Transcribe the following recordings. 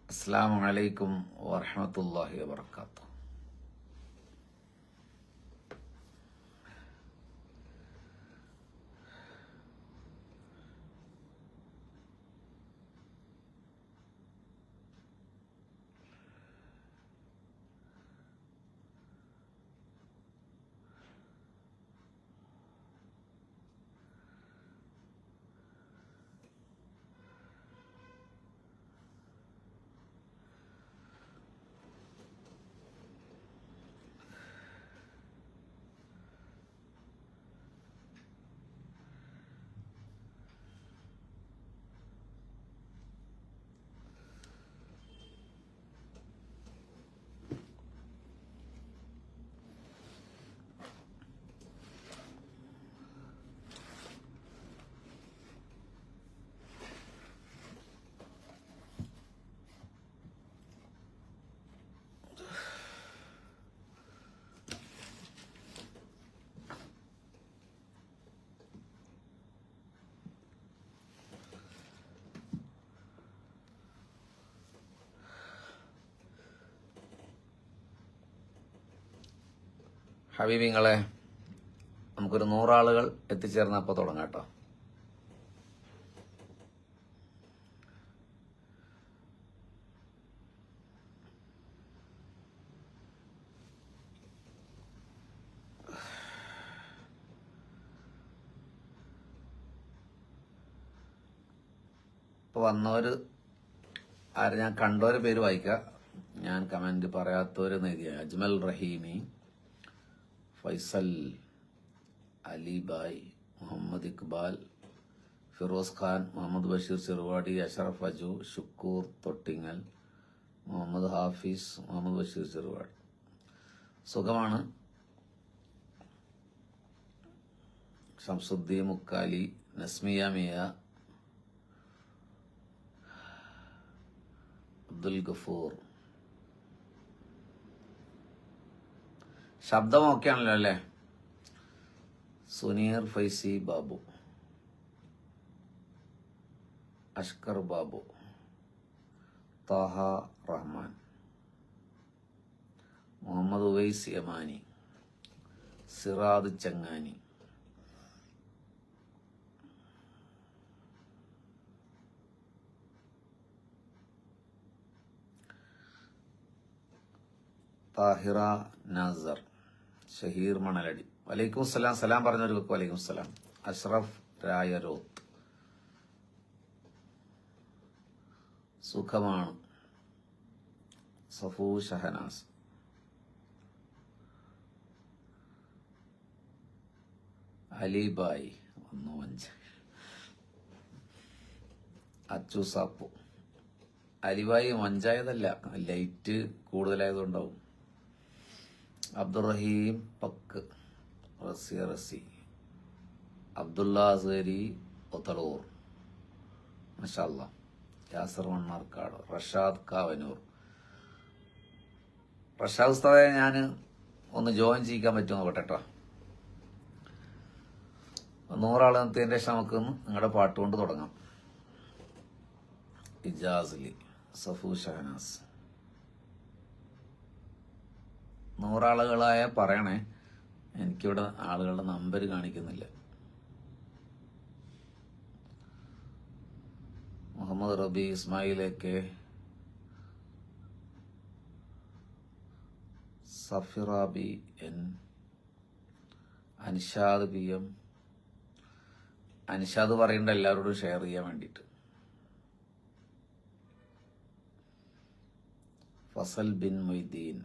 അസ്സലാമു അലൈക്കും വറഹ്മത്തുള്ളാഹി വബറകാതുഹു. ഹബീബിങ്ങളെ, നമുക്കൊരു 100 ആളുകൾ എത്തിച്ചേർന്നപ്പോൾ തുടങ്ങാം കേട്ടോ. ഇപ്പോൾ വന്നവർ ആര്, ഞാൻ കണ്ടവരെ പേര് വായിക്കുക, ഞാൻ കമന്റ് പറയാത്തവര് എഴുതിയ അജ്മൽ റഹീമി, ഫൈസൽ, അലിബായ്, മുഹമ്മദ് ഇക്ബാൽ, ഫിറോസ് ഖാൻ, മുഹമ്മദ് ബഷീർ ചെറുവാടി, അഷറഫ് അജു, ഷുക്കൂർ തൊട്ടിങ്ങൽ, മുഹമ്മദ് ഹാഫിസ്, മുഹമ്മദ് ബഷീർ ചെറുവാടി. സുഖമാണ്. ഷംസുദ്ദീൻ മുക്കാലി, നസ്മിയ മിയ, അബ്ദുൽ ഗഫൂർ. ശബ്ദം ഓക്കെ ആണല്ലോ അല്ലേ? സുനീർ ഫൈസി ബാബു, അഷ്കർ ബാബു, താഹ റഹ്മാൻ, മുഹമ്മദ് ഉവൈസ് യമാനി, സിറാദ് ചങ്ങാനി, താഹിറ നാസർ, ഷഹീർ മണലടി. വലൈക്കും സലാം. സലാം പറഞ്ഞവർക്ക് വലൈക്കും സലാം. അഷ്റഫ് രായരോത്ത്, സുഖമാണ്. സഫൂ ഷഹനാസ്, അലിബായി 15, അച്ചു സാപ്പു. അലിബായി മഞ്ചായതല്ല, ലൈറ്റ് കൂടുതലായതുകൊണ്ടാവും. അബ്ദുറഹീം പക്ക്, റസി, അബ്ദുള്ള അസരി ഒത്തളൂർ, മഷാല്ലാ, യാസർ മണ്ണാർക്കാട്, റഷാദ് കാവനൂർ. റഷാദ് ഉസ്താദെ, ഞാൻ ഒന്ന് ജോയിൻ ചെയ്യിക്കാൻ പറ്റുമെന്ന് കേട്ടോ. 100 ആൾ എത്തിയതിൻ്റെ ശേഷം നമുക്ക് നിങ്ങളുടെ പാട്ട് കൊണ്ട് തുടങ്ങാം. ഇജാസ്ലി, സഫൂ ഷഹനാസ്. 100 ആളുകളായ പറയണേ, എനിക്കിവിടെ ആളുകളുടെ നമ്പർ കാണിക്കുന്നില്ല. മുഹമ്മദ് റബി, ഇസ്മായിലേക്ക്, Safirabi N, Anshad P M. Anshad പറയേണ്ട എല്ലാവരോടും ഷെയർ ചെയ്യാൻ വേണ്ടിയിട്ട്. ഫസൽ ബിൻ മൊയ്തീൻ,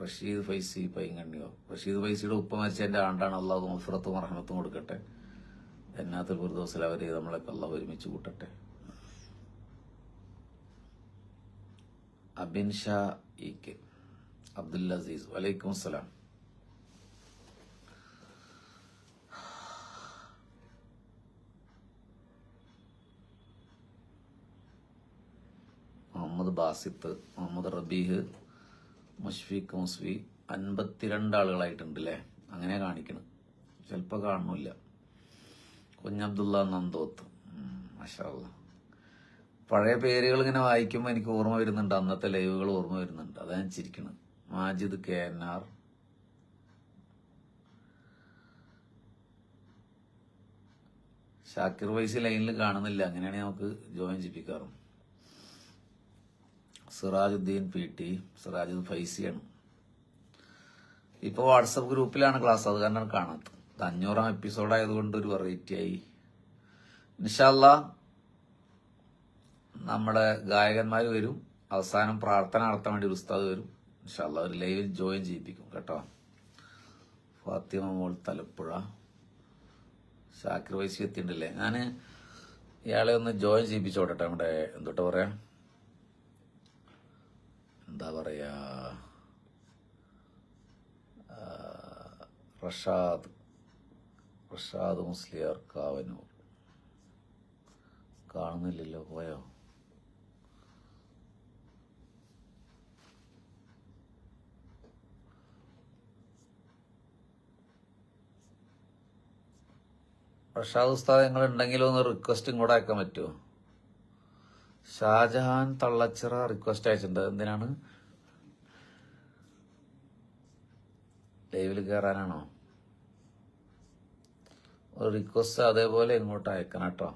റഷീദ് ഫൈസി പൈങ്കണ്ണിയോ. റഷീദ് ഫൈസിയുടെ ഉപ്പ മരിച്ചതിൻ്റെ ആണ്ടാണ്. അള്ളാഹു മഗ്ഫിറത്തും റഹ്മത്തും കൊടുക്കട്ടെ. ജന്നാത്തുൽ ഫിർദൗസിൽ അവരെ നമ്മളൊക്കെ അള്ളാഹു ഒരുമിച്ച് കൂട്ടട്ടെ. അബിൻ ഷാ ഇ കെ, അബ്ദുൽ അസീസ്, വലൈക്കും സലാം. മുഹമ്മദ് ബാസിത്ത്, മുഹമ്മദ് റബീഹ്, മുഷ്ഫീഖ് മുസ്ഫി. 52 ആളുകളായിട്ടുണ്ട് അല്ലേ? അങ്ങനെ കാണിക്കണം, ചിലപ്പോൾ കാണുന്നില്ല. കുഞ്ഞബ്ദുള്ള നന്തോത്ത്, മാഷാ അല്ലാ. പഴയ പേരുകൾ ഇങ്ങനെ വായിക്കുമ്പോൾ എനിക്ക് ഓർമ്മ വരുന്നുണ്ട്, അന്നത്തെ ലൈവുകൾ ഓർമ്മ വരുന്നുണ്ട്. അതാ ഞാൻ ചിരിക്കുന്നത്. മാജിദ് KNR, ഷാക്കിർ വൈസി ലൈനിൽ കാണുന്നില്ല, അങ്ങനെയാണെങ്കിൽ നമുക്ക് ജോയിൻ ചെയ്യിപ്പിക്കാറും. സിറാജുദ്ദീൻ PT, സിറാജുദ്ദീൻ ഫൈസിയാണ്. ഇപ്പോൾ വാട്സപ്പ് ഗ്രൂപ്പിലാണ് ക്ലാസ്, അത് കാരണം കാണാത്തത്. 500ാം എപ്പിസോഡായതുകൊണ്ട് ഒരു വെറൈറ്റി ആയി. ഇൻഷാ അല്ലാഹ് നമ്മുടെ ഗായകന്മാർ വരും, അവസാനം പ്രാർത്ഥന നടത്താൻ വേണ്ടി ഒരു ഉസ്താദ് വരും. ഇൻഷാ അല്ലാഹ് ഒരു ലൈവിൽ ജോയിൻ ചെയ്യിപ്പിക്കും കേട്ടോ. ഫാത്തിമ മോൾ തലപ്പുഴ, ഷാക്കിർ വൈസി എത്തിയിട്ടില്ലേ? ഞാൻ ഇയാളെ ഒന്ന് ജോയിൻ ചെയ്യിപ്പിച്ചോട്ടെ. നമ്മുടെ എന്തോട്ടാ പറയാ, എന്താ പറയാ, റഷാദ് മുസ്ലിയാർ കാവനൂർ. കാണുന്നില്ലല്ലോ, പോയോ? റഷാദ് ഉസ്താദ് നിങ്ങൾ ഉണ്ടെങ്കിലും ഒന്ന് റിക്വസ്റ്റും കൂടെ അയക്കാൻ പറ്റുമോ? ഷാജഹാൻ തള്ളച്ചിറ റിക്വസ്റ്റ് അയച്ചിട്ടുണ്ട്. എന്തിനാണ്? ലൈവിൽ കയറാനാണോ? ഒരു റിക്വസ്റ്റ് അതേപോലെ ഇങ്ങോട്ട് അയക്കണം കേട്ടോ,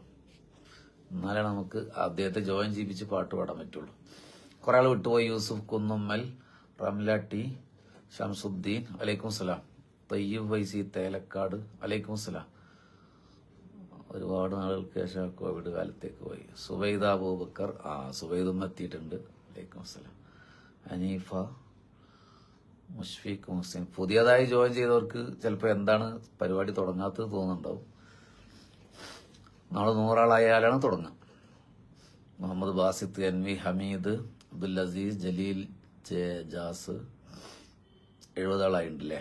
എന്നാലേ നമുക്ക് അദ്ദേഹത്തെ ജോയിൻ ചെയ്യിപ്പിച്ച് പാട്ട് പാടാൻ പറ്റുള്ളൂ. കുറെ ആൾ വിട്ടുപോയി. യൂസുഫ് കുന്നുമ്മൽ, റംല T, ഷംസുദ്ദീൻ വലൈക്കും സലാം, തയ്യബ് വൈസി തേലക്കാട് വലൈക്കും സലാം. ഒരുപാട് നാളുകൾക്ക് ശേഷം കോവിഡ് കാലത്തേക്ക് പോയി. സുബൈദ അബൂബക്കർ, സുബൈദും എത്തിയിട്ടുണ്ട്, വലൈക്കും സലാം. ഹനീഫ, മുഷ്ഫീഖ് മുഹ്സിൻ. പുതിയതായി ജോയിൻ ചെയ്തവർക്ക് ചിലപ്പോൾ എന്താണ് പരിപാടി തുടങ്ങാത്തത് തോന്നുന്നുണ്ടാവും. നാളെ 100 ആളായാലാണ് തുടങ്ങുക. മുഹമ്മദ് ബാസിത്ത്, NV ഹമീദ്, അബ്ദുൽ അസീസ്, ജലീൽ ജാസ്. 70 ആളായിട്ടുണ്ടല്ലേ?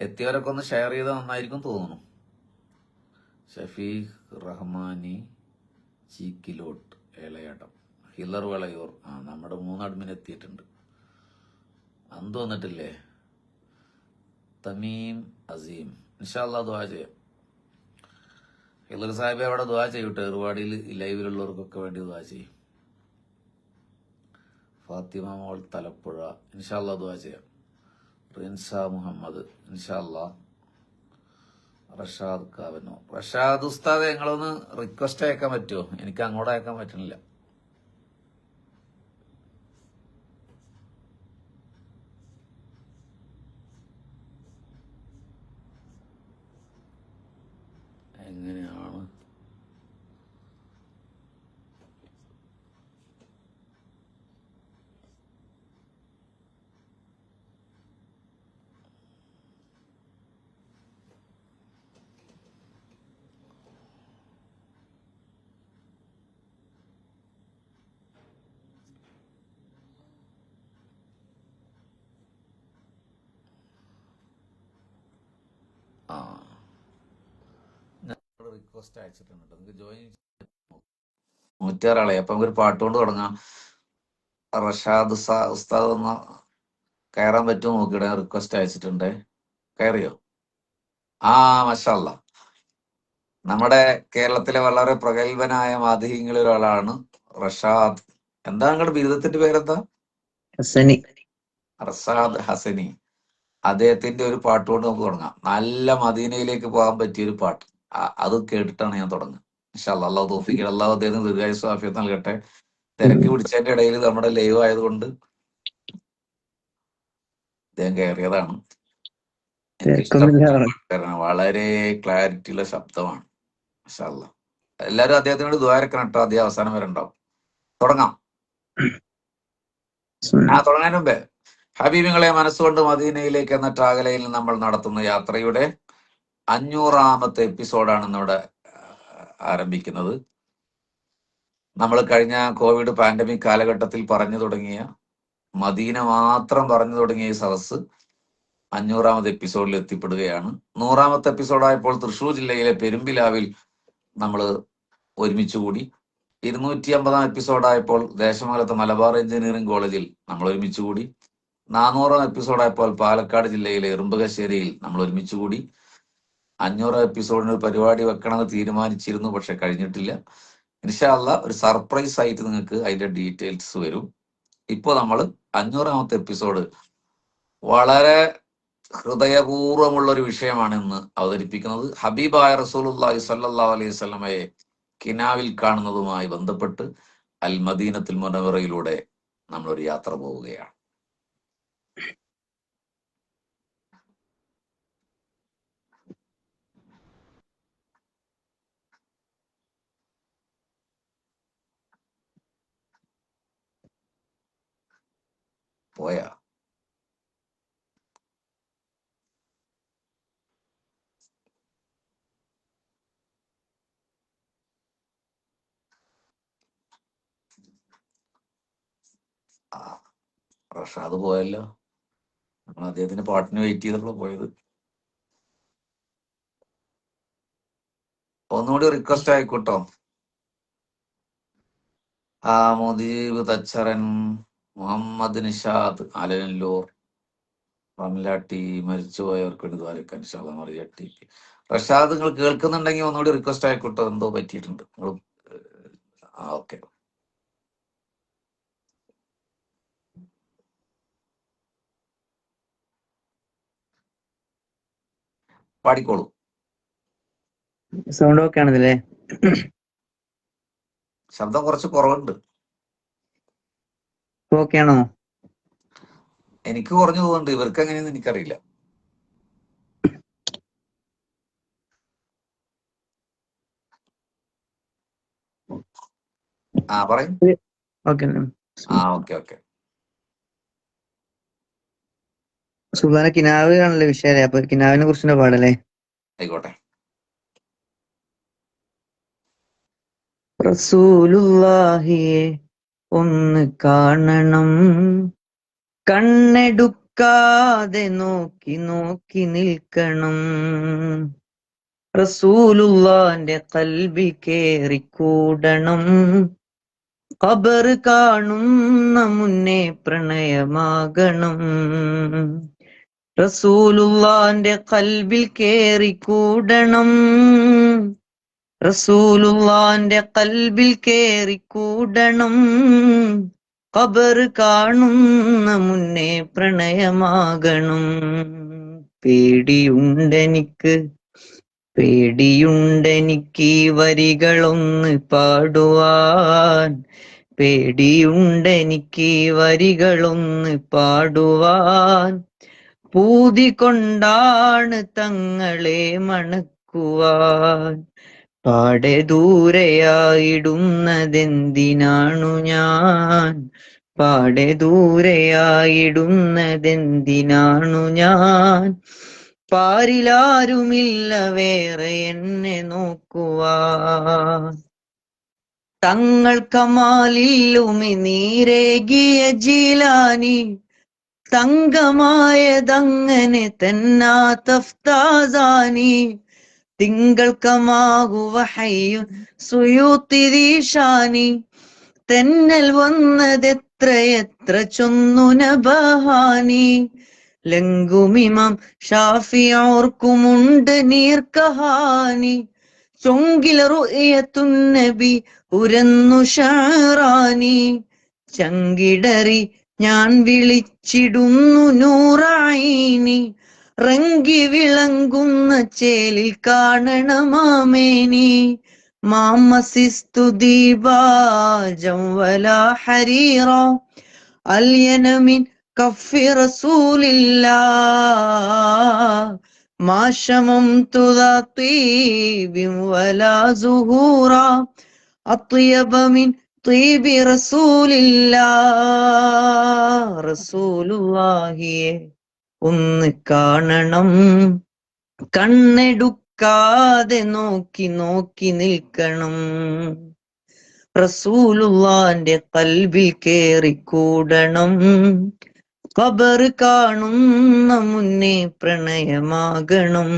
എത്തിയവരൊക്കെ ഒന്ന് ഷെയർ ചെയ്താൽ നന്നായിരിക്കും തോന്നുന്നു. ഷഫീഖ് റഹ്മാനി, ചീക്കിലോട്ട്, ഏളയാട്ടം, ഹിലർ വളയൂർ. നമ്മുടെ 3 അഡ്മിൻ എത്തിയിട്ടുണ്ട്. അന്ത് വന്നിട്ടില്ലേ? തമീം അസീം. ഇൻഷാ അല്ലാഹ് ദുആ ചെയ്യാം. ഹിലർ സാഹിബ് അവിടെ ദുആ ചെയ്യട്ടെ. ഒരുപാടിൽ ലൈവിലുള്ളവർക്കൊക്കെ വേണ്ടി ദുആ ചെയ്യും. ഫാത്തിമ മോൾ തലപ്പുഴ, ഇൻഷാ അല്ലാഹ് ദുആ ചെയ്യാം. റിൻസ മുഹമ്മദ്, ഇൻഷാ അല്ലാഹ്. റഷാദ് കാവനോ. റഷാദ് ഉസ്താദ് ഞങ്ങളൊന്ന് റിക്വസ്റ്റ് അയക്കാൻ പറ്റുമോ? എനിക്ക് അങ്ങോട്ട് അയക്കാൻ പറ്റുന്നില്ല. എങ്ങനെയാണ്? റിക്വസ്റ്റ് അയച്ചിട്ടുണ്ട്, നിങ്ങൾക്ക് ജോയിൻ 106 ആളെ. അപ്പൊ നമുക്കൊരു പാട്ടുകൊണ്ട് തുടങ്ങാം. റഷാദ് ഉസ്താദ് ഒന്ന് കയറാൻ പറ്റുമോ നോക്കിയിടെ. റിക്വസ്റ്റ് അയച്ചിട്ടുണ്ട്, കയറിയോ? മാഷാ അല്ലാ. നമ്മുടെ കേരളത്തിലെ വളരെ പ്രഗത്ഭനായ മാധ്യമങ്ങളിൽ ഒരാളാണ് റഷാദ്. എന്താ നിങ്ങളുടെ ബിരുദത്തിന്റെ പേരെന്താ? ഹസനി. റഷാദ് ഹസനി. അദ്ദേഹത്തിന്റെ ഒരു പാട്ടുകൊണ്ട് നമുക്ക് തുടങ്ങാം. നല്ല മദീനയിലേക്ക് പോകാൻ പറ്റിയൊരു പാട്ട്. അത് കേട്ടിട്ടാണ് ഞാൻ തുടങ്ങുക. ഇൻഷാ അല്ലാഹ്. അല്ലാഹു തൗഫീഖ്, അല്ലാഹു അദ്ദേഹത്തിന് ദീർഘായുസ്സും ആഫിയത്തും നൽകട്ടെ. തിരക്ക് പിടിച്ചതിന്റെ ഇടയിൽ നമ്മുടെ ലൈവ് ആയതുകൊണ്ട് അദ്ദേഹം കയറിയതാണ്. എനിക്ക് ഇഷ്ടപ്പെട്ട വളരെ ക്ലാരിറ്റിയുള്ള ശബ്ദമാണ്. മാഷാ അല്ലാഹ്. എല്ലാവരും അദ്ദേഹത്തിനോട് ദ്വാരക്കണം കേട്ടോ. അദ്ദേഹം അവസാനം വരെ ഉണ്ടാവും. തുടങ്ങാം. തുടങ്ങാൻ മുമ്പേ ഹബീബിങ്ങളെ, മനസ്സുകൊണ്ട് മദീനയിലേക്ക് എന്ന ട്രാഗലയിൽ നമ്മൾ നടത്തുന്ന യാത്രയുടെ 500ാമത്തെ എപ്പിസോഡാണ് ഇന്നിവിടെ ആരംഭിക്കുന്നത്. നമ്മൾ കഴിഞ്ഞ കോവിഡ് പാൻഡമിക് കാലഘട്ടത്തിൽ പറഞ്ഞു തുടങ്ങിയ, മദീന മാത്രം പറഞ്ഞു തുടങ്ങിയ ഈ സദസ് 500ാമത്തെ എപ്പിസോഡിൽ എത്തിപ്പെടുകയാണ്. 100ാമത്തെ എപ്പിസോഡായപ്പോൾ തൃശ്ശൂർ ജില്ലയിലെ പെരുമ്പിലാവിൽ നമ്മൾ ഒരുമിച്ച് കൂടി. 250ാം എപ്പിസോഡായപ്പോൾ ദേശമംഗലത്തെ മലബാർ എഞ്ചിനീയറിംഗ് കോളേജിൽ നമ്മൾ ഒരുമിച്ച് കൂടി. 400ാം എപ്പിസോഡായപ്പോൾ പാലക്കാട് ജില്ലയിലെ എറുമ്പകശ്ശേരിയിൽ നമ്മൾ ഒരുമിച്ച് കൂടി. 500 എപ്പിസോഡിന് പരിപാടി വെക്കണമെന്ന് തീരുമാനിച്ചിരുന്നു, പക്ഷെ കഴിഞ്ഞിട്ടില്ല. ഇൻഷാ അല്ലാ ഒരു സർപ്രൈസ് ആയിട്ട് നിങ്ങൾക്ക് അതിന്റെ ഡീറ്റെയിൽസ് വരും. ഇപ്പോൾ നമ്മൾ 500ാമത്തെ എപ്പിസോഡ് വളരെ ഹൃദയപൂർവ്വമുള്ള ഒരു വിഷയമാണ് ഇന്ന് അവതരിപ്പിക്കുന്നത്. ഹബീബായ റസൂലുള്ളാഹി സ്വല്ലല്ലാഹു അലൈഹി വസല്ലമയെ കിനാവിൽ കാണുന്നതുമായി ബന്ധപ്പെട്ട് അൽ മദീനത്തുൽ മുനവ്വറയിലൂടെ നമ്മളൊരു യാത്ര പോവുകയാണ്. പോയാ റഷാദ് പോയല്ലോ. നമ്മൾ അദ്ദേഹത്തിന്റെ പാട്ടിന് വെയിറ്റ് ചെയ്തപ്പോൾ പോയത്. ഒന്നുകൂടി റിക്വസ്റ്റ് ആയിക്കോട്ടോ. മുദീബ് തച്ചറൻ, മുഹമ്മദ് നിഷാദ്, അലനല്ലൂർ, റംലാട്ടി, മരിച്ചുപോയവർക്ക് വേണ്ടി ദ്വാരക്കാൻ മറിയട്ടി. റഷാദ് നിങ്ങൾ കേൾക്കുന്നുണ്ടെങ്കിൽ ഒന്നുകൂടി റിക്വസ്റ്റ് ആയിക്കോട്ടോ. എന്തോ പറ്റിയിട്ടുണ്ട്. നിങ്ങൾ ഓക്കെ, പാടിക്കോളൂ. സൗണ്ട് ഓക്കെ ആണല്ലേ? ശബ്ദം കുറച്ച് കുറവുണ്ട്. ഓക്കെ ആണോ? എനിക്ക് കുറഞ്ഞു പോകുന്നുണ്ട്. ഇവർക്ക് എങ്ങനെയെന്ന് എനിക്കറിയില്ല. പറയും. Okay okay. സുബാന കിനാവ് ആണല്ലോ വിഷയല്ലേ, അപ്പൊ കിനാവിനെ കുറിച്ച് പാടല്ലേ? ആയിക്കോട്ടെ. റസൂലുള്ളാഹിയെ ഒന്ന് കാണണം, കണ്ണെടുക്കാതെ നോക്കി നോക്കി നിൽക്കണം. റസൂലുള്ളാന്റെ ഖൽബിൽ കേറിക്കൂടണം, ഖബർ കാണുന്ന മുന്നേ പ്രണയമാകണം. റസൂലുള്ളാന്റെ ഖൽബിൽ കേറിക്കൂടണം, റസൂലുള്ളാന്റെ ഖൽബിൽ കേറിക്കൂടണം, ഖബർ കാണുന്ന മുന്നേ പ്രണയമാകണം. പേടിയുണ്ടെനിക്ക് ഈ വരികളൊന്ന് പാടുവാൻ, പേടിയുണ്ടെനിക്ക് ഈ വരികളൊന്ന് പാടുവാൻ. പൂതി കൊണ്ടാണ് തങ്ങളെ മണക്കുവാൻ, പാടെ ദൂരെയായിടുന്നതെന്തിനാണു ഞാൻ, പാടെ ദൂരെയായിടുന്നതെന്തിനാണു ഞാൻ. പാരിലാരുമില്ല വേറെ എന്നെ നോക്കുവാൻ. തങ്ങൾ കമാലില്ലുമി നീരേകിയ ജീലാനി, തങ്കമായതങ്ങനെ തന്നാ തഫ്താസാനി. തിങ്കൾ കമാകുവഹയ്യുൻ സുയൂത്തിരീശാനി, തെന്നൽ വന്നതെത്രയെത്ര ചൊന്നു നബഹാനി. ലങ്കുമിമാം ഷാഫിയോർക്കുമുണ്ട് നീർക്കഹാനി, ചൊങ്കിൽ റുഅയത്തുൻ നബി ഉരന്നു ഷാറാനി. ചങ്കിടറി ഞാൻ വിളിച്ചിടുന്നു നൂറായിനി, റങ്കി വിളങ്ങുന്ന ചേലിൽ കാണണമാമേനി. മാമസിസ്തു ദീപാജം വലാ ഹരീറ, അൽയനമിൻ കഫി റസൂലില്ലാഹ്. മാ ശമംതു ദാ തീബിൻ വലാ സുഹൂറ, അത്യബ മിൻ തീബി റസൂലില്ലാഹ്. റസൂലുള്ളാഹിയെ ഒന്ന് കാണണം, കണ്ണെടുക്കാതെ നോക്കി നോക്കി നിൽക്കണം. റസൂലുള്ളാന്റെ ഖൽബിൽ കേറിക്കൂടണം, ഖബർ കാണുന്ന മുന്നേ പ്രണയമാകണം.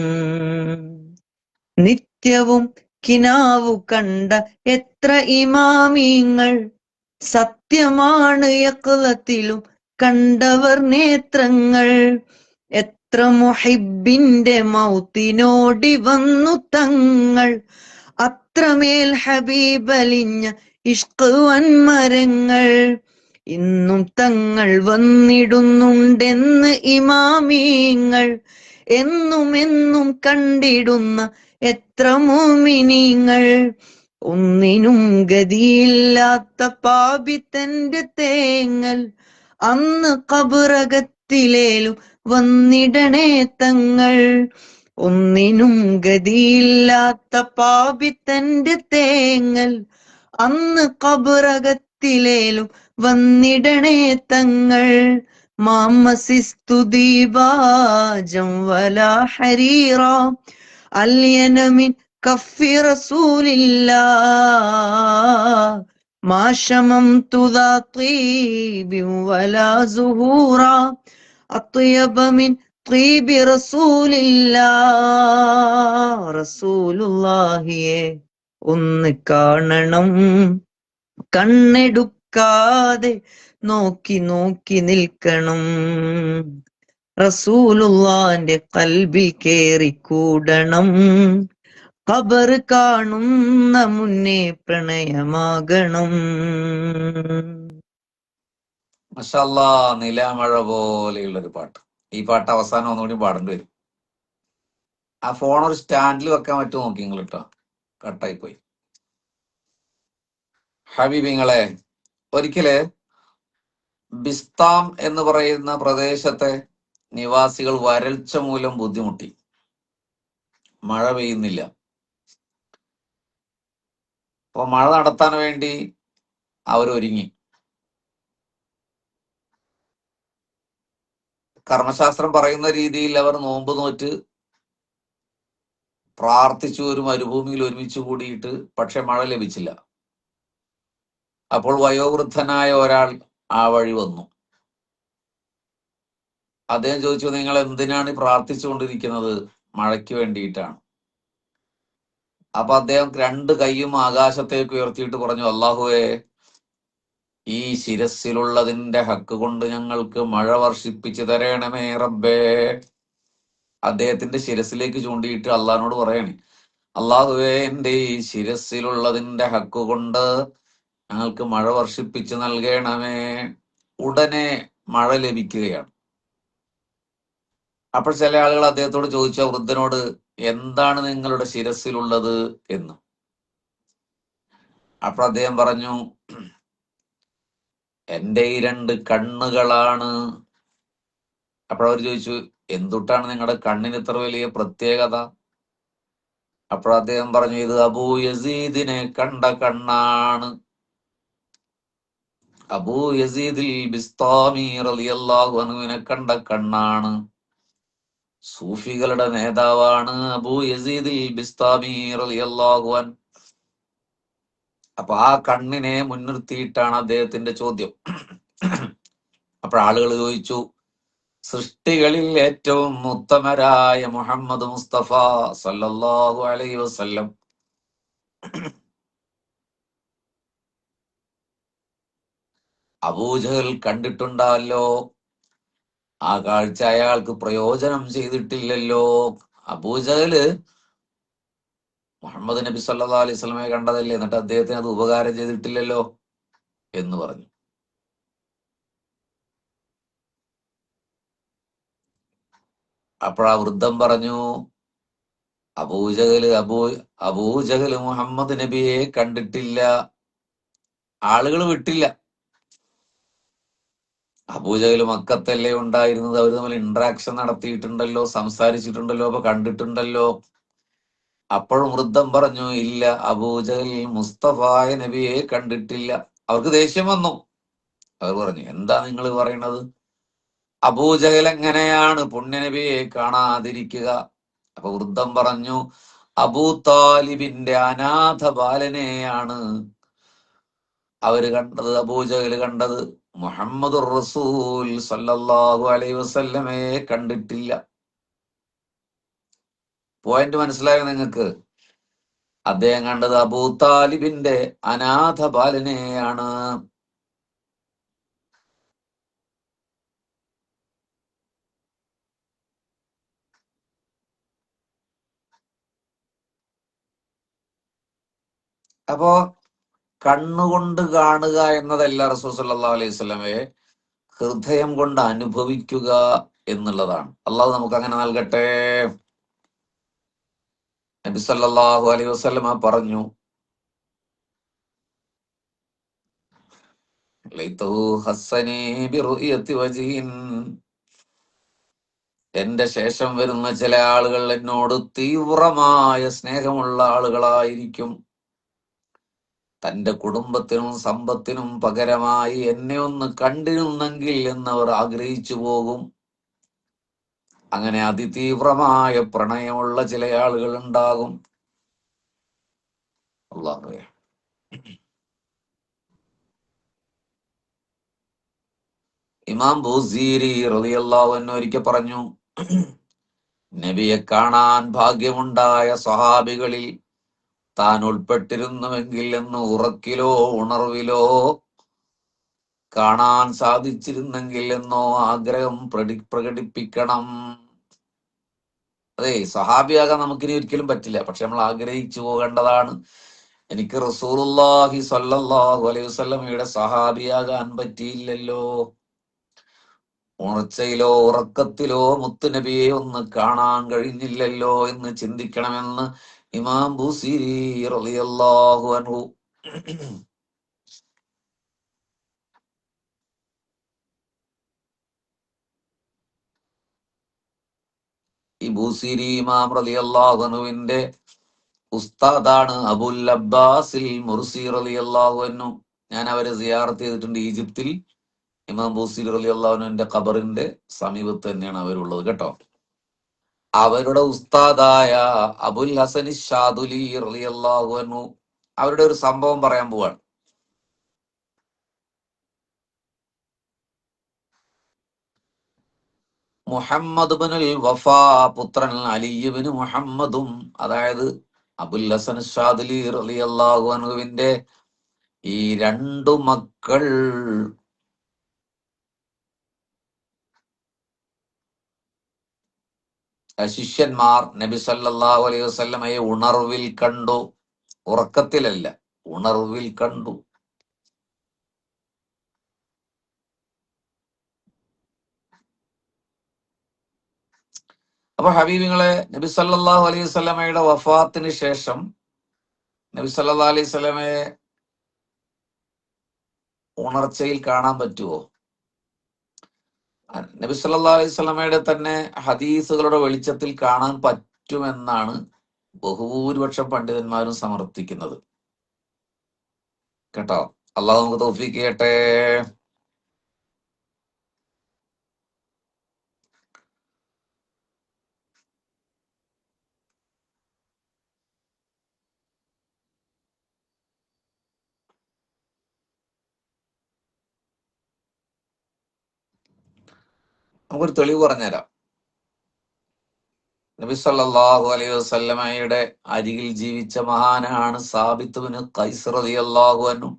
നിത്യവും കിനാവു കണ്ട എത്ര ഇമാമിങ്ങൾ, സത്യമാണ് യഖ്ലത്തിലും കണ്ടവർ നേത്രങ്ങൾ. എത്ര അത്ര മുഹിബിന്റെ മൗത്തിനോടി വന്നു തങ്ങൾ, അത്രമേൽ ഹബീബലിഞ്ഞ ഇഷ്ക് വൻമരങ്ങൾ. ഇന്നും തങ്ങൾ വന്നിടുന്നുണ്ടെന്ന് ഇമാമീങ്ങൾ, എന്നുമെന്നും കണ്ടിടുന്ന എത്ര മോമിനീങ്ങൾ. ഒന്നിനും ഗതിയില്ലാത്ത പാപിത്തന്റെ തേങ്ങൽ, അന്ന് ഖബറകത്തിലേലും വന്നിടണേ തങ്ങൾ. ഒന്നിനും ഗതിയില്ലാത്ത പാപിത്തന്റെ തേങ്ങൽ, അന്ന് ഖബറകത്തിലേലും വന്നിടണേ തങ്ങൾ. മാമസിസ്തു ദീപാജം വലാ ഹരീറ അല്യനമിൻ കഫി റസൂലില്ലാ, മാ ശമംതു ദാ ത്വീബിൻ വലാ സുഹൂറ അത്യബ മിൻ ത്വീബി റസൂലില്ലാ. റസൂലുള്ളാഹിയെ ഒന്ന് കാണണം, കണ്ണെടുക്കാതെ നോക്കി നോക്കി നിൽക്കണം. റസൂലുള്ളാന്റെ ഖൽബിൽ കേറിക്കൂടണം, ഖബർ കാണുന്ന മുന്നേ പ്രണയമാകണം. മഷാല്ലാ, നിലാമഴ പോലെയുള്ളൊരു പാട്ട്. ഈ പാട്ട് അവസാനം ഒന്നുകൂടി പാടേണ്ടി വരും. ആ ഫോൺ ഒരു സ്റ്റാൻഡിൽ വെക്കാൻ പറ്റുമോ നോക്കി നിങ്ങൾ കേട്ടോ, കട്ടായി പോയി. ഹബീബിങ്ങളെ, ഒരിക്കല് ബിസ്താം എന്ന് പറയുന്ന പ്രദേശത്തെ നിവാസികൾ വരൾച്ച മൂലം ബുദ്ധിമുട്ടി. മഴ പെയ്യുന്നില്ല. അപ്പൊ മഴ നടത്താൻ വേണ്ടി അവരൊരുങ്ങി. കർമ്മശാസ്ത്രം പറയുന്ന രീതിയിൽ അവർ നോമ്പ് നോറ്റ് പ്രാർത്ഥിച്ചു, ഒരു മരുഭൂമിയിൽ ഒരുമിച്ച് കൂടിയിട്ട്. പക്ഷെ മഴ ലഭിച്ചില്ല. അപ്പോൾ വയോവൃദ്ധനായ ഒരാൾ ആ വഴി വന്നു. അദ്ദേഹം ചോദിച്ചു, നിങ്ങൾ എന്തിനാണ് പ്രാർത്ഥിച്ചുകൊണ്ടിരിക്കുന്നത്? മഴയ്ക്ക് വേണ്ടിയിട്ടാണ്. അപ്പൊ അദ്ദേഹം രണ്ട് കൈയും ആകാശത്തേക്ക് ഉയർത്തിയിട്ട് പറഞ്ഞു, അല്ലാഹുവേ, ഈ ശിരസിലുള്ളതിന്റെ ഹക്ക് കൊണ്ട് ഞങ്ങൾക്ക് മഴ വർഷിപ്പിച്ചു തരണമേ റബ്ബേ. അദ്ദേഹത്തിന്റെ ശിരസിലേക്ക് ചൂണ്ടിയിട്ട് അള്ളഹാനോട് പറയണേ, അല്ലാഹുവേ, എന്റെ ഈ ശിരസിലുള്ളതിന്റെ ഹക്ക് കൊണ്ട് ഞങ്ങൾക്ക് മഴ വർഷിപ്പിച്ചു നൽകണമേ. ഉടനെ മഴ ലഭിക്കുകയാണ്. അപ്പോൾ ചില ആളുകൾ അദ്ദേഹത്തോട് ചോദിച്ചു, വൃദ്ധനോട്, എന്താണ് നിങ്ങളുടെ ശിരസിലുള്ളത് എന്ന്. അപ്പോൾ അദ്ദേഹം പറഞ്ഞു, എന്റെ ഈ രണ്ട് കണ്ണുകളാണ്. അപ്പോൾ അവർ ചോദിച്ചു, എന്തുട്ടാണ് നിങ്ങളുടെ കണ്ണിന് ഇത്ര വലിയ പ്രത്യേകത? അപ്പോൾ അദ്ദേഹം പറഞ്ഞു, ഇത് അബൂ യസീദിനെ കണ്ട കണ്ണാണ്. അബൂ യസീദിൽ ബിസ്താമി റളിയല്ലാഹു അൻഹുവിനെ കണ്ട കണ്ണാണ്. സൂഫികളുടെ നേതാവാണ് അബൂ യസീദിൽ ബിസ്താമി റളിയല്ലാഹു അൻഹു. അപ്പൊ ആ കണ്ണിനെ മുൻനിർത്തിയിട്ടാണ് അദ്ദേഹത്തിന്റെ ചോദ്യം. അപ്പോൾ ആളുകൾ ചോദിച്ചു, സൃഷ്ടികളിൽ ഏറ്റവും ഉത്തമരായ മുഹമ്മദ് മുസ്തഫ സല്ലല്ലാഹു അലൈഹി വസല്ലം അബൂജഹൽ കണ്ടിട്ടുണ്ടല്ലോ. ആ കാഴ്ച അയാൾക്ക് പ്രയോജനം ചെയ്തിട്ടില്ലല്ലോ. അബൂജഹല് മുഹമ്മദ് നബി സല്ലല്ലാഹു അലൈഹി വസല്ലമയെ കണ്ടതല്ലേ, എന്നിട്ട് അദ്ദേഹത്തിന് അത് ഉപകാരം ചെയ്തിട്ടില്ലല്ലോ എന്ന് പറഞ്ഞു. അപ്പോഴാ വൃദ്ധം പറഞ്ഞു, അബൂജഹല് മുഹമ്മദ് നബിയെ കണ്ടിട്ടില്ല, ആളുകൾ വിട്ടില്ല. അബൂജഹല് മക്കത്തല്ലേ ഉണ്ടായിരുന്നത്, അവർ തമ്മിൽ ഇന്ററാക്ഷൻ നടത്തിയിട്ടുണ്ടല്ലോ, സംസാരിച്ചിട്ടുണ്ടല്ലോ, അപ്പൊ കണ്ടിട്ടുണ്ടല്ലോ. അപ്പോഴും വൃദ്ധം പറഞ്ഞു, ഇല്ല, അബൂജഹൽ മുസ്തഫായ നബിയെ കണ്ടിട്ടില്ല. അവർക്ക് ദേഷ്യം വന്നു. അവർ പറഞ്ഞു, എന്താ നിങ്ങൾ പറയണത്? അബൂജഹൽ എങ്ങനെയാണ് പുണ്യനബിയെ കാണാതിരിക്കുക? അപ്പൊ വൃദ്ധം പറഞ്ഞു, അബൂ താലിബിന്റെ അനാഥ ബാലനെയാണ് അവര് കണ്ടത്, അബൂജഹൽ കണ്ടത്. മുഹമ്മദുർ റസൂൽ സല്ലല്ലാഹു അലൈഹി വസല്ലമയെ കണ്ടിട്ടില്ല. പോയിന്റ് മനസ്സിലായോ നിങ്ങൾക്ക്? അദ്ദേഹം കണ്ടത് അബൂ താലിബിന്റെ അനാഥ ബാലനെയാണ്. അപ്പോ കണ്ണുകൊണ്ട് കാണുക എന്നതല്ല റസൂൽ സല്ലല്ലാഹു അലൈഹി വസല്ലമയെ ഹൃദയം കൊണ്ട് അനുഭവിക്കുക എന്നുള്ളതാണ്. അള്ളാഹു നമുക്ക് അങ്ങനെ നൽകട്ടെ. നബി സല്ലല്ലാഹു അലൈഹി വസല്ലമ പറഞ്ഞു, ലൈതഹു ഹസ്സനി ബിറുയതി വജ്ഹിൻ, എന്റെ ശേഷം വരുന്ന ചില ആളുകൾ എന്നോട് തീവ്രമായ സ്നേഹമുള്ള ആളുകളായിരിക്കും. തന്റെ കുടുംബത്തിനും സമ്പത്തിനും പകരമായി എന്നെ ഒന്ന് കണ്ടിരുന്നെങ്കിൽ എന്നവർ ആഗ്രഹിച്ചു പോകും. അങ്ങനെ അതിതീവ്രമായ പ്രണയമുള്ള ചില ആളുകൾ ഉണ്ടാകും. അല്ലാഹുവേ, ഇമാം ബൂസീരി റളിയല്ലാഹു അൻഹു ഒരിക്കൽ പറഞ്ഞു, നബിയെ കാണാൻ ഭാഗ്യമുണ്ടായ സ്വഹാബികളിൽ താൻ ഉൾപ്പെട്ടിരുന്നുവെങ്കിൽ എന്ന് ഉറക്കിലോ ഉണർവിലോ കാണാൻ സാധിച്ചിരുന്നെങ്കിൽ എന്നോ ആഗ്രഹം പ്രകടിപ്പിക്കണം. അതെ, സഹാബിയാകാൻ നമുക്കിനി ഒരിക്കലും പറ്റില്ല, പക്ഷെ നമ്മൾ ആഗ്രഹിച്ചു പോകേണ്ടതാണ്. എനിക്ക് റസൂലുള്ളാഹി സ്വല്ലല്ലാഹു അലൈഹി വസല്ലമയുടെ സഹാബിയാകാൻ പറ്റിയില്ലല്ലോ, ഉണർച്ചയിലോ ഉറക്കത്തിലോ മുത്തുനബിയെ ഒന്ന് കാണാൻ കഴിഞ്ഞില്ലല്ലോ എന്ന് ചിന്തിക്കണമെന്ന് ഇമാം ബൂസിരി റളിയല്ലാഹു അൻഹു. ഈ ബൂസിരി ഇമാം റളിയല്ലാഹു അൻഹുവിന്റെ ഉസ്താദാണ് അബുൽ അബ്ബാസിൽ മുർസി റളിയല്ലാഹു അൻഹു. ഞാൻ അവരെ സിയാറത്ത് ചെയ്തിട്ടുണ്ട് ഈജിപ്തിൽ. ഇമാം ബൂസിരി റളിയല്ലാഹു അൻഹുവിന്റെ ഖബറിന്റെ സമീപത്ത് തന്നെയാണ് അവരുള്ളത് കേട്ടോ. അവരുടെ ഉസ്താദായ അബുൽ ഹസൻ ഷാദുലി റളിയല്ലാഹു അൻഹു അവരുടെ ഒരു സംഭവം പറയാൻ പോവാണ്. മുഹമ്മദ് ബിനുൽ വഫാ, പുത്രൻ അലിയുബിന് മുഹമ്മദും, അതായത് അബുൽ ഹസൻ ഷാദുലി റളിയല്ലാഹു അൻഹുവിന്റെ ഈ രണ്ടു മക്കൾ ശിഷ്യന്മാർ നബി സല്ലല്ലാഹു അലൈഹി വസല്ലമയെ ഉണർവിൽ കണ്ടു. ഉറക്കത്തിലല്ല, ഉണർവിൽ കണ്ടു. അപ്പൊ ഹബീബിങ്ങളെ, നബി സല്ലല്ലാഹു അലൈഹി വസല്ലമയുടെ വഫാത്തിന് ശേഷം നബി സല്ലല്ലാഹു അലൈഹി വസല്ലമയെ ഉണർച്ചയിൽ കാണാൻ പറ്റുമോ? നബി സല്ലല്ലാഹു അലൈഹി വസല്ലമയുടെ തന്നെ ഹദീസുകളുടെ വെളിച്ചത്തിൽ കാണാൻ പറ്റുമെന്നാണ് ബഹുഭൂരിപക്ഷം പണ്ഡിതന്മാരും സമർത്ഥിക്കുന്നത് കേട്ടോ. അള്ളാഹു നമുക്ക് തൗഫീഖ് ചെയ്യട്ടെ. നമുക്കൊരു തെളിവ് പറഞ്ഞുതരാം. നബി സല്ലല്ലാഹു അലൈഹി വസല്ലമയുടെ അരികിൽ ജീവിച്ച മഹാനാണ് സാബിത്ത് ബിൻ ഖൈസ് റളിയല്ലാഹു അൻഹു.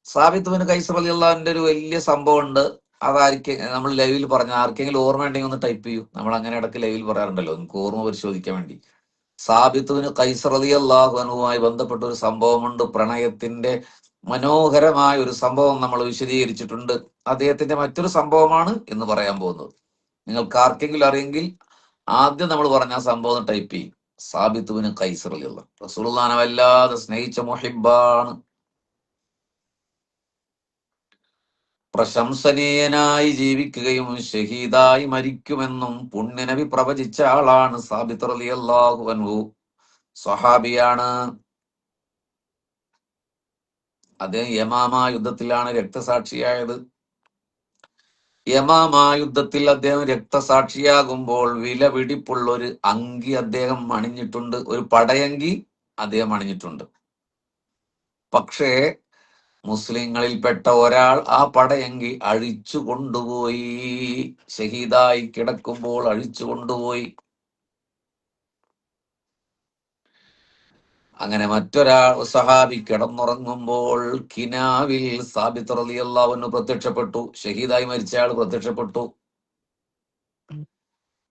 സാബിത്ത് ബിൻ ഖൈസ് റളിയല്ലാഹുവിന്റെ ഒരു വലിയ സംഭവം ഉണ്ട്. അതായിരിക്കും നമ്മൾ ലൈവിൽ പറഞ്ഞ, ആർക്കെങ്കിലും ഓർമ്മ ഉണ്ടെങ്കിൽ ഒന്ന് ടൈപ്പ് ചെയ്യൂ. നമ്മൾ അങ്ങനെ ഇടയ്ക്ക് ലൈവിൽ പറയാറുണ്ടല്ലോ, നിങ്ങൾക്ക് ഓർമ്മ പരിശോധിക്കാൻ വേണ്ടി. സാബിത്ത് ബിൻ ഖൈസ് റളിയല്ലാഹു അൻഹുമായി ബന്ധപ്പെട്ട ഒരു സംഭവമുണ്ട്. പ്രണയത്തിന്റെ മനോഹരമായ ഒരു സംഭവം നമ്മൾ വിശദീകരിച്ചിട്ടുണ്ട്. അദ്ദേഹത്തിന്റെ മറ്റൊരു സംഭവമാണ് എന്ന് പറയാൻ പോകുന്നത്. നിങ്ങൾക്ക് ആർക്കെങ്കിലും അറിയെങ്കിൽ ആദ്യം നമ്മൾ പറഞ്ഞ ആ സംഭവം ടൈപ്പ് ചെയ്യും. സാബിത്ത് ബിൻ ഖൈസ് റളിയല്ലാഹു, റസൂലുള്ളാഹിനെ വല്ലാതെ സ്നേഹിച്ച മുഹിബ്ബാണ്. പ്രശംസനീയനായി ജീവിക്കുകയും ഷഹീദായി മരിക്കുമെന്നും പുണ്യനബി പ്രവചിച്ച ആളാണ് സാബിത്ത് റളിയല്ലാഹു അൻഹു. സ്വഹാബിയാണ്. അദ്ദേഹം യമാമ യുദ്ധത്തിലാണ് രക്തസാക്ഷിയായത്. യമാമ യുദ്ധത്തിൽ അദ്ദേഹം രക്തസാക്ഷിയാകുമ്പോൾ വിലപിടിപ്പുള്ള ഒരു അങ്കി അദ്ദേഹം അണിഞ്ഞിട്ടുണ്ട്, ഒരു പടയങ്കി അദ്ദേഹം അണിഞ്ഞിട്ടുണ്ട്. പക്ഷേ മുസ്ലിങ്ങളിൽപ്പെട്ട ഒരാൾ ആ പടയങ്കി അഴിച്ചു കൊണ്ടുപോയി. ഷഹീദായി കിടക്കുമ്പോൾ അഴിച്ചു കൊണ്ടുപോയി. അങ്ങനെ മറ്റൊരാൾ സഹാബി കിടന്നുറങ്ങുമ്പോൾ കിനാവിൽ സാബിത്ത് റളിയല്ലാഹു അൻഹു പ്രത്യക്ഷപ്പെട്ടു. ഷഹീദായി മരിച്ചയാൾ പ്രത്യക്ഷപ്പെട്ടു.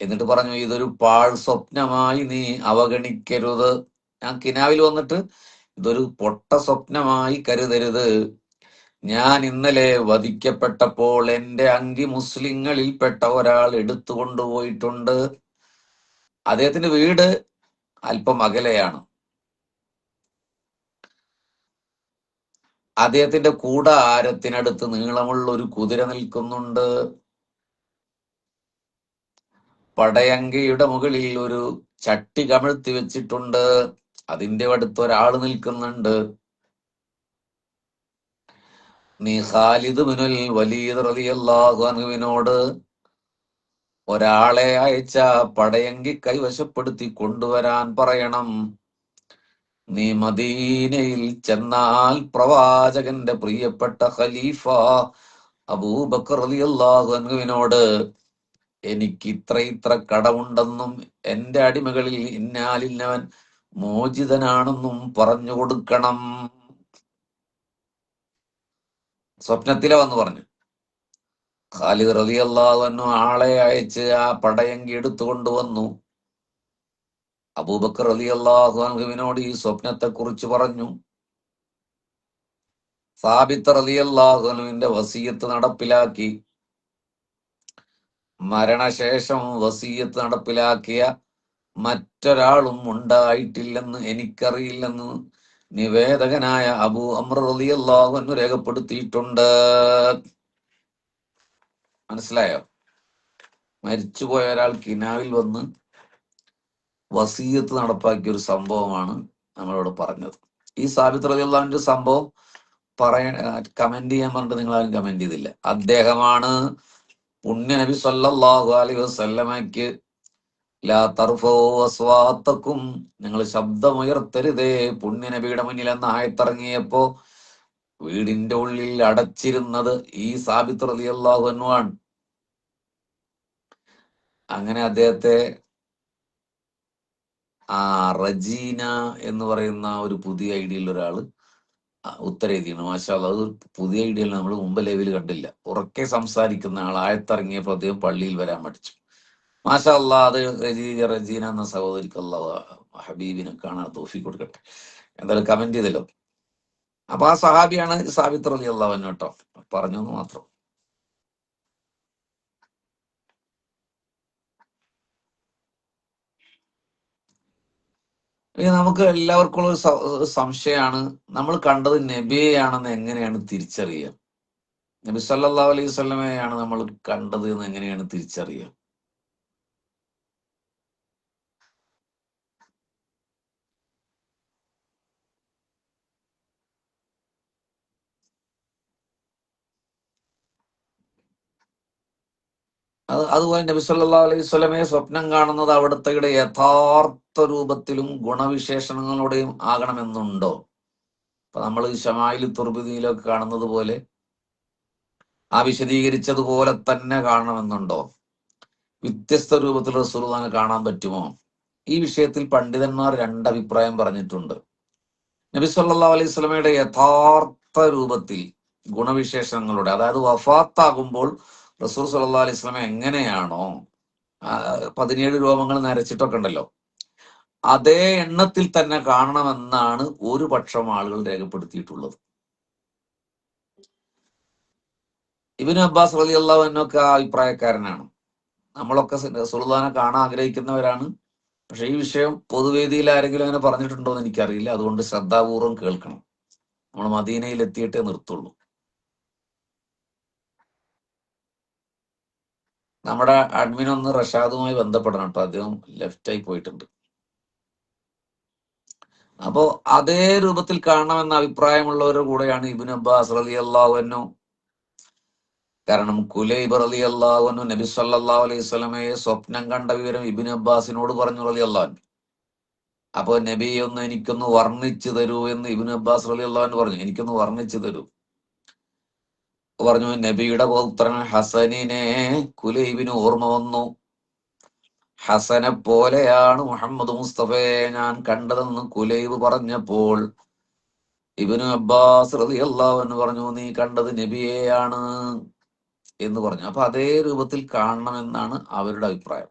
എന്നിട്ട് പറഞ്ഞു, ഇതൊരു പാഴ് സ്വപ്നമായി നീ അവഗണിക്കരുത്. ഞാൻ കിനാവിൽ വന്നിട്ട് ഇതൊരു പൊട്ട സ്വപ്നമായി കരുതരുത്. ഞാൻ ഇന്നലെ വധിക്കപ്പെട്ടപ്പോൾ എന്റെ അങ്കി മുസ്ലിങ്ങളിൽപ്പെട്ട ഒരാൾ എടുത്തു കൊണ്ടുപോയിട്ടുണ്ട്. അദ്ദേഹത്തിന്റെ വീട് അല്പം അകലെയാണ്. അദ്ദേഹത്തിന്റെ കൂടാരത്തിനടുത്ത് നീളമുള്ള ഒരു കുതിര നിൽക്കുന്നുണ്ട്. പടയങ്കിയുടെ മുകളിൽ ഒരു ചട്ടി കമിഴ്ത്തി വെച്ചിട്ടുണ്ട്. അതിന്റെ അടുത്ത് ഒരാൾ നിൽക്കുന്നുണ്ട്. നീ ഖാലിദ് ബിനുൽ വലീദ് റളിയല്ലാഹു അൻഹുവിനോട് ഒരാളെ അയച്ച പടയങ്കി കൈവശപ്പെടുത്തി കൊണ്ടുവരാൻ പറയണം. നീ മദീനയിൽ ചെന്നാൽ പ്രവാചകന്റെ പ്രിയപ്പെട്ട ഖലീഫ അബൂബക്കർ റളിയല്ലാഹു അൻഹുവിനോട് എനിക്ക് ഇത്ര കടമുണ്ടെന്നും എന്റെ അടിമകളിൽ ഇന്നാലിന്നവൻ മോചിതനാണെന്നും പറഞ്ഞു കൊടുക്കണം. സ്വപ്നത്തിലെ വന്ന് പറഞ്ഞു. ഖാലിദ് റളിയല്ലാഹു അൻഹു ആളെ അയച്ച് ആ പടയങ്കി എടുത്തു കൊണ്ടുവന്നു. അബൂബക്കർ റളിയല്ലാഹു അൻഹുവിനോട് ഈ സ്വപ്നത്തെ കുറിച്ച് പറഞ്ഞു. സാബിത്ത് റളിയല്ലാഹു അൻഹുവിന്റെ വസിയത്ത് നടപ്പിലാക്കി. മരണശേഷം വസിയത്ത് നടപ്പിലാക്കിയ മറ്റൊരാളും ഉണ്ടായിട്ടില്ലെന്ന് എനിക്കറിയില്ലെന്ന് നിവേദകനായ അബൂ അംർ റളിയല്ലാഹു അൻഹു രേഖപ്പെടുത്തിയിട്ടുണ്ട്. മനസ്സിലായോ? മരിച്ചുപോയ ഒരാൾ കിനാവിൽ വന്ന് വസീയത്ത് നടപ്പാക്കിയ ഒരു സംഭവമാണ് നമ്മളോട് പറഞ്ഞത്. ഈ സാബിത്ത് റളിയല്ലാഹു അൻഹു സംഭവം കമന്റ് ചെയ്യാൻ പറഞ്ഞിട്ട് നിങ്ങളാരും കമന്റ് ചെയ്തില്ല. അദ്ദേഹമാണ് പുണ്യ നബി സല്ലല്ലാഹു അലൈഹി വസല്ലമയ്ക്ക് ലാ തർഫഊ അസ്വാത്തക്കും, നിങ്ങൾ ശബ്ദമുയർത്തരുതേ, പുണ്യ നബിയുടെ മുന്നിൽ എന്ന ആയത്തിറങ്ങിയപ്പോ വീടിന്റെ ഉള്ളിൽ അടച്ചിരുന്നത് ഈ സാബിത്ത് റളിയല്ലാഹു അൻഹു ആണ്. അങ്ങനെ അദ്ദേഹത്തെ റജീന എന്ന് പറയുന്ന ഒരു പുതിയ ഐഡിയയിൽ ഒരാള് ഉത്തരേന്ത്യയാണ്. മാഷാ അല്ലാഹ്, അത് പുതിയ ഐഡിയയിൽ നമ്മൾ മുമ്പ് ലെവൽ കണ്ടില്ല. ഉറക്കെ സംസാരിക്കുന്ന ആൾ ആയത്തിറങ്ങിയപ്പോൾ അദ്ദേഹം പള്ളിയിൽ വരാൻ പഠിച്ചു. മാഷാ അല്ലാഹ്, അത് റജീന എന്ന സഹോദരിക്ക് അല്ലാഹു ഹബീബിനെ കാണാൻ തൗഫീഖ് കൊടുക്കട്ടെ. എന്തായാലും കമന്റ് ചെയ്തല്ലോ. അപ്പൊ ആ സഹാബിയാണ് സാബിത്ത് റളിയല്ലാഹു അൻഹു കേട്ടോ, പറഞ്ഞു എന്ന് മാത്രം. ഇനി നമുക്ക് എല്ലാവർക്കും ഒരു സംശയമാണ്, നമ്മൾ കണ്ടത് നബിയെയാണെന്ന് എങ്ങനെയാണ് തിരിച്ചറിയുക? നബി സല്ലല്ലാഹു അലൈഹി വസല്ലമയാണ് നമ്മൾ കണ്ടത് എന്ന് എങ്ങനെയാണ് തിരിച്ചറിയുക? അതുപോലെ നബി സല്ലല്ലാഹു അലൈഹി വസല്ലമയെ സ്വപ്നം കാണുന്നത് അവിടുത്തെ യഥാർത്ഥ രൂപത്തിലും ഗുണവിശേഷണങ്ങളോടെയും ആകണമെന്നുണ്ടോ? അപ്പൊ നമ്മൾ ശമായിൽ തുർബിദിയിലൊക്കെ കാണുന്നത് പോലെ ആ വിശദീകരിച്ചതുപോലെ തന്നെ കാണണമെന്നുണ്ടോ? വ്യത്യസ്ത രൂപത്തിൽ റസൂലുള്ളാഹിനെ കാണാൻ പറ്റുമോ? ഈ വിഷയത്തിൽ പണ്ഡിതന്മാർ രണ്ടഭിപ്രായം പറഞ്ഞിട്ടുണ്ട്. നബി സല്ലല്ലാഹു അലൈഹി വസല്ലമയുടെ യഥാർത്ഥ രൂപത്തിൽ ഗുണവിശേഷങ്ങളുടെ, അതായത് വഫാത്താകുമ്പോൾ റസൂൽ സല്ലല്ലാഹു അലൈഹി വസല്ലമ എങ്ങനെയാണോ 17 രോമങ്ങൾ നരച്ചിട്ടൊക്കെ ഉണ്ടല്ലോ, അതേ എണ്ണത്തിൽ തന്നെ കാണണമെന്നാണ് ഒരു പക്ഷം ആളുകൾ രേഖപ്പെടുത്തിയിട്ടുള്ളത്. ഇബ്നു അബ്ബാസ് റളിയല്ലാഹു അൻഹു ഒക്കെ ആ അഭിപ്രായക്കാരനാണ്. നമ്മളൊക്കെ റസൂലുള്ളാഹിനെ കാണാൻ ആഗ്രഹിക്കുന്നവരാണ്. പക്ഷെ ഈ വിഷയം പൊതുവേദിയിൽ ആരെങ്കിലും അങ്ങനെ പറഞ്ഞിട്ടുണ്ടോ എന്ന് എനിക്കറിയില്ല. അതുകൊണ്ട് ശ്രദ്ധാപൂർവം കേൾക്കണം. നമ്മൾ മദീനയിൽ എത്തിയിട്ടേ നിർത്തുള്ളൂ. നമ്മുടെ അഡ്മിൻ ഒന്ന് റഷാദുമായി ബന്ധപ്പെടണം കേട്ടോ, അദ്ദേഹം ലെഫ്റ്റായി പോയിട്ടുണ്ട്. അപ്പോ അതേ രൂപത്തിൽ കാണണമെന്ന അഭിപ്രായമുള്ളവരുടെ കൂടെയാണ് ഇബ്നു അബ്ബാസ് റളിയല്ലാഹു അൻഹു. കാരണം കുലൈബ് റളിയല്ലാഹു അൻഹു നബി സല്ലല്ലാഹു അലൈഹി വസല്ലമയെ സ്വപ്നം കണ്ട വിവരം ഇബ്നു അബ്ബാസിനോട് പറഞ്ഞു റളിയല്ലാഹു അൻഹു. അപ്പൊ നബി എനിക്കൊന്ന് വർണ്ണിച്ചു തരൂ എന്ന് ഇബ്നു അബ്ബാസ് റളിയല്ലാഹു അൻഹു പറഞ്ഞു. എനിക്കൊന്ന് വർണ്ണിച്ചു തരൂ പറഞ്ഞു. നബിയുടെ പൗത്രൻ ഹസനിനെ കുലൈബിന് ഓർമ്മ വന്നു. ഹസനെ പോലെയാണ് മുഹമ്മദ് മുസ്തഫയെ ഞാൻ കണ്ടതെന്ന് കുലൈബ് പറഞ്ഞപ്പോൾ ഇബ്നു അബ്ബാസ് റളിയല്ലാഹു അൻഹു പറഞ്ഞു, നീ കണ്ടത് നബിയെയാണ് എന്ന് പറഞ്ഞു. അപ്പൊ അതേ രൂപത്തിൽ കാണണമെന്നാണ് അവരുടെ അഭിപ്രായം.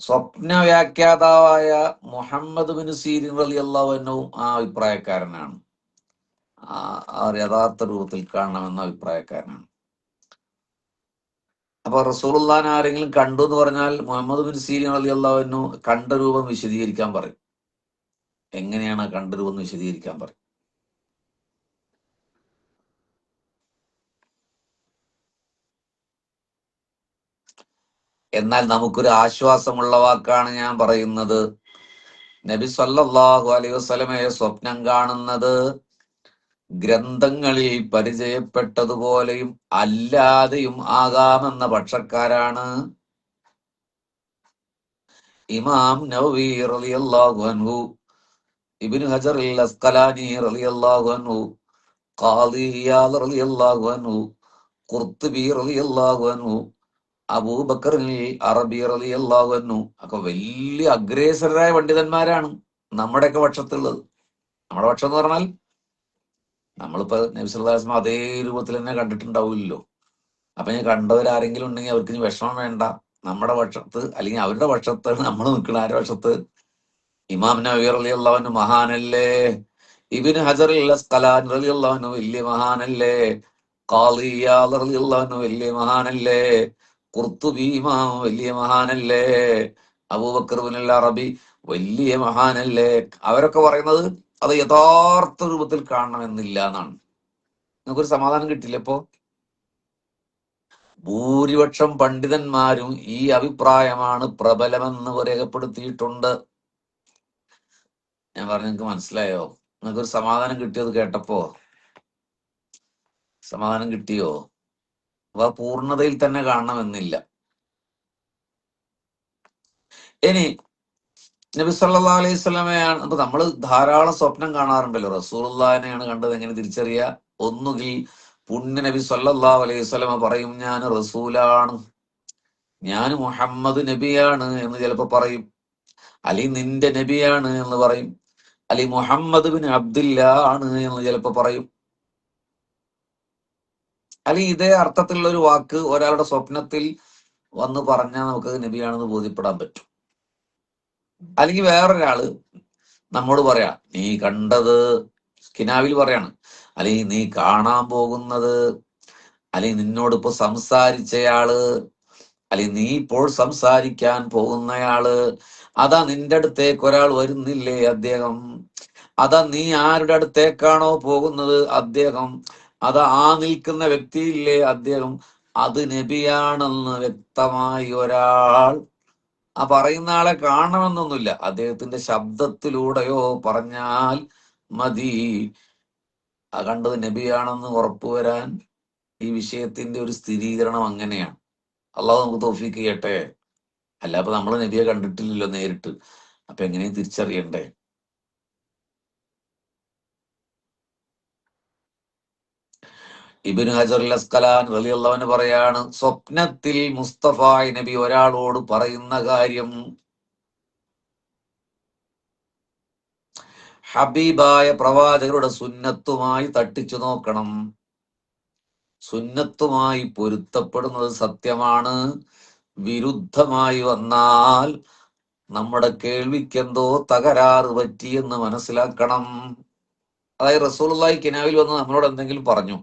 സ്വപ്ന വ്യാഖ്യാതാവായ മുഹമ്മദ് ബിൻ സീരിൻ റളിയല്ലാഹു അൻഹു ആ അഭിപ്രായക്കാരനാണ്. യഥാർത്ഥ രൂപത്തിൽ കാണണമെന്ന അഭിപ്രായക്കാരനാണ്. അപ്പൊ റസൂലുള്ളാഹിനെ ആരെങ്കിലും കണ്ടു എന്ന് പറഞ്ഞാൽ മുഹമ്മദ് ബിൻ സീരിൻ റളിയല്ലാഹു അൻഹു കണ്ട രൂപം വിശദീകരിക്കാൻ പറയും. എങ്ങനെയാണ് കണ്ട രൂപം വിശദീകരിക്കാൻ പറയും. എന്നാൽ നമുക്കൊരു ആശ്വാസമുള്ള വാക്കാണ് ഞാൻ പറയുന്നത്. നബി സല്ലല്ലാഹു അലൈഹി വസല്ലമയെ സ്വപ്നം കാണുന്നത് ഗ്രന്ഥങ്ങളിൽ പരിചയപ്പെട്ടതുപോലെയും അല്ലാതെയും ആകാമെന്ന പക്ഷക്കാരാണ് ഇമാം നവവി റളിയല്ലാഹു അൻഹു, ഇബ്നു ഹജർ അൽ അസ്ഖലാനി റളിയല്ലാഹു അൻഹു, ഖാദി ഇയാദ് റളിയല്ലാഹു അൻഹു, ഖുർത്തുബി റളിയല്ലാഹു അൻഹു, അബൂബക്കർ അറബി റളിയല്ലാഹു അൻഹു ഒക്കെ വലിയ അഗ്രേസരായ പണ്ഡിതന്മാരാണ് നമ്മുടെയൊക്കെ പക്ഷത്തുള്ളത്. നമ്മുടെ പക്ഷം എന്ന് പറഞ്ഞാൽ നമ്മളിപ്പോ നബി സല്ലല്ലാഹു അലൈഹി വസല്ലം അതേ രൂപത്തിൽ തന്നെ കണ്ടിട്ടുണ്ടാവില്ലല്ലോ. അപ്പൊ ഞാൻ കണ്ടവരാരെങ്കിലും ഉണ്ടെങ്കിൽ അവർക്ക് ഇനി വിഷമം വേണ്ട. നമ്മുടെ പക്ഷത്ത് അല്ലെങ്കിൽ അവരുടെ പക്ഷത്താണ് നമ്മൾ നിൽക്കുന്ന. ആരുടെ പക്ഷത്ത്? ഇമാം നവവി റളിയല്ലാഹു അൻഹു മഹാനല്ലേ, ഇബ്നു ഹജർ അൽ അസ്ഖലാനി റളിയല്ലാഹു അൻഹു വലിയ മഹാനല്ലേ, ഖാദി ഇയാദ് റളിയല്ലാഹു അൻഹു വലിയ മഹാനല്ലേ, ഖുർത്തുബി ഇമാം വലിയ മഹാനല്ലേ, അബൂബക്കർ ഇബ്നുൽ അറബി വലിയ മഹാനല്ലേ. അവരൊക്കെ പറയുന്നത് അത് യഥാർത്ഥ രൂപത്തിൽ കാണണമെന്നില്ല എന്നാണ്. നമുക്കൊരു സമാധാനം കിട്ടില്ല. ഇപ്പോ ഭൂരിപക്ഷം പണ്ഡിതന്മാരും ഈ അഭിപ്രായമാണ് പ്രബലമെന്ന് രേഖപ്പെടുത്തിയിട്ടുണ്ട്. ഞാൻ പറഞ്ഞു, നിങ്ങൾക്ക് മനസ്സിലായോ? നിങ്ങൾക്കൊരു സമാധാനം കിട്ടിയത് കേട്ടപ്പോ സമാധാനം കിട്ടിയോ? അപ്പൊ പൂർണ്ണതയിൽ തന്നെ കാണണമെന്നില്ല. ഇനി നബി സല്ലല്ലാഹു അലൈഹി വസല്ലമയാണ്. അപ്പൊ നമ്മൾ ധാരാളം സ്വപ്നം കാണാറുണ്ടല്ലോ. റസൂലുള്ളാഹിനെയാണ് കണ്ടത്. എങ്ങനെ തിരിച്ചറിയാ? ഒന്നുകിൽ പുണ്യ നബി സല്ലല്ലാഹു അലൈഹി വസല്ലമ പറയും, ഞാൻ റസൂലാണ്, ഞാൻ മുഹമ്മദ് നബിയാണ് എന്ന് ചിലപ്പോ പറയും. അലി നിന്റെ നബിയാണ് എന്ന് പറയും. അലി മുഹമ്മദ് ബിൻ അബ്ദില്ല ആണ് എന്ന് ചിലപ്പോ പറയും. അല്ലെങ്കിൽ ഇതേ അർത്ഥത്തിലുള്ള ഒരു വാക്ക് ഒരാളുടെ സ്വപ്നത്തിൽ വന്ന് പറഞ്ഞാൽ നമുക്ക് നബിയാണെന്ന് ബോധ്യപ്പെടാൻ പറ്റും. അല്ലെങ്കിൽ വേറൊരാള് നമ്മോട് പറയാ, നീ കണ്ടത് കിനാവിൽ പറയാണ്, അല്ലെങ്കിൽ നീ കാണാൻ പോകുന്നത്, അല്ലെങ്കിൽ നിന്നോടിപ്പോ സംസാരിച്ചയാള്, അല്ലെങ്കിൽ നീ ഇപ്പോൾ സംസാരിക്കാൻ പോകുന്നയാള്, അതാ നിന്റെ അടുത്തേക്ക് ഒരാൾ വരുന്നില്ലേ അദ്ദേഹം, അതാ നീ ആരുടെ അടുത്തേക്കാണോ പോകുന്നത് അദ്ദേഹം, അതാ ആ നിൽക്കുന്ന വ്യക്തിയില്ലേ അദ്ദേഹം, അത് നബിയാണെന്ന് വ്യക്തമായി ഒരാൾ ആ പറയുന്ന ആളെ കാണണമെന്നൊന്നുമില്ല, അദ്ദേഹത്തിന്റെ ശബ്ദത്തിലൂടെയോ പറഞ്ഞാൽ മതി. ആ കണ്ടത് നബിയാണെന്ന് ഉറപ്പുവരാൻ ഈ വിഷയത്തിന്റെ ഒരു സ്ഥിരീകരണം അങ്ങനെയാണ്. അള്ളാഹു നമുക്ക് തൗഫീക്ക് ചെയ്യട്ടെ. അല്ല അപ്പൊ നമ്മൾ നബിയെ കണ്ടിട്ടില്ലല്ലോ നേരിട്ട്, അപ്പൊ എങ്ങനെയും തിരിച്ചറിയണ്ടേ? ഇബ്നു ഹജർ അൽ അസ്ഖലാനി റളിയല്ലാഹു അൻഹു പറയാണ്, സ്വപ്നത്തിൽ മുസ്തഫ നബി ഒരാളോട് പറയുന്ന കാര്യം ഹബീബായ പ്രവാചകരുടെ സുന്നത്തുമായി തട്ടിച്ചു നോക്കണം. സുന്നത്തുമായി പൊരുത്തപ്പെടുന്നത് സത്യമാണ്. വിരുദ്ധമായി വന്നാൽ നമ്മുടെ കേൾവിക്കെന്തോ തകരാറ് പറ്റിയെന്ന് മനസ്സിലാക്കണം. അതായത് റസൂലുള്ളാഹി കിനാവിൽ വന്ന് നമ്മളോട് എന്തെങ്കിലും പറഞ്ഞു,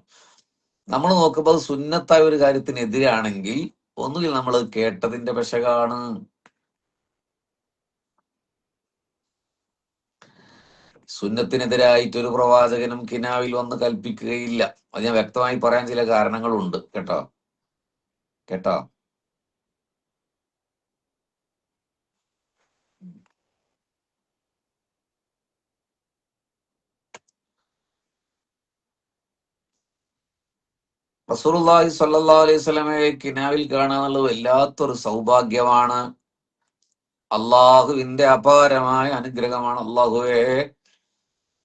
നമ്മൾ നോക്കുമ്പോൾ അത് സുന്നത്തായ ഒരു കാര്യത്തിനെതിരാണെങ്കിൽ ഒന്നുകിൽ നമ്മൾ കേട്ടതിന്റെ പെശകാണ്. സുന്നത്തിനെതിരായിട്ട് ഒരു പ്രവാചകനും കിനാവിൽ വന്ന് കൽപ്പിക്കുകയില്ല. അത് ഞാൻ വ്യക്തമായി പറയാൻ ചില കാരണങ്ങളുണ്ട്. കേട്ടോ കേട്ടോ റസൂലുള്ളാഹി സ്വല്ലല്ലാഹു അലൈഹി വസല്ലമയെ കിനാവിൽ കാണുക എന്നുള്ളത് വല്ലാത്തൊരു സൗഭാഗ്യമാണ്. അള്ളാഹുവിന്റെ അപാരമായ അനുഗ്രഹമാണ്. അള്ളാഹുവേ,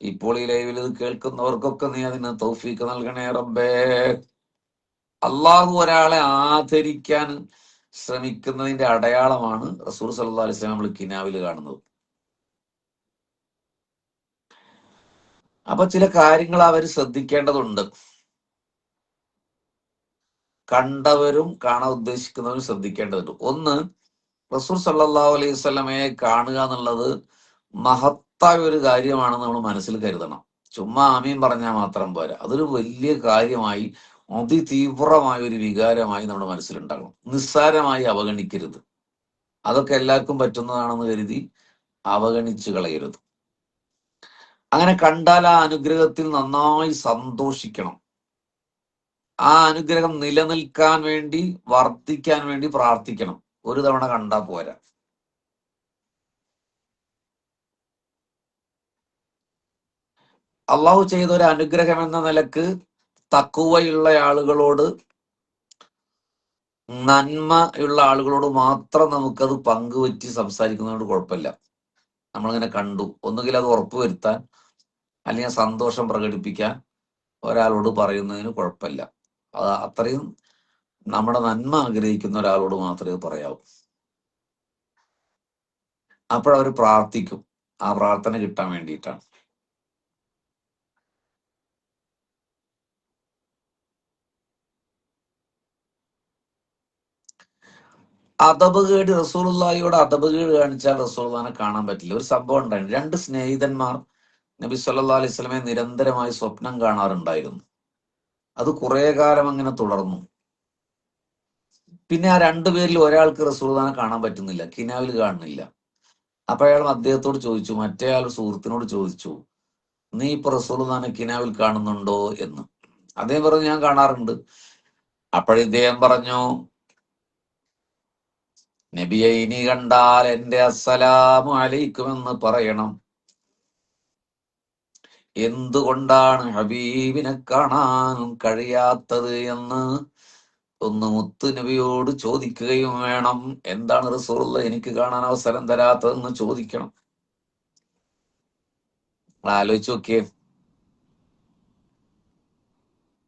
ഇപ്പോൾ ഈ ലൈവിൽ ഇത് കേൾക്കുന്നവർക്കൊക്കെ നീ അതിന് തൗഫീക്ക് നൽകണേ റബ്ബേ. അള്ളാഹു ഒരാളെ ആദരിക്കാൻ ശ്രമിക്കുന്നതിന്റെ അടയാളമാണ് റസൂൽ സല്ലല്ലാഹു അലൈഹി വസല്ലം നമ്മൾ കിനാവിൽ കാണുന്നത്. അപ്പൊ ചില കാര്യങ്ങൾ അവർ ശ്രദ്ധിക്കേണ്ടതുണ്ട്. കണ്ടവരും കാണാൻ ഉദ്ദേശിക്കുന്നവരും ശ്രദ്ധിക്കേണ്ടതുണ്ട്. ഒന്ന്, റസൂൽ സല്ലല്ലാഹു അലൈഹി വസല്ലമയെ കാണുക എന്നുള്ളത് മഹത്തായ ഒരു കാര്യമാണെന്ന് നമ്മൾ മനസ്സിൽ കരുതണം. ചുമ്മാ ആമീൻ പറഞ്ഞാൽ മാത്രം പോരാ, അതൊരു വലിയ കാര്യമായി, അതിതീവ്രമായ ഒരു വികാരമായി നമ്മുടെ മനസ്സിലുണ്ടാകണം. നിസ്സാരമായി അവഗണിക്കരുത്. അതൊക്കെ എല്ലാവർക്കും പറ്റുന്നതാണെന്ന് കരുതി അവഗണിച്ചു കളയരുത്. അങ്ങനെ കണ്ടാൽ ആ അനുഗ്രഹത്തിൽ നന്നായി സന്തോഷിക്കണം. ആ അനുഗ്രഹം നിലനിൽക്കാൻ വേണ്ടി, വർദ്ധിക്കാൻ വേണ്ടി പ്രാർത്ഥിക്കണം. ഒരു തവണ കണ്ടാൽ പോരാ. അള്ളാഹു ചെയ്ത ഒരു അനുഗ്രഹം എന്ന നിലക്ക് തഖ്വയുള്ള ആളുകളോട്, നന്മയുള്ള ആളുകളോട് മാത്രം നമുക്കത് പങ്കുവറ്റി സംസാരിക്കുന്നതുകൊണ്ട് കുഴപ്പമില്ല. നമ്മളിങ്ങനെ കണ്ടു, ഒന്നുകിൽ അത് ഉറപ്പുവരുത്താൻ അല്ലെങ്കിൽ സന്തോഷം പ്രകടിപ്പിക്കാൻ ഒരാളോട് പറയുന്നതിന് കുഴപ്പമില്ല. അത് അത്രയും നമ്മുടെ നന്മ ആഗ്രഹിക്കുന്ന ഒരാളോട് മാത്രമേ പറയാവൂ. അപ്പോഴവർ പ്രാർത്ഥിക്കും. ആ പ്രാർത്ഥന കിട്ടാൻ വേണ്ടിയിട്ടാണ്. അദബുകേട്, റസൂലുള്ളാഹിയോട് അദബുകേട് കാണിച്ചാൽ റസൂലുള്ളാഹിനെ കാണാൻ പറ്റില്ല. ഒരു സംഭവം ഉണ്ടായിരുന്നു. രണ്ട് സ്നേഹിതന്മാർ നബി സല്ലല്ലാഹു അലൈഹി വസല്ലമയെ നിരന്തരമായി സ്വപ്നം കാണാറുണ്ടായിരുന്നു. അത് കുറെ കാലം അങ്ങനെ തുടർന്നു. പിന്നെ ആ രണ്ടുപേരിൽ ഒരാൾക്ക് റസൂലുള്ളാഹിനെ കാണാൻ പറ്റുന്നില്ല, കിനാവിൽ കാണുന്നില്ല. അപ്പൊ അയാൾ അദ്ദേഹത്തോട് ചോദിച്ചു, മറ്റേ ആൾ സുഹൃത്തിനോട് ചോദിച്ചു, നീ ഇപ്പൊ റസൂലുള്ളാഹിനെ കിനാവിൽ കാണുന്നുണ്ടോ എന്ന്. അദ്ദേഹം പറഞ്ഞു, ഞാൻ കാണാറുണ്ട്. അപ്പോഴിദ്ദേഹം പറഞ്ഞു, നബിയെ ഇനി കണ്ടാൽ എന്റെ അസ്സലാമു അലൈക്കും എന്ന് പറയണം. എന്തുകൊണ്ടാണ് ഹബീബിനെ കാണാൻ കഴിയാത്തത് എന്ന് ഒന്ന് മുത്തു നബിയോട് ചോദിക്കുകയും വേണം. എന്താണ് റസൂലുള്ളാഹി എനിക്ക് കാണാൻ അവസരം തരാത്തതെന്ന് ചോദിക്കണം. ആലോചിച്ച് നോക്കിയേ.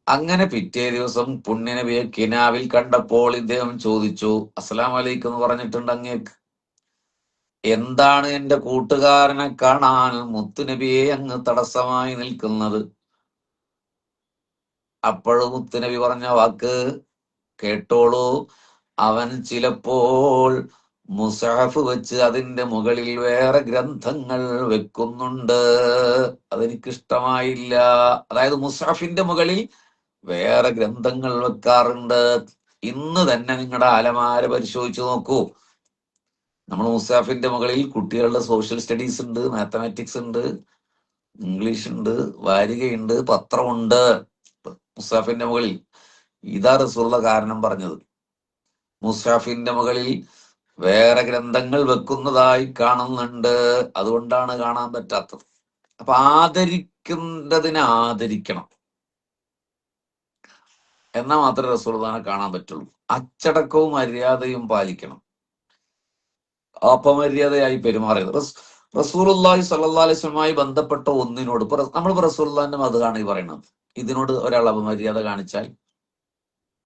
അങ്ങനെ പിറ്റേ ദിവസം പുണ്യനബിയെ കിനാവിൽ കണ്ടപ്പോൾ ഇദ്ദേഹം ചോദിച്ചു, അസ്സലാമു അലൈക്കും എന്ന് പറഞ്ഞിട്ടുണ്ട് അങ്ങേക്ക്, എന്താണ് എന്റെ കൂട്ടുകാരനെ കാണാൻ മുത്തുനബിയെ അങ്ങ് തടസ്സമായി നിൽക്കുന്നത്? അപ്പോഴും മുത്തുനബി പറഞ്ഞ വാക്ക് കേട്ടോളൂ, അവൻ ചിലപ്പോൾ മുസഹഫ് വെച്ച് അതിന്റെ മുകളിൽ വേറെ ഗ്രന്ഥങ്ങൾ വെക്കുന്നുണ്ട്, അതെനിക്കിഷ്ടമായില്ല. അതായത് മുസഹഫിന്റെ മുകളിൽ വേറെ ഗ്രന്ഥങ്ങൾ വെക്കാറുണ്ട്. ഇന്ന് തന്നെ നിങ്ങളുടെ അലമാര പരിശോധിച്ചു നോക്കൂ. നമ്മൾ മുസാഫിന്റെ മുകളിൽ കുട്ടികളുടെ സോഷ്യൽ സ്റ്റഡീസ് ഉണ്ട്, മാത്തമാറ്റിക്സ് ഉണ്ട്, ഇംഗ്ലീഷ് ഉണ്ട്, വാരികയുണ്ട്, പത്രമുണ്ട് മുസാഫിന്റെ മുകളിൽ. ഇതാ റസൂലുള്ള കാരണം പറഞ്ഞത്. മുസാഫിന്റെ മുകളിൽ വേറെ ഗ്രന്ഥങ്ങൾ വെക്കുന്നതായി കാണുന്നുണ്ട്, അതുകൊണ്ടാണ് കാണാൻ പറ്റാത്തത്. അപ്പൊ ആദരിക്കുന്നതിനെ ആദരിക്കണം, എന്നാൽ മാത്രമേ റസൂലുള്ളാഹിനെ കാണാൻ പറ്റുള്ളൂ. അച്ചടക്കവും മര്യാദയും പാലിക്കണം, അപമര്യാദയായി പെരുമാറിയത്. റസൂലുള്ളാഹി സ്വല്ലല്ലാഹു അലൈഹി വസല്ലമയുമായി ബന്ധപ്പെട്ട ഒന്നിനോട് നമ്മളിപ്പോ റസൂലുള്ളാഹിന്റെ മതമാണ് ഈ പറയുന്നത്, ഇതിനോട് ഒരാൾ അപമര്യാദ കാണിച്ചാൽ,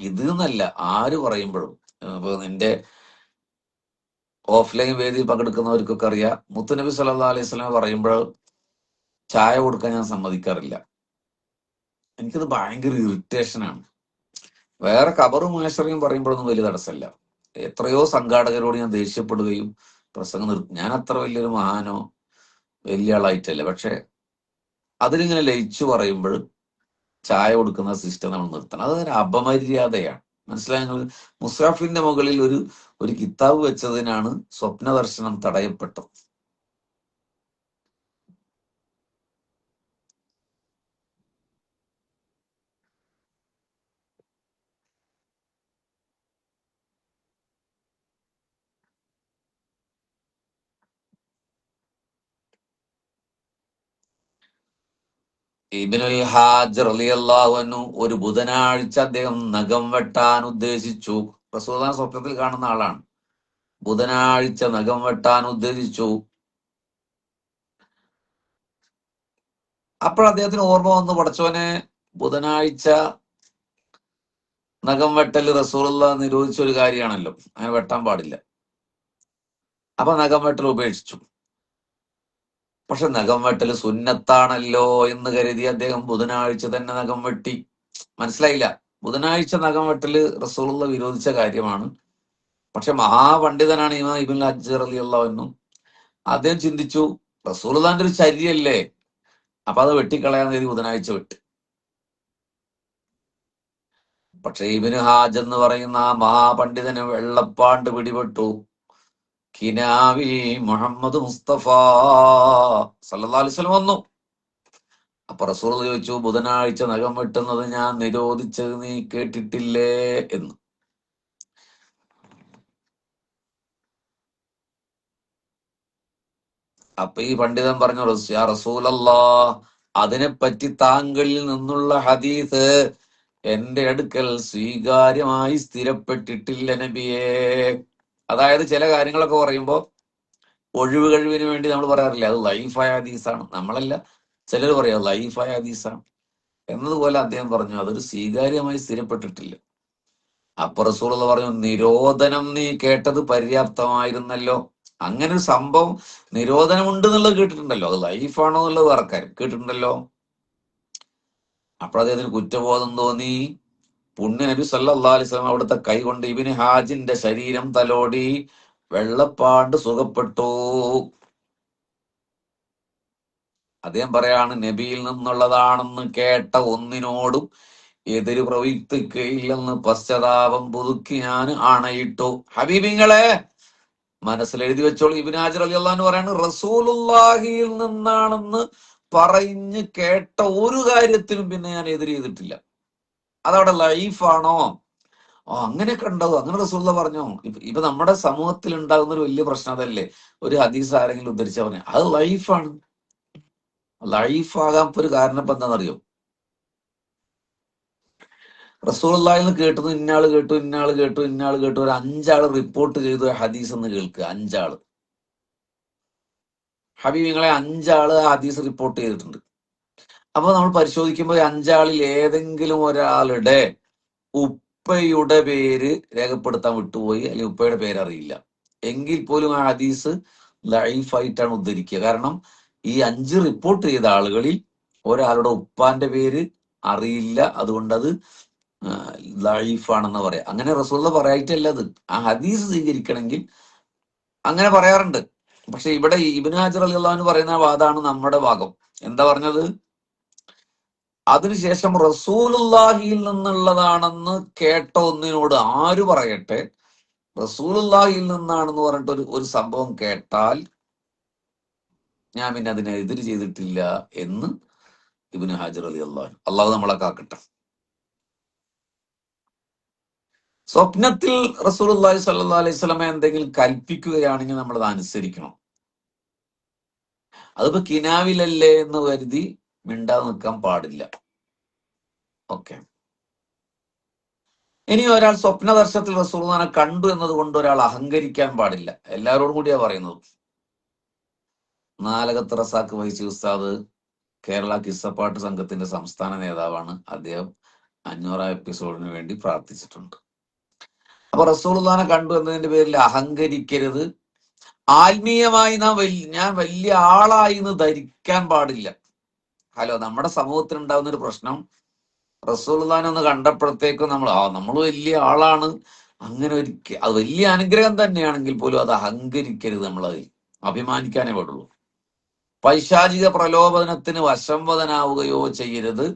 ഇത് എന്നല്ല ആര് പറയുമ്പോഴും, ഇപ്പൊ നിന്റെ ഓഫ്ലൈൻ വേദി പങ്കെടുക്കുന്നവർക്കൊക്കെ അറിയാം, മുത്തുനബി സല്ലല്ലാഹു അലൈഹി വസല്ലം പറയുമ്പോൾ ചായ കൊടുക്കാൻ ഞാൻ സമ്മതിക്കാറില്ല. എനിക്കത് ഭയങ്കര ഇറിറ്റേഷനാണ്. വേറെ ഖബറും മുനശ്ശറിയും പറയുമ്പോഴൊന്നും വലിയ തടസ്സമില്ല. എത്രയോ സംഘാടകരോട് ഞാൻ ദേഷ്യപ്പെടുകയും പ്രസംഗം നിർത്തി, ഞാൻ അത്ര വലിയൊരു മഹാനോ വലിയ ആളായിട്ടല്ല, പക്ഷെ അതിലിങ്ങനെ ലയിച്ചു പറയുമ്പോൾ ചായ കൊടുക്കുന്ന സിസ്റ്റം നമ്മൾ നിർത്തണം. അതൊരു അപമര്യാദയാണ്. മനസ്സിലായ? മുസാഫിന്റെ മുകളിൽ ഒരു കിതാബ് വെച്ചതിനാണ് സ്വപ്ന ദർശനം തടയപ്പെട്ടത്. ഇബ്നുൽ ഹാജ് റളിയല്ലാഹു അൻഹു ഒരു ബുധനാഴ്ച അദ്ദേഹം നഖം വെട്ടാൻ ഉദ്ദേശിച്ചു. റസൂലുള്ളാഹിനെ സ്വപ്നത്തിൽ കാണുന്ന ആളാണ്. ബുധനാഴ്ച നഖം വെട്ടാൻ ഉദ്ദേശിച്ചു. അപ്പോൾ അദ്ദേഹത്തിന് ഓർമ്മ വന്നു, പടച്ചോനെ, ബുധനാഴ്ച നഖം വെട്ടൽ റസൂലുള്ളാഹി നിരോധിച്ച ഒരു കാര്യമാണല്ലോ, അങ്ങനെ വെട്ടാൻ പാടില്ല. അപ്പൊ നഖം വെട്ടൽ ഉപേക്ഷിച്ചു. പക്ഷെ നഖം വെട്ടൽ സുന്നത്താണല്ലോ എന്ന് കരുതി അദ്ദേഹം ബുധനാഴ്ച തന്നെ നഖം വെട്ടി. മനസ്സിലായില്ല? ബുധനാഴ്ച നഖം വെട്ടൽ റസൂലുള്ള വിരോധിച്ച കാര്യമാണ്. പക്ഷെ മഹാപണ്ഡിതനാണ് ഇമാം ഇബ്നുൽ ഹജ്ജ് റളിയല്ലാഹു അൻഹു. അദ്ദേഹം ചിന്തിച്ചു, റസൂലുള്ളാഹിന്റെ ഒരു ചര്യല്ലേ, അപ്പൊ അത് വെട്ടിക്കളയാൻ കരുതി ബുധനാഴ്ച വിട്ട്. പക്ഷെ ഇബ്നു ഹാജ് എന്ന് പറയുന്ന ആ മഹാപണ്ഡിതന് വെള്ളപ്പാണ്ട് പിടിപെട്ടു. കിനാവിൽ മുഹമ്മദ് മുസ്തഫ സല്ലല്ലാഹു അലൈഹി വസല്ലം വന്നു. അപ്പൊ റസൂൽ ചോദിച്ചു, ബുധനാഴ്ച നഖം വെട്ടുന്നത് ഞാൻ നിരോധിച്ചത് നീ കേട്ടിട്ടില്ലേ എന്ന്. അപ്പൊ ഈ പണ്ഡിതൻ പറഞ്ഞു, യാ റസൂലല്ലാ, അതിനെപ്പറ്റി താങ്കളിൽ നിന്നുള്ള ഹദീസ് എന്റെ അടുക്കൽ സ്വീകാര്യമായി സ്ഥിരപ്പെട്ടിട്ടില്ല നബിയേ. അതായത് ചില കാര്യങ്ങളൊക്കെ പറയുമ്പോൾ ഒഴിവ് കഴിവിന് വേണ്ടി നമ്മൾ പറയാറില്ല, അത് ലൈഫായ ഹദീസാണ്. നമ്മളല്ല, ചിലർ പറയാം ലൈഫായ ഹദീസാണ് എന്നതുപോലെ അദ്ദേഹം പറഞ്ഞു അതൊരു സ്വീകാര്യമായി സ്ഥിരപ്പെട്ടിട്ടില്ല. അപ്പൊ റസൂലുള്ള പറഞ്ഞു, നിരോധനം നീ കേട്ടത് പര്യാപ്തമായിരുന്നല്ലോ. അങ്ങനെ ഒരു സംഭവം നിരോധനമുണ്ട് എന്നുള്ളത് കേട്ടിട്ടുണ്ടല്ലോ, അത് ലൈഫാണോ എന്നുള്ളത് വേറെ കാര്യം, കേട്ടിട്ടുണ്ടല്ലോ. അപ്പോൾ അദ്ദേഹത്തിന് കുറ്റബോധം തോന്നി. പുണ്യ നബി സല്ലല്ലാഹു അലൈഹി വസല്ലം അവിടുത്തെ കൈ കൊണ്ട് ഇബ്നു ഹാജിന്റെ ശരീരം തലോടി, വെള്ളപ്പാണ്ട് സുഖപ്പെട്ടു. അദ്ദേഹം പറയാണ്, നബിയിൽ നിന്നുള്ളതാണെന്ന് കേട്ട ഒന്നിനോടും എതിര് പ്രവർത്തിക്കുകയില്ലെന്ന് പശ്ചാത്താപം പുതുക്കി ഞാൻ ആണയിട്ടു. ഹബീബിങ്ങളെ മനസ്സിൽ എഴുതി വെച്ചോളൂ, ഇബ്നു ഹാജർ റളിയല്ലാഹു അൻഹു പറയാണ്, റസൂലുള്ളാഹിയിൽ നിന്നാണെന്ന് പറഞ്ഞ് കേട്ട ഒരു കാര്യത്തിനും പിന്നെ ഞാൻ എതിര് ചെയ്തിട്ടില്ല. അതവിടെ ലൈഫാണോ? അങ്ങനെയൊക്കെ ഉണ്ടാവും, അങ്ങനെ റസൂലുള്ള പറഞ്ഞോ. ഇപ്പൊ നമ്മുടെ സമൂഹത്തിൽ ഉണ്ടാകുന്ന ഒരു വലിയ പ്രശ്നം അതല്ലേ, ഒരു ഹദീസ് ആരെങ്കിലും ഉദ്ധരിച്ച പറഞ്ഞ അത് ലൈഫാണ്. ലൈഫാകാൻ ഒരു കാരണം ഇപ്പൊ എന്താണെന്നറിയോ? റസൂലുള്ളാഹിൽ നിന്ന് കേട്ടത് ഇന്നാള് കേട്ടു, ഇന്നാള് കേട്ടു, ഇന്നാള് കേട്ടു, ഒരു 5 ആള് റിപ്പോർട്ട് ചെയ്തു ഹദീസ് എന്ന് കേൾക്കുക. 5 ആള് ഹബീബിങ്ങളെ, 5 ആള് ആ ഹദീസ് റിപ്പോർട്ട് ചെയ്തിട്ടുണ്ട്. അപ്പൊ നമ്മൾ പരിശോധിക്കുമ്പോൾ 5 ആളിൽ ഏതെങ്കിലും ഒരാളുടെ ഉപ്പയുടെ പേര് രേഖപ്പെടുത്താൻ വിട്ടുപോയി, അല്ലെങ്കിൽ ഉപ്പയുടെ പേര് അറിയില്ല, എങ്കിൽ പോലും ആ ഹദീസ് ലൈഫായിട്ടാണ് ഉദ്ധരിക്കുക. കാരണം ഈ 5 റിപ്പോർട്ട് ചെയ്ത ആളുകളിൽ ഒരാളുടെ ഉപ്പാന്റെ പേര് അറിയില്ല, അതുകൊണ്ട് അത് ലൈഫാണെന്ന് പറയാം. അങ്ങനെ റസൂലുള്ള പറയായിട്ടല്ല, അത് ആ ഹദീസ് സ്വീകരിക്കണമെങ്കിൽ അങ്ങനെ പറയാറുണ്ട്. പക്ഷെ ഇവിടെ ഇബ്നു ഹാജർ റളിയല്ലാഹു അൻഹു പറയുന്ന വാദമാണ് നമ്മുടെ ഭാഗം. എന്താ പറഞ്ഞത്? അതിനുശേഷം റസൂലുള്ളാഹിയിൽ നിന്നുള്ളതാണെന്ന് കേട്ട ഒന്നിനോട് ആര് പറയട്ടെ, റസൂലുള്ളാഹിയിൽ നിന്നാണെന്ന് പറഞ്ഞിട്ട് ഒരു സംഭവം കേട്ടാൽ ഞാൻ പിന്നെ അതിനെ എതിര് ചെയ്തിട്ടില്ല എന്ന് ഇബ്നു ഹാജർ റളിയല്ലാഹു അൻഹു. അള്ളാഹു നമ്മളെ കാക്കട്ടെ. സ്വപ്നത്തിൽ റസൂലുള്ളാഹി സ്വല്ലല്ലാഹു അലൈഹി വസല്ലം എന്തെങ്കിലും കൽപ്പിക്കുകയാണെങ്കിൽ നമ്മൾ അത് അനുസരിക്കണം. അതിപ്പോ കിനാവിലല്ലേ എന്ന് കരുതി മിണ്ടാതെ നിൽക്കാൻ പാടില്ല. ഓക്കെ. ഇനി ഒരാൾ സ്വപ്നദർശനത്തിൽ റസൂലുള്ളാഹിനെ കണ്ടു എന്നതുകൊണ്ട് ഒരാൾ അഹങ്കരിക്കാൻ പാടില്ല. എല്ലാവരോടും കൂടിയാ പറയുന്നത്. നാലകത്ത് റസാഖ് വൈസി ഉസ്താദ് കേരള കിസ്സപ്പാട്ട് സംഘത്തിന്റെ സംസ്ഥാന നേതാവാണ്. അദ്ദേഹം 500 എപ്പിസോഡിന് വേണ്ടി പ്രാർത്ഥിച്ചിട്ടുണ്ട്. അപ്പൊ റസൂലുള്ളാഹിനെ കണ്ടു എന്നതിന്റെ പേരിൽ അഹങ്കരിക്കരുത്. ആത്മീയമായി ഞാൻ വലിയ ആളായി എന്ന് ധരിക്കാൻ പാടില്ല. ഹലോ, നമ്മുടെ സമൂഹത്തിൽ ഉണ്ടാകുന്ന ഒരു പ്രശ്നം, റസൂലുള്ളാഹിനെ ഒന്ന് കണ്ടപ്പോഴത്തേക്കും നമ്മൾ വലിയ ആളാണ്. അങ്ങനെ അത് വലിയ അനുഗ്രഹം തന്നെയാണെങ്കിൽ പോലും അത് അഹങ്കരിക്കരുത്. നമ്മളതിൽ അഭിമാനിക്കാനേ പാടുള്ളൂ. പൈശാചിക പ്രലോഭനത്തിന് വശംവദനാവുകയോ ചെയ്യരുത്.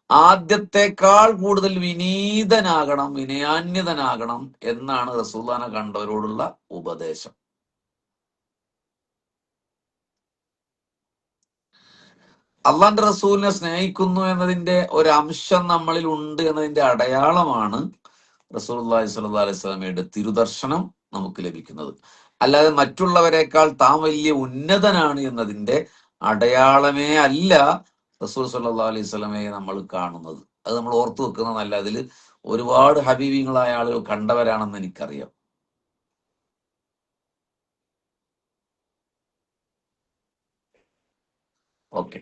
ആദ്യത്തെക്കാൾ കൂടുതൽ വിനീതനാകണം, വിനയാന്യതനാകണം എന്നാണ് റസൂലുള്ളാഹിനെ കണ്ടവരോടുള്ള ഉപദേശം. അള്ളാന്റെ റസൂലിനെ സ്നേഹിക്കുന്നു എന്നതിന്റെ ഒരു അംശം നമ്മളിൽ ഉണ്ട് എന്നതിന്റെ അടയാളമാണ് റസൂലുള്ളാഹി സ്വല്ലല്ലാഹു അലൈഹി വസല്ലമയുടെ തിരുദർശനം നമുക്ക് ലഭിക്കുന്നത്. അല്ലാതെ മറ്റുള്ളവരെക്കാൾ താൻ വലിയ ഉന്നതനാണ് എന്നതിന്റെ അടയാളമേ അല്ല റസൂൽ സ്വല്ലല്ലാഹു അലൈഹി വസല്ലമയെ നമ്മൾ കാണുന്നത്. അത് നമ്മൾ ഓർത്തു വെക്കുന്നതല്ല. അതിൽ ഒരുപാട് ഹബീബിങ്ങളായ ആളുകൾ കണ്ടവരാണെന്ന് എനിക്കറിയാം. ഓക്കെ.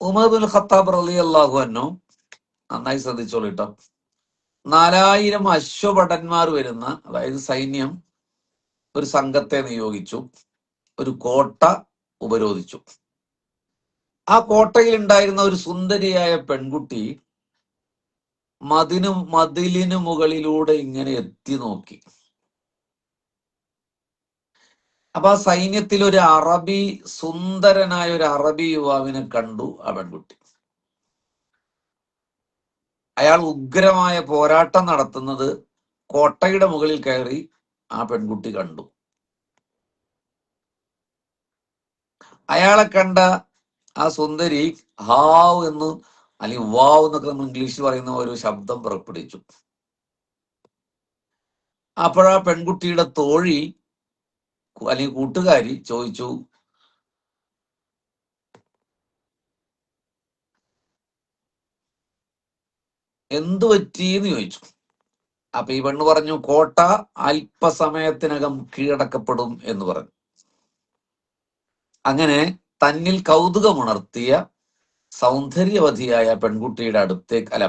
ഉമർ ബിൻ ഖത്താബ് റളിയല്ലാഹു അൻഹു, നന്നായി ശ്രദ്ധിച്ചോളൂ കേട്ടോ. 4000 അശ്വഭടന്മാർ വരുന്ന, അതായത് സൈന്യം ഒരു സംഘത്തെ നിയോഗിച്ചു. ഒരു കോട്ട ഉപരോധിച്ചു. ആ കോട്ടയിൽ ഉണ്ടായിരുന്ന ഒരു സുന്ദരിയായ പെൺകുട്ടി മതിലിനു മുകളിലൂടെ ഇങ്ങനെ എത്തി നോക്കി. അപ്പൊ ആ സൈന്യത്തിൽ ഒരു അറബി, സുന്ദരനായ ഒരു അറബി യുവാവിനെ കണ്ടു ആ പെൺകുട്ടി. അയാൾ ഉഗ്രമായ പോരാട്ടം നടത്തുന്നത് കോട്ടയുടെ മുകളിൽ കയറി ആ പെൺകുട്ടി കണ്ടു. അയാളെ കണ്ട ആ സുന്ദരി ഹാവ് എന്ന്, അല്ലെങ്കിൽ വാവ് എന്നൊക്കെ നമ്മൾ ഇംഗ്ലീഷിൽ പറയുന്ന ഒരു ശബ്ദം പുറപ്പെടുവിച്ചു. അപ്പോഴാ പെൺകുട്ടിയുടെ തോഴി അല്ലെങ്കിൽ കൂട്ടുകാരി ചോദിച്ചു, എന്തു പറ്റിയെന്ന് ചോദിച്ചു. അപ്പൊ ഈ പെണ്ണ് പറഞ്ഞു, കോട്ട അല്പസമയത്തിനകം കീഴടക്കപ്പെടും എന്ന് പറഞ്ഞു. അങ്ങനെ തന്നിൽ കൗതുകമുണർത്തിയ സൗന്ദര്യവതിയായ പെൺകുട്ടിയുടെ അടുത്തേക്ക്, അല്ല,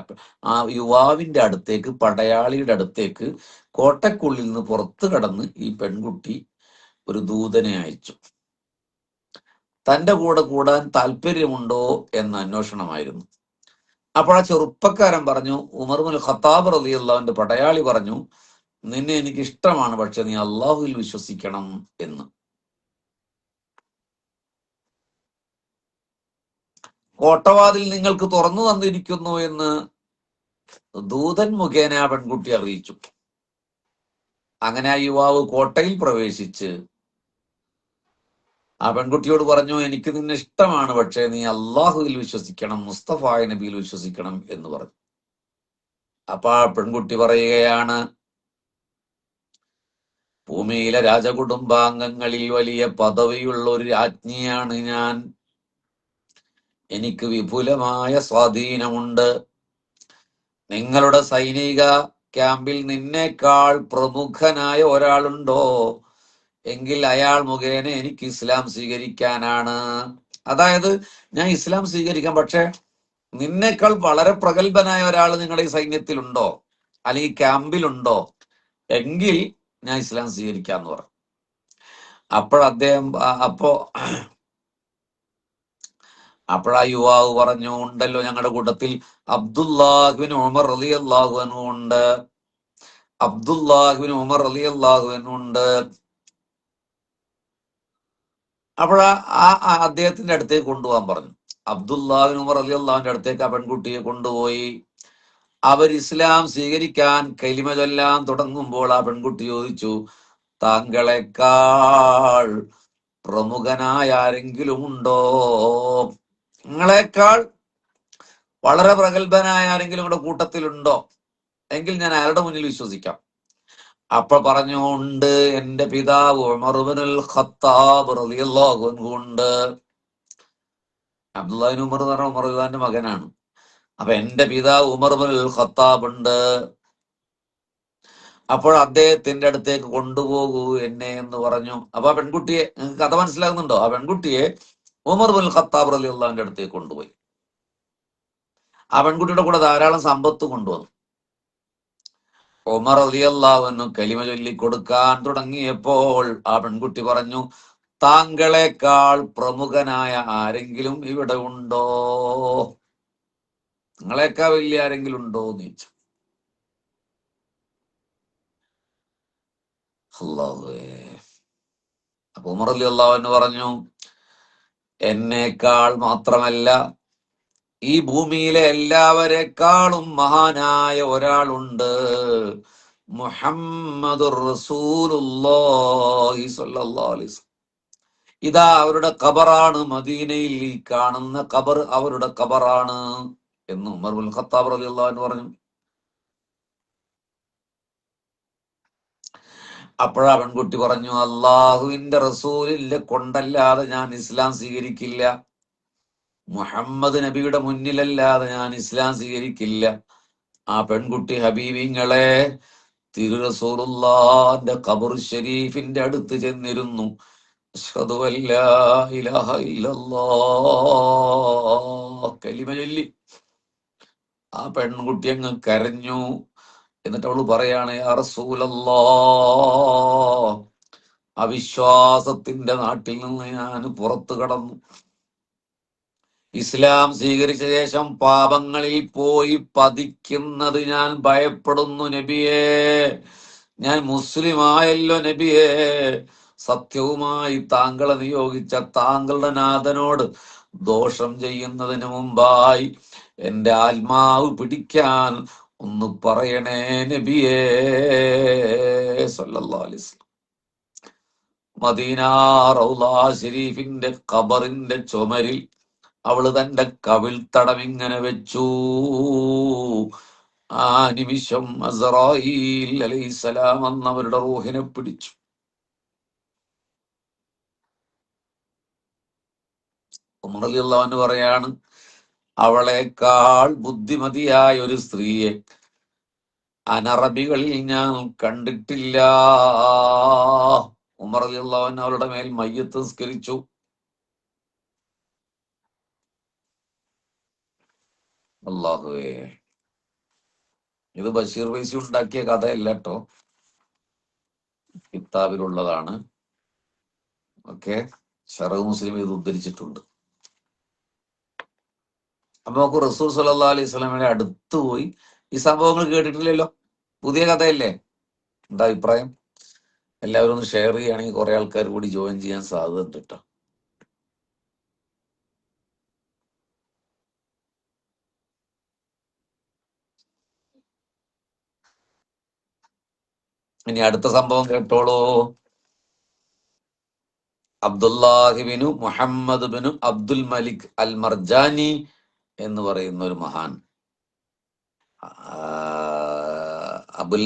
ആ യുവാവിന്റെ അടുത്തേക്ക്, പടയാളിയുടെ അടുത്തേക്ക് കോട്ടക്കുള്ളിൽ നിന്ന് പുറത്തു കടന്ന് ഈ പെൺകുട്ടി ഒരു ദൂതനെ അയച്ചു. തന്റെ കൂടെ കൂടാൻ താല്പര്യമുണ്ടോ എന്ന അന്വേഷണമായിരുന്നു. അപ്പോൾ ആ ചെറുപ്പക്കാരൻ പറഞ്ഞു, ഉമർ ഇബ്നുൽ ഖത്താബ് റളിയല്ലാഹുവിന്റെ പടയാളി പറഞ്ഞു, നിന്നെ എനിക്ക് ഇഷ്ടമാണ്, പക്ഷെ നീ അള്ളാഹുവിൽ വിശ്വസിക്കണം എന്ന്. കോട്ടവാതിൽ നിങ്ങൾക്ക് തുറന്നു തന്നിരിക്കുന്നു എന്ന് ദൂതൻ മുഖേന ആ പെൺകുട്ടി അറിയിച്ചു. അങ്ങനെ ആ യുവാവ് കോട്ടയിൽ പ്രവേശിച്ച് ആ പെൺകുട്ടിയോട് പറഞ്ഞു, എനിക്ക് നിന്നെ ഇഷ്ടമാണ്, പക്ഷെ നീ അള്ളാഹുവിൽ വിശ്വസിക്കണം, മുസ്തഫായ നബിയിൽ വിശ്വസിക്കണം എന്ന് പറഞ്ഞു. അപ്പൊ ആ പെൺകുട്ടി പറയുകയാണ്, ഭൂമിയിലെ രാജകുടുംബാംഗങ്ങളിൽ വലിയ പദവിയുള്ള ഒരു രാജ്ഞിയാണ് ഞാൻ. എനിക്ക് വിപുലമായ സ്വാധീനമുണ്ട്. നിങ്ങളുടെ സൈനിക ക്യാമ്പിൽ നിന്നേക്കാൾ പ്രമുഖനായ ഒരാളുണ്ടോ എങ്കിൽ അയാൾ മുഖേന എനിക്ക് ഇസ്ലാം സ്വീകരിക്കാനാണ്. അതായത് ഞാൻ ഇസ്ലാം സ്വീകരിക്കാം, പക്ഷെ നിന്നേക്കാൾ വളരെ പ്രഗത്ഭനായ ഒരാൾ നിങ്ങളുടെ ഈ സൈന്യത്തിലുണ്ടോ അല്ലെങ്കിൽ ക്യാമ്പിലുണ്ടോ എങ്കിൽ ഞാൻ ഇസ്ലാം സ്വീകരിക്കാന്ന് പറഞ്ഞു. അപ്പോഴാ യുവാവ് പറഞ്ഞു, ഉണ്ടല്ലോ, ഞങ്ങളുടെ കൂട്ടത്തിൽ അബ്ദുല്ലാഹിബ്നു ഉമർ റളിയല്ലാഹു അൻഹു ഉണ്ട്. അബ്ദുല്ലാഹിബ്നു ഉമർ റളിയല്ലാഹു അൻഹു ഉണ്ട്. അപ്പോഴാ അദ്ദേഹത്തിന്റെ അടുത്തേക്ക് കൊണ്ടുപോകാൻ പറഞ്ഞു. അബ്ദുല്ലാഹിബ്നു ഉമർ റളിയല്ലാഹുവിന്റെ അടുത്തേക്ക് ആ പെൺകുട്ടിയെ കൊണ്ടുപോയി. അവർ ഇസ്ലാം സ്വീകരിക്കാൻ കലിമ ചൊല്ലാൻ തുടങ്ങുമ്പോൾ ആ പെൺകുട്ടി ചോദിച്ചു, താങ്കളെക്കാൾ പ്രമുഖനായ ആരെങ്കിലും ഉണ്ടോ? നിങ്ങളെക്കാൾ വളരെ പ്രഗത്ഭനായ ആരെങ്കിലും ഇവിടെ കൂട്ടത്തിലുണ്ടോ എങ്കിൽ ഞാൻ അയാളുടെ മുന്നിൽ വിശ്വസിക്കാം. അപ്പൊ പറഞ്ഞു, ഉണ്ട്, എന്റെ പിതാവ് ഉമർ ഇബ്നുൽ ഖത്താബ് റളിയല്ലാഹു അൻഹു ഉണ്ട്. അബ്ദുല്ലാഹിബ്നു ഉമർ എന്ന് പറഞ്ഞ ഉമർ ഖത്താബിന്റെ മകനാണ്. അപ്പൊ എന്റെ പിതാവ് ഉമർ ഇബ്നുൽ ഖത്താബ് ഉണ്ട്. അപ്പോൾ അദ്ദേഹത്തിന്റെ അടുത്തേക്ക് കൊണ്ടുപോകൂ എന്നെ എന്ന് പറഞ്ഞു. അപ്പൊ ആ പെൺകുട്ടിയെ, നിങ്ങൾക്ക് കഥ മനസ്സിലാകുന്നുണ്ടോ? ആ പെൺകുട്ടിയെ ഉമർ ഇബ്നുൽ ഖത്താബ് റളിയല്ലാഹുവിന്റെ അടുത്തേക്ക് കൊണ്ടുപോയി. ആ പെൺകുട്ടിയുടെ കൂടെ ധാരാളം സമ്പത്ത് കൊണ്ടുവന്നു. ഉമർ റളിയല്ലാഹു അൻഹു കലിമ ചൊല്ലി കൊടുക്കാൻ തുടങ്ങിയപ്പോൾ ആ പെൺകുട്ടി പറഞ്ഞു, താങ്കളെക്കാൾ പ്രമുഖനായ ആരെങ്കിലും ഇവിടെ ഉണ്ടോ? നിങ്ങളെക്കാൾ വലിയ ആരെങ്കിലും ഉണ്ടോ എന്ന് ചോദിച്ചു. അല്ലാഹുവേ. അപ്പൊ ഉമർ റളിയല്ലാഹു അൻഹു പറഞ്ഞു, എന്നേക്കാൾ മാത്രമല്ല, ഈ ഭൂമിയിലെ എല്ലാവരെക്കാളും മഹാനായ ഒരാളുണ്ട്. മുഹമ്മദുർ റസൂലുള്ളാഹി സ്വല്ലല്ലാഹു അലൈഹി വസല്ലം. ഇതാ അവരുടെ ഖബറാണ്, മദീനയിൽ ഈ കാണുന്ന ഖബർ അവരുടെ ഖബറാണ് എന്ന് ഉമർ ഇബ്നുൽ ഖത്താബ് റളിയല്ലാഹു അൻഹു പറഞ്ഞു. അപ്പോഴാ പെൺകുട്ടി പറഞ്ഞു, അള്ളാഹുവിന്റെ റസൂലിനെ കൊണ്ടല്ലാതെ ഞാൻ ഇസ്ലാം സ്വീകരിക്കില്ല, മുഹമ്മദ് നബിയുടെ മുന്നിലല്ലാതെ ഞാൻ ഇസ്ലാം സ്വീകരിക്കില്ല. ആ പെൺകുട്ടി ഹബീബിങ്ങളെ തിരു റസൂലുള്ളാഹിന്റെ ഖബർ ഷരീഫിന്റെ അടുത്ത് ചെന്നിരുന്നു. അശ്ഹദു അല്ലാ ഇലാഹ ഇല്ലല്ലാഹ് കലിമ ചൊല്ലി. ആ പെൺകുട്ടി അങ്ങ് കരഞ്ഞു. എന്നിട്ട് അവള് പറയാണ്, യാ റസൂലല്ലാ, അവിശ്വാസത്തിന്റെ നാട്ടിൽ നിന്ന് ഞാൻ പുറത്തു കടന്നു. ഇസ്ലാം സ്വീകരിച്ച ശേഷം പാപങ്ങളിൽ പോയി പതിക്കുന്നത് ഞാൻ ഭയപ്പെടുന്നു നബിയേ. ഞാൻ മുസ്ലിമായല്ലോ നബിയേ. സത്യവുമായി താങ്കളെ നിയോഗിച്ച താങ്കളുടെ നാഥനോട് ദോഷം ചെയ്യുന്നതിന് മുമ്പായി എന്റെ ആത്മാവ് പിടിക്കാൻ ഒന്ന് പറയണേ നബിയേ സല്ലല്ലാഹു അലൈഹി വസല്ലം. മദീന റൗള ശരീഫിന്റെ ഖബറിന്റെ ചുമരിൽ അവള് തന്റെ കവിൾത്തടം ഇങ്ങനെ വെച്ചു. ആ നിമിഷം അസ്റായീൽ അലൈഹിസ്സലാം എന്നവരുടെ റൂഹിനെ പിടിച്ചു. ഉമർ റളിയല്ലാഹു അൻഹു പറയാണ്, അവളെക്കാൾ ബുദ്ധിമതിയായ ഒരു സ്ത്രീയെ അനറബികളിൽ ഞാൻ കണ്ടിട്ടില്ല. ഉമർ റളിയല്ലാഹു അൻഹു അവളുടെ മേൽ മയ്യത്ത് നിസ്കരിച്ചു. അല്ലാഹുവേ, ഇത് ബഷീർ വൈസി ഉണ്ടാക്കിയ കഥയല്ല കേട്ടോ, കിതാബിലുള്ളതാണ്. ഓക്കെ, ശറഹ് മുസ്ലിം ഇത് ഉദ്ധരിച്ചിട്ടുണ്ട്. അപ്പൊ നമുക്ക് റസൂൽ സല്ലല്ലാഹു അലൈഹി വസല്ലമയുടെ അടുത്ത് പോയി ഈ സംഭവങ്ങൾ കേട്ടിട്ടില്ലല്ലോ, പുതിയ കഥയല്ലേ. എന്താ അഭിപ്രായം? എല്ലാവരും ഒന്ന് ഷെയർ ചെയ്യുകയാണെങ്കിൽ കുറെ ആൾക്കാർ കൂടി ജോയിൻ ചെയ്യാൻ സാധ്യത ഉണ്ട് കേട്ടോ. ഇനി അടുത്ത സംഭവം കേട്ടോളൂ. അബ്ദുല്ലാഹിബിനു മുഹമ്മദ് ബിനു അബ്ദുൽ മലിക് അൽ മർജാനി എന്ന് പറയുന്ന ഒരു മഹാൻ, അബുൽ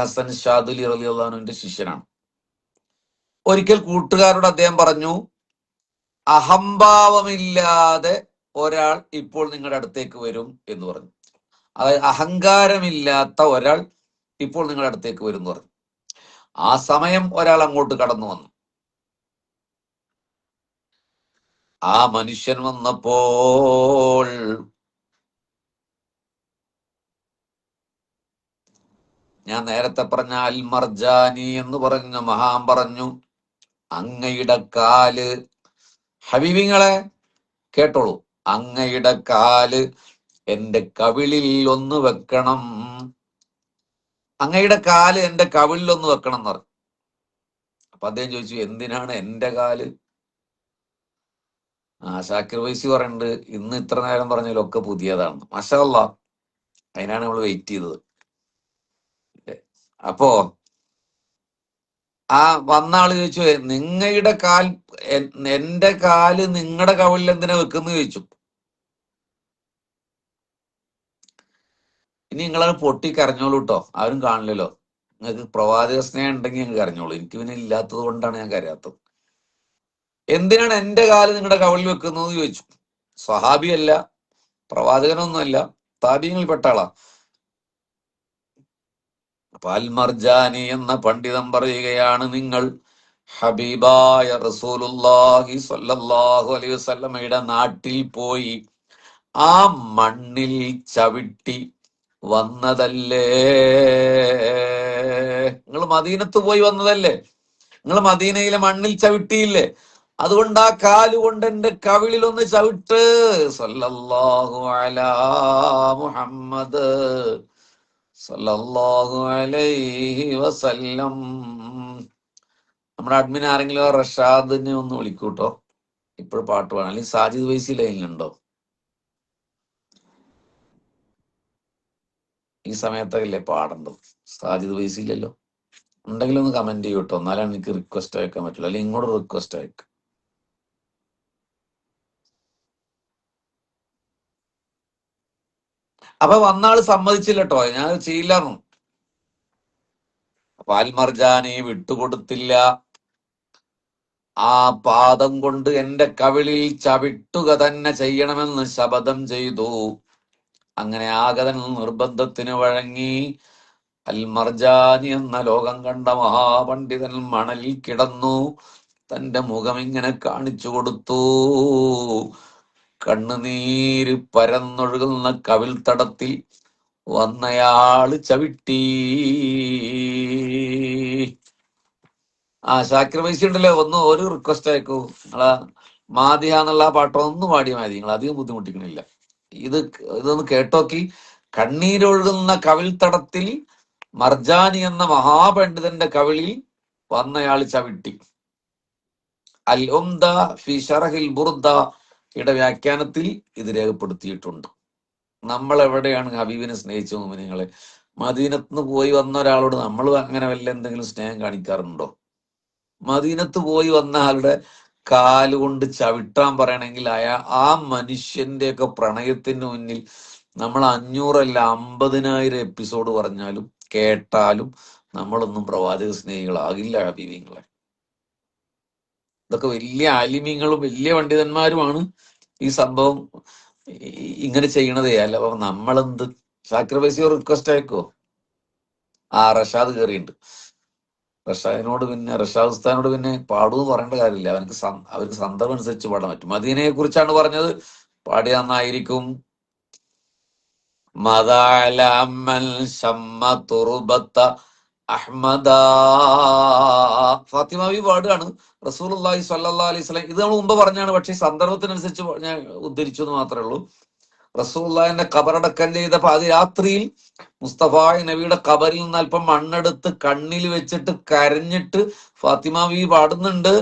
ഹസൻ ഷാദുലി റളിയല്ലാഹു അൻഹുവിന്റെ ശിഷ്യനാണ്. ഒരിക്കൽ കൂട്ടുകാരോട് അദ്ദേഹം പറഞ്ഞു, അഹംഭാവമില്ലാതെ ഒരാൾ ഇപ്പോൾ നിങ്ങളുടെ അടുത്തേക്ക് വരും എന്ന് പറഞ്ഞു. അതായത് അഹങ്കാരമില്ലാത്ത ഒരാൾ ഇപ്പോൾ നിങ്ങളുടെ അടുത്തേക്ക് വരും എന്ന് പറഞ്ഞു. ആ സമയം ഒരാൾ അങ്ങോട്ട് കടന്നു വന്നു. ആ മനുഷ്യൻ വന്നപ്പോൾ ഞാൻ നേരത്തെ പറഞ്ഞ അൽ മർജാനി എന്ന് പറഞ്ഞ മഹാൻ പറഞ്ഞു, അങ്ങയുടെ കാല്, ഹബീബിങ്ങളെ കേട്ടോളൂ, അങ്ങയുടെ കാല് എന്റെ കവിളിൽ ഒന്ന് വെക്കണം, അങ്ങയുടെ കാല് എന്റെ കവിളിൽ ഒന്ന് വെക്കണം എന്ന് പറഞ്ഞു. അപ്പൊ അദ്ദേഹം ചോദിച്ചു, എന്തിനാണ് എന്റെ കാല്? ഷാക്കിർ വൈസി പറയുന്നുണ്ട്, ഇന്ന് ഇത്ര നേരം പറഞ്ഞതിലൊക്കെ പുതിയതാണ്. മാഷാ അല്ലാഹ്, അതിനാണ് നമ്മൾ വെയിറ്റ് ചെയ്തത്. അപ്പോ ആ വന്ന ആള് ചോദിച്ചു, നിങ്ങളുടെ കാൽ എന്റെ കാല് നിങ്ങളുടെ കവിളിൽ എന്തിനാ വെക്കുന്ന ചോദിച്ചു. ഇനി നിങ്ങളത് പൊട്ടി കരഞ്ഞോളൂ കേട്ടോ, ആരും കാണില്ലല്ലോ. നിങ്ങൾക്ക് പ്രവാചക സ്നേഹം ഉണ്ടെങ്കിൽ ഞങ്ങൾക്ക് കരഞ്ഞോളൂ. എനിക്ക് പിന്നെ ഇല്ലാത്തത് കൊണ്ടാണ് ഞാൻ കരയാത്തത്. എന്തിനാണ് എന്റെ കാല് നിങ്ങളുടെ കവിളിൽ വെക്കുന്നത് ചോദിച്ചു. സ്വഹാബിയല്ല, പ്രവാചകനൊന്നുമല്ല, താബീങ്ങളിൽപ്പെട്ട ആളാ. അപ്പൊ അൽ മർജാനി എന്ന പണ്ഡിതൻ പറയുകയാണ്, നിങ്ങൾ ഹബീബായ റസൂലുള്ളാഹി സ്വല്ലല്ലാഹു അലൈഹി വസല്ലമയുടെ നാട്ടിൽ പോയി ആ മണ്ണിൽ ചവിട്ടി വന്നതല്ലേ? നിങ്ങൾ മദീനത്ത് പോയി വന്നതല്ലേ? നിങ്ങൾ മദീനയിലെ മണ്ണിൽ ചവിട്ടിയില്ലേ? അതുകൊണ്ട് ആ കാലുകൊണ്ട് എന്റെ കവിളിൽ ഒന്ന് ചവിട്ട്. സല്ലല്ലാഹു അലാ മുഹമ്മദ് സല്ലല്ലാഹു അലൈഹി വസല്ലം. നമ്മുടെ അഡ്മിൻ ആരെങ്കിലും റഷാദിനെ ഒന്ന് വിളിക്കൂട്ടോ, ഇപ്പോഴും പാട്ട് വേണം. അല്ലെങ്കിൽ സാജിദ് വൈസി ലൈനിലുണ്ടോ? ഈ സമയത്തൊക്കെ പാടേണ്ടത്. സാജിദ് വൈസിയില്ലല്ലോ. ഉണ്ടെങ്കിൽ ഒന്ന് കമന്റ് ചെയ്യൂട്ടോ, എന്നാലാണ് എനിക്ക് റിക്വസ്റ്റ് അയക്കാൻ പറ്റുള്ളൂ. അല്ലെങ്കിൽ ഇങ്ങോട്ട് റിക്വസ്റ്റ് അയക്കും. അപ്പൊ വന്നാള് സമ്മതിച്ചില്ല കേട്ടോ, ഞാൻ ചെയ്യില്ലായിരുന്നു. അപ്പൊ അൽ മർജാനി വിട്ടുകൊടുത്തില്ല. ആ പാദം കൊണ്ട് എന്റെ കവിളിൽ ചവിട്ടുക തന്നെ ചെയ്യണമെന്ന് ശപഥം ചെയ്തു. അങ്ങനെ ആഗതൻ നിർബന്ധത്തിന് വഴങ്ങി. അൽ മർജാനി എന്ന ലോകം കണ്ട മഹാപണ്ഡിതൻ മണലിൽ കിടന്നു തന്റെ മുഖം ഇങ്ങനെ കാണിച്ചു കൊടുത്തു. കണ്ണുനീര് പരന്നൊഴുകുന്ന കവിൾത്തടത്തിൽ വന്നയാള് ചവിട്ടി. ഷാക്കിർ വൈസി ഉണ്ടല്ലോ, ഒരു റിക്വസ്റ്റ് അയക്കൂ. നിങ്ങളാ മാദിഹ എന്നുള്ള ആ പാട്ടൊന്നും പാടിയാൽ മതി, നിങ്ങൾ അധികം ബുദ്ധിമുട്ടിക്കണില്ല. ഇതൊന്ന് കേട്ടോക്കി. കണ്ണീരൊഴുകുന്ന കവിൾത്തടത്തിൽ മർജാനി എന്ന മഹാപണ്ഡിതന്റെ കവിളിൽ വന്നയാൾ ചവിട്ടി. അൽ ഉംദ ഫി ഷറഹിൽ ബുർദയുടെ വ്യാഖ്യാനത്തിൽ ഇത് രേഖപ്പെടുത്തിയിട്ടുണ്ട്. നമ്മൾ എവിടെയാണ് ഹബീബിനെ സ്നേഹിച്ച മോമിനിങ്ങളെ? മദീനത്ത് പോയി വന്ന ഒരാളോട് നമ്മൾ അങ്ങനെ വല്ല എന്തെങ്കിലും സ്നേഹം കാണിക്കാറുണ്ടോ? മദീനത്ത് പോയി വന്ന ആളുടെ കാലുകൊണ്ട് ചവിട്ടാൻ പറയണമെങ്കിൽ ആ മനുഷ്യന്റെ ഒക്കെ പ്രണയത്തിന് മുന്നിൽ നമ്മൾ 500 അല്ല 50,000 എപ്പിസോഡ് പറഞ്ഞാലും കേട്ടാലും നമ്മളൊന്നും പ്രവാചക സ്നേഹികളാകില്ല ഹബീബിങ്ങളെ. ഇതൊക്കെ വലിയ ആലിമ്യങ്ങളും വലിയ പണ്ഡിതന്മാരുമാണ് ഈ സംഭവം ഇങ്ങനെ ചെയ്യണതേ. അല്ല അപ്പൊ നമ്മളെന്ത്? സാക്രിഫൈസ് റിക്വസ്റ്റ് അയക്കോ? റഷാദ് കയറിയുണ്ട്. റഷാദ് ഉസ്താദിനോട് പിന്നെ പാടുമെന്ന് പറയേണ്ട കാര്യമില്ല. അവർക്ക് സന്ദർഭം അനുസരിച്ച് പാടാൻ പറ്റും. മദീനയെ കുറിച്ചാണ് പറഞ്ഞത്, പാടിയ നന്നായിരിക്കും. ഫാത്തിമാവി പാടുകയാണ് റസൂലുള്ളാഹി സ്വല്ലല്ലാഹു അലൈഹി വസല്ലം. ഇത് നമ്മൾ മുമ്പ് പറഞ്ഞാണ്, പക്ഷെ സന്ദർഭത്തിനനുസരിച്ച് ഞാൻ ഉദ്ധരിച്ചു എന്ന് മാത്രമേ ഉള്ളൂ. റസൂലുള്ളാഹിന്റെ ഖബറടക്കം ചെയ്തപ്പോ അത് രാത്രിയിൽ മുസ്തഫായ നബിയുടെ ഖബറിൽ നിന്ന് അല്പം മണ്ണെടുത്ത് കണ്ണിൽ വെച്ചിട്ട് കരഞ്ഞിട്ട് ഫാത്തിമ ബീവി പാടുന്നുണ്ട്.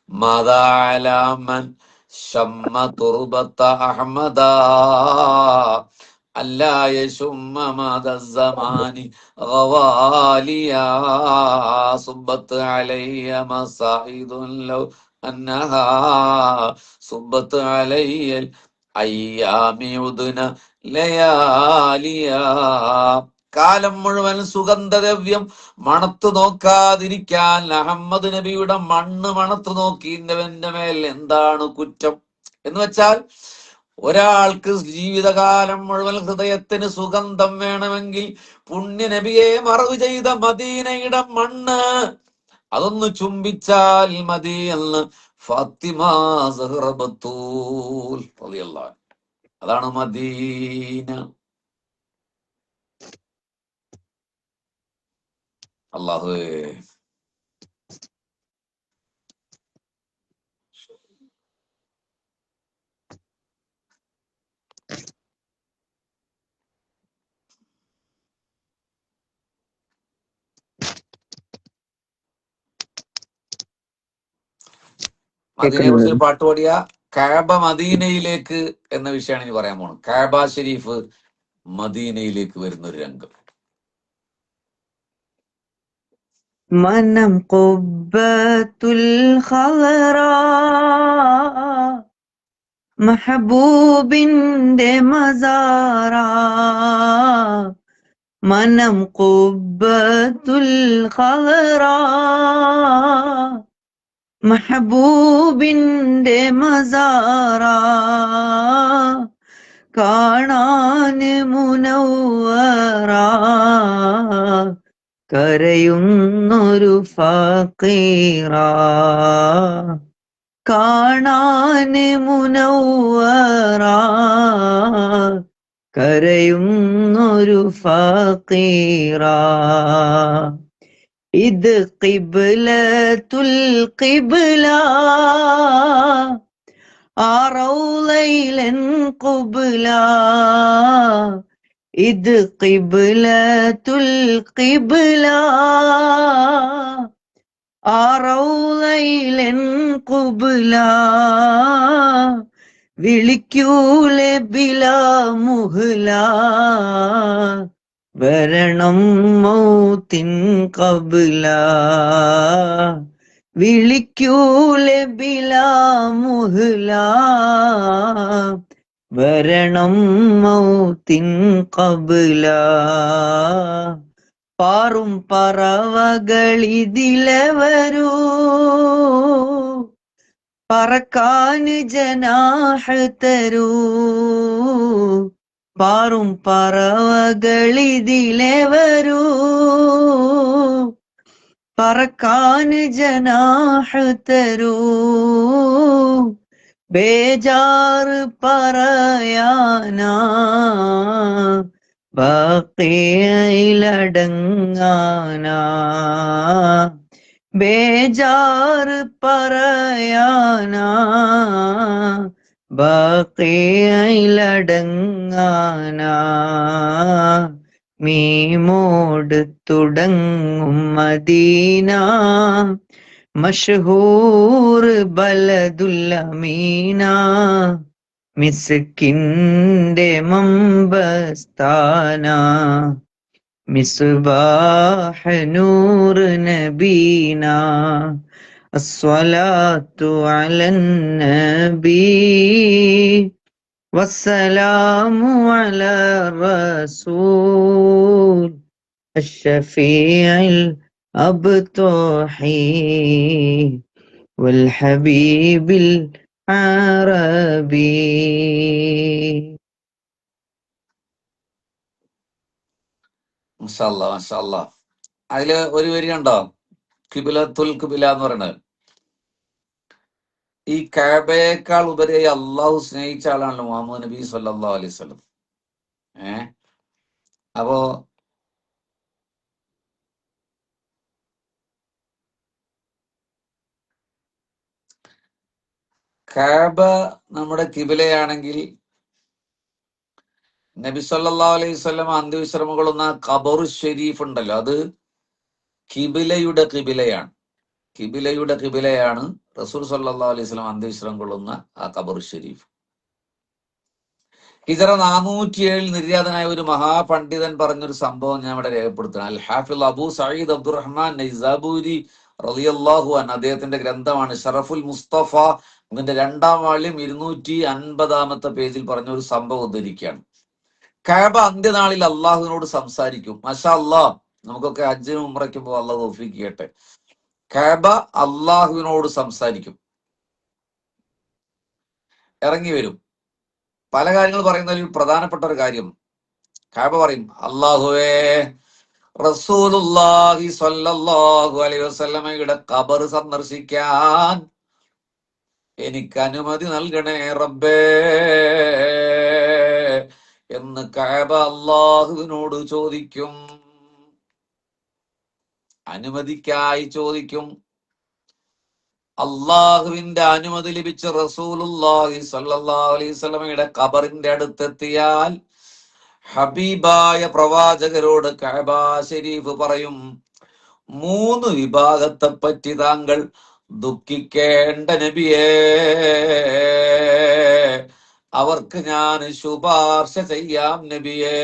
മദാലമൻ ശമ്മ തുർബത്ത അഹ്മദാ അല്ലായശുമ്മ മദസ്സമാനി ഗവാലിയാ സുബ്ബത്ത് അലയ്യ മസായിദുൻ ലൗ അന്നഹാ സുബ്ബത്ത് അലയ്യ അയ്യാമിയുദ്ന ലയാലിയാ. കാലം മുഴുവൻ സുഗന്ധദ്രവ്യം മണത്തു നോക്കാതിരിക്കാൻ അഹമ്മദ് നബിയുടെ മണ്ണ് മണത്തു നോക്കിയവന്റെ മേൽ എന്താണ് കുറ്റം? എന്ന് വെച്ചാൽ ഒരാൾക്ക് ജീവിതകാലം മുഴുവൻ ഹൃദയത്തിന് സുഗന്ധം വേണമെങ്കിൽ പുണ്യ നബിയെ മറവ് ചെയ്ത മദീനയുടെ മണ്ണ് അതൊന്ന് ചുംബിച്ചാൽ മതി എന്ന് ഫാത്തിമ സഹ്റ ബത്തൂൽ റളിയല്ലാഹു അൻഹ. അതാണ് മദീന. അല്ലാഹുവേ, മദീനയെ കുറിച്ച് പാട്ട് പാടിയ കഅബ മദീനയിലേക്ക് എന്ന വിഷയമാണ് ഇനി പറയാൻ പോണത്. കഅബ ഷരീഫ് മദീനയിലേക്ക് വരുന്ന ഒരു രംഗം. മനം ഖുബ്ബത്തുൽ ഖളറാ മഹബൂബിന്റെ മസാറാ. മനം ഖുബ്ബത്തുൽ ഖളറാ മഹബൂബിന്റെ മസാറാ. കാണാന് മുനവ്വറാ കരയുന്നൊരു ഫഖീറാ. കാണാന് മുനവ്വറാ കരയുന്നൊരു ഫഖീറാ. ഇത് ഖിബ്ലത്തുൽ ഖിബ്ല ആ റൗളയിലൻ ഖുബ്ല. ഇത് ഖിബ്ലത്തുൽ ഖിബ്ല ആ റൗളയിലൻ ഖുബ്ല. വിളിക്കൂലെ ബിലാ മുഹ്ല വരണം മൗത്തിൻ ഖബ്ല. വിളിക്കൂലെ ബിലാ മുഹ്ല വരണം മൗത്തിൻ ഖബ്ല. പാറും പറവകളിതിലെ വരൂ പറക്കാന് ജനാഹ് തരൂ. പാറും പറവകളിതിലെ വരൂ പറക്കാന് ജനാഹ് തരൂ. ബേജാറ് പറയാനാ ബാക്കിയിലടങ്ങാനാ ബേജാറ് പറയാനാ ബാക്കിയിലടങ്ങാനാ മീമോട് തുടങ്ങും മദീന മഷ്ഹൂർ ബലദുൽ അമീന മിസ്കിന്റെ മമ്പസ്ഥാന മിസ്ബാഹ് നൂർ നബീന അസ്സലാത്തു അലൻ നബി വസ്സലാമു അലാ റസൂൽ അഷ്ശഫീഇൽ അബ്തഹി വൽഹബീബിൽ അറബി. മാഷാ അല്ലാ, മാഷാ അല്ലാ. അതില് ഒരു വരി കണ്ടോ, കിബിലത്തുൽ കിബില എന്ന് പറയുന്നത്. ഈ കഅബയേക്കാൾ ഉപരിയായി അള്ളാഹു സ്നേഹിച്ച ആളാണല്ലോ മുഹമ്മദ് നബി സല്ലല്ലാഹു അലൈഹി വസല്ലം. അപ്പോ കഅബ നമ്മുടെ കിബിലയാണെങ്കിൽ നബി സല്ലല്ലാഹു അലൈഹി വസല്ലം അന്ത്യവിശ്രമം കൊള്ളുന്ന ഖബർ ഷരീഫ് ഉണ്ടല്ലോ, അത് കിബിലയുടെ കിബിലയാണ്. കിബിലയുടെ കിബിലയാണ് റസൂൽ സല്ലല്ലാഹു അലൈഹി വസല്ലം അന്ത്യവിശ്രമം കൊള്ളുന്ന ആ ഖബർ ഷരീഫ്. ഹിജറ 407 നിര്യാതനായ ഒരു മഹാപണ്ഡിതൻ പറഞ്ഞൊരു സംഭവം ഞാൻ ഇവിടെ രേഖപ്പെടുത്തുന്നു. അൽ ഹാഫിദ് അബൂ സഈദ് അബ്ദുറഹ്മാൻ നൈസാബൂരി റളിയല്ലാഹു അൻഹു, അദ്ദേഹത്തിന്റെ ഗ്രന്ഥമാണ് ഷറഫുൽ മുസ്തഫ. ഇതിന്റെ 2ാം വാള്യം 250 പേജിൽ പറഞ്ഞ ഒരു സംഭവം ഉദ്ധരിക്കുകയാണ്. കഅബ അന്ത്യനാളിൽ അള്ളാഹുവിനോട് സംസാരിക്കും. മാഷാ അല്ലാഹ്, നമുക്കൊക്കെ ഹജ്ജിനും ഉംറയ്ക്കും പോകാൻ അല്ലാഹു തൗഫീഖ് ചെയ്യട്ടെ. കഅബ അള്ളാഹുവിനോട് സംസാരിക്കും, ഇറങ്ങി വരും. പല കാര്യങ്ങൾ പറയുന്നതിൽ പ്രധാനപ്പെട്ട ഒരു കാര്യം, കഅബ പറയും, അല്ലാഹുവേ, റസൂലുള്ളാഹി സ്വല്ലല്ലാഹു അലൈഹി വസല്ലമയുടെ ഖബർ സന്ദർശിക്കാൻ എനിക്ക് അനുമതി നൽകണേ റബ്ബേ എന്ന് കഅബ അള്ളാഹുവിനോട് ചോദിക്കും. അനുമതിക്കായി ചോദിക്കും. അള്ളാഹുവിന്റെ അനുമതി ലഭിച്ച റസൂലുള്ളാഹി സ്വല്ലല്ലാഹു അലൈഹി വസല്ലമയുടെ ഖബറിന്റെ അടുത്തെത്തിയാൽ ഹബീബായ പ്രവാചകരോട് കഅബ ശരീഫ് പറയും, 3 വിഭാഗത്തെ പറ്റി താങ്കൾ ദുഃഖിക്കേണ്ട നബിയേ, അവർക്ക് ഞാൻ ശുപാർശ ചെയ്യാം നബിയേ.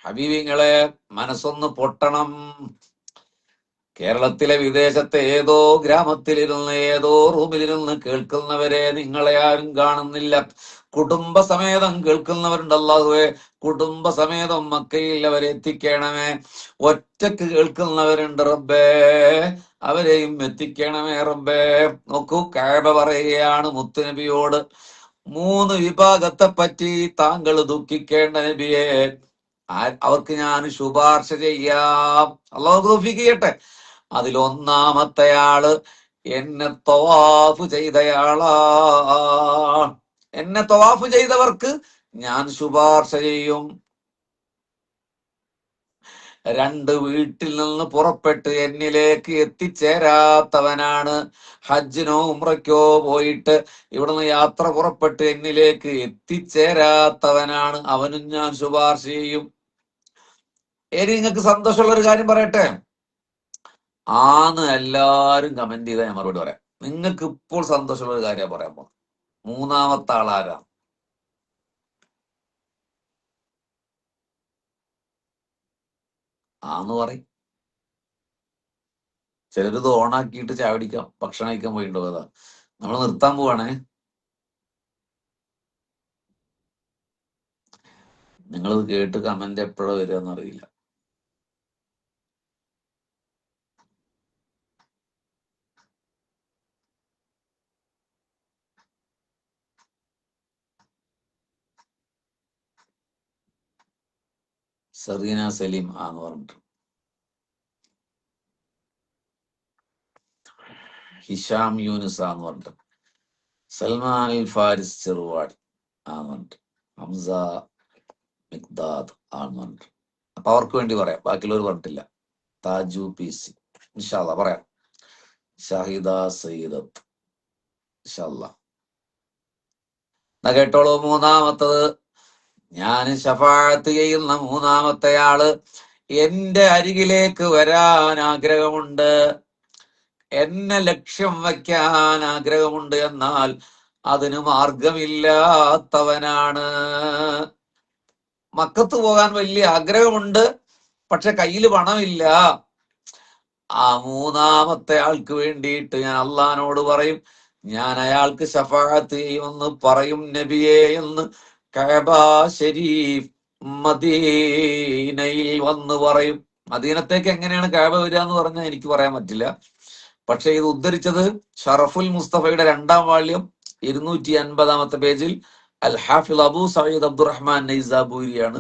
ഹബീബിങ്ങളെ, മനസ്സൊന്ന് പൊട്ടണം. കേരളത്തിലെ വിദേശത്തെ ഏതോ ഗ്രാമത്തിലിരുന്ന് ഏതോ റൂമിലിരുന്ന് കേൾക്കുന്നവരെ നിങ്ങളെ ആരും കാണുന്നില്ല. കുടുംബസമേതം കേൾക്കുന്നവരുണ്ട്. അല്ലാഹുവേ, കുടുംബസമേതം മക്കയിൽ അവരെ എത്തിക്കണമേ. ഒറ്റക്ക് കേൾക്കുന്നവരുണ്ട് റബ്ബേ, അവരെയും എത്തിക്കണമേ റബ്ബേ. നോക്കൂ, കഅബ പറയുകയാണ് മുത്തുനബിയോട്, 3 വിഭാഗത്തെ പറ്റി താങ്കൾ ദുഃഖിക്കേണ്ട നബിയെ, അവർക്ക് ഞാൻ ശുപാർശ ചെയ്യാം. അല്ലാഹു തൗഫീഖ് ചെയ്യട്ടെ. അതിലൊന്നാമത്തെ ആള് എന്നെ തവാഫ് ചെയ്തയാളാ. എന്നെ തവാഫ് ചെയ്തവർക്ക് ഞാൻ ശുപാർശ ചെയ്യും. 2, വീട്ടിൽ നിന്ന് പുറപ്പെട്ട് എന്നിലേക്ക് എത്തിച്ചേരാത്തവനാണ്. ഹജ്ജിനോ ഉംറയ്ക്കോ പോയിട്ട് ഇവിടുന്ന് യാത്ര പുറപ്പെട്ട് എന്നിലേക്ക് എത്തിച്ചേരാത്തവനാണ്, അവനും ഞാൻ ശുപാർശ ചെയ്യും. ഇനി നിങ്ങൾക്ക് സന്തോഷമുള്ള ഒരു കാര്യം പറയട്ടെ, ആന്ന് എല്ലാരും കമന്റ് ചെയ്താൽ ഞാൻ മറുപടി പറയാം. നിങ്ങൾക്ക് ഇപ്പോൾ സന്തോഷമുള്ള ഒരു കാര്യം പറയാൻ പോകും. 3ാമത്തെ ആളാരാ? ആന്ന് പറയും. ചിലരിത് ഓണാക്കിയിട്ട് ചാവടിക്കാം, ഭക്ഷണം കഴിക്കാൻ പോയിട്ടോ. അതാ നമ്മൾ നിർത്താൻ പോവാണേ. നിങ്ങളിത് കേട്ട് കമന്റ് എപ്പോഴാ വരിക എന്നറിയില്ല. സെറീന സലീം ആന്ന് പറഞ്ഞിട്ട്, ഹിഷാം യൂനുസ് ആന്ന് പറഞ്ഞിട്ട്, സൽമാൻ അൽ ഫാരിസ് ചെറുവാടി ആന്ന് പറഞ്ഞിട്ട്, ഹംസ മിഖ്ദാദ് ആണെന്ന് പറഞ്ഞിട്ട്. അപ്പൊ അവർക്ക് വേണ്ടി പറയാം, ബാക്കിയുള്ളവർ പറഞ്ഞിട്ടില്ല. താജു PC ഇൻഷാ അല്ലാ പറയാം. ഷാഹിദ സയ്യിദത്ത് ഇൻഷാ അല്ലാ. എന്നാ കേട്ടോളൂ. മൂന്നാമത്തത്, ഞാൻ ശഫാഅത്ത് ചെയ്യുന്ന മൂന്നാമത്തെ ആള് എന്റെ അരികിലേക്ക് വരാൻ ആഗ്രഹമുണ്ട്, എന്നെ ലക്ഷ്യം വയ്ക്കാൻ ആഗ്രഹമുണ്ട്, എന്നാൽ അതിന് മാർഗമില്ലാത്തവനാണ്. മക്കത്ത് പോകാൻ വലിയ ആഗ്രഹമുണ്ട്, പക്ഷെ കയ്യിൽ പണമില്ല. ആ മൂന്നാമത്തെ ആൾക്ക് വേണ്ടിയിട്ട് ഞാൻ അള്ളഹാനോട് പറയും, ഞാൻ അയാൾക്ക് ശഫാഅത്ത് ചെയ്യുമെന്ന് പറയും നബിയേ എന്ന് കഅബ ശരീഫ് മദീനയിൽ വന്ന് പറയും. മദീനത്തേക്ക് എങ്ങനെയാണ് കഅബ വരിക എന്ന് പറഞ്ഞാൽ എനിക്ക് പറയാൻ പറ്റില്ല. പക്ഷെ ഇത് ഉദ്ധരിച്ചത് ഷറഫുൽ മുസ്തഫയുടെ 2-ാം വാള്യം 250-ാമത്തെ പേജിൽ അൽ ഹാഫിദ് അബൂ സഈദ് അബ്ദുറഹ്മാൻ നൈസാബൂരിയാണ്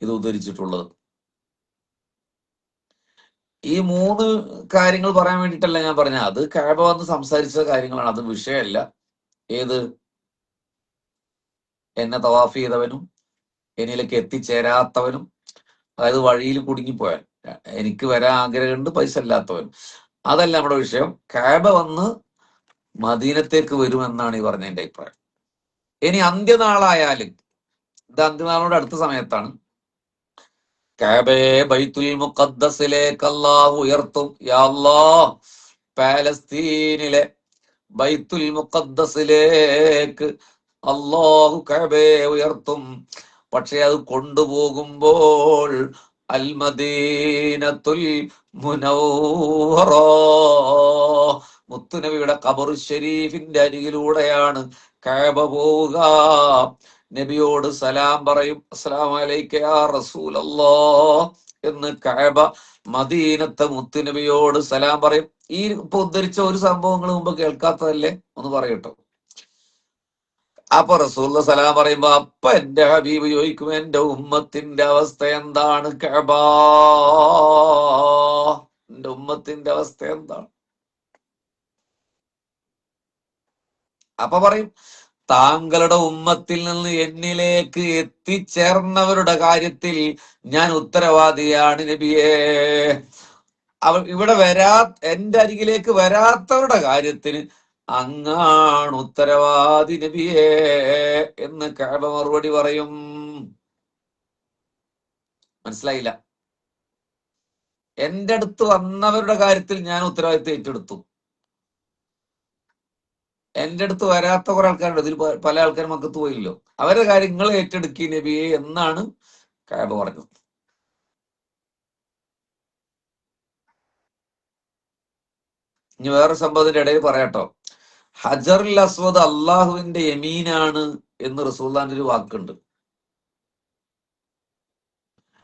ഇത് ഉദ്ധരിച്ചിട്ടുള്ളത്. ഈ 3 കാര്യങ്ങൾ പറയാൻ വേണ്ടിയിട്ടല്ല ഞാൻ പറഞ്ഞ, അത് കഅബ വന്ന് സംസാരിച്ച കാര്യങ്ങളാണ്, അത് വിഷയമല്ല. ഏത്? എന്നെ തവാഫ് ചെയ്തവനും എന്നിലേക്ക് എത്തിച്ചേരാത്തവനും, അതായത് വഴിയിൽ കുടുങ്ങിപ്പോയാൽ, എനിക്ക് വരാൻ ആഗ്രഹമുണ്ട് പൈസ ഇല്ലാത്തവനും, അതല്ല നമ്മുടെ വിഷയം. കഅബ വന്ന് മദീനത്തേക്ക് വരുമെന്നാണ് ഈ പറഞ്ഞതിന്റെ അഭിപ്രായം. ഇനി അന്ത്യനാളായാലും, ഇത് അന്ത്യനാളോട് അടുത്ത സമയത്താണ്, കഅബയെ ബൈത്തുൽ മുഖദ്ദസിലേക്ക് അല്ലാഹു ഉയർത്തും. യാ അല്ലാഹ്, പാലസ്തീനിലെ ബൈത്തുൽ മുഖദ്ദസിലേക്ക് അല്ലാഹു കഅബയെ ഉയർത്തും. പക്ഷെ അത് കൊണ്ടുപോകുമ്പോൾ അൽ മദീനത്തുൽ മുനവ്വറ, മുത്തുനബിയുടെ ഖബർ ഷരീഫിന്റെ അരികിലൂടെയാണ് കഅബ പോവുക. നബിയോട് സലാം പറയും, അസ്സലാമു അലൈക യാ റസൂലല്ലാഹ് എന്ന് കഅബ മദീനത്തെ മുത്തുനബിയോട് സലാം പറയും. ഈ ഇപ്പൊ ഉദ്ധരിച്ച ഒരു സംഭവങ്ങൾ മുമ്പ് കേൾക്കാത്തതല്ലേ, ഒന്ന് പറയട്ടോ. അപ്പൊ റസൂലുള്ള സലാം പറയുമ്പോ അപ്പൊ എന്റെ ഹബീബ് ചോദിക്കും, എന്റെ ഉമ്മത്തിന്റെ അവസ്ഥ എന്താണ് കഅബ, എന്റെ ഉമ്മത്തിന്റെ അവസ്ഥ എന്താണ്? അപ്പൊ പറയും, താങ്കളുടെ ഉമ്മത്തിൽ നിന്ന് എന്നിലേക്ക് എത്തിച്ചേർന്നവരുടെ കാര്യത്തിൽ ഞാൻ ഉത്തരവാദിയാണ് നബിയേ. ഇവിടെ എന്റെ അരികിലേക്ക് വരാത്തവരുടെ കാര്യത്തിന് അങ്ങാണ് ഉത്തരവാദി നബിയേ എന്ന് കഅബ മറുപടി പറയും. മനസ്സിലായില്ല? എന്റെ അടുത്ത് വന്നവരുടെ കാര്യത്തിൽ ഞാൻ ഉത്തരവാദിത്വം ഏറ്റെടുത്തു, എന്റെ അടുത്ത് വരാത്ത കുറെ ആൾക്കാരുണ്ട്, ഇതിൽ പല ആൾക്കാരും മക്കത്ത് പോയില്ലോ, അവരുടെ കാര്യങ്ങൾ ഏറ്റെടുക്കി നബിയെ എന്നാണ് കഅബ പറഞ്ഞത്. ഇനി വേറെ സംഭവത്തിന്റെ ഇടയിൽ പറയാട്ടോ, ഹജറുൽ അസ്വദ് അള്ളാഹുവിന്റെ യമീനാണ് എന്ന് റസൂലുള്ളാഹിന്റെ ഒരു വാക്കുണ്ട്.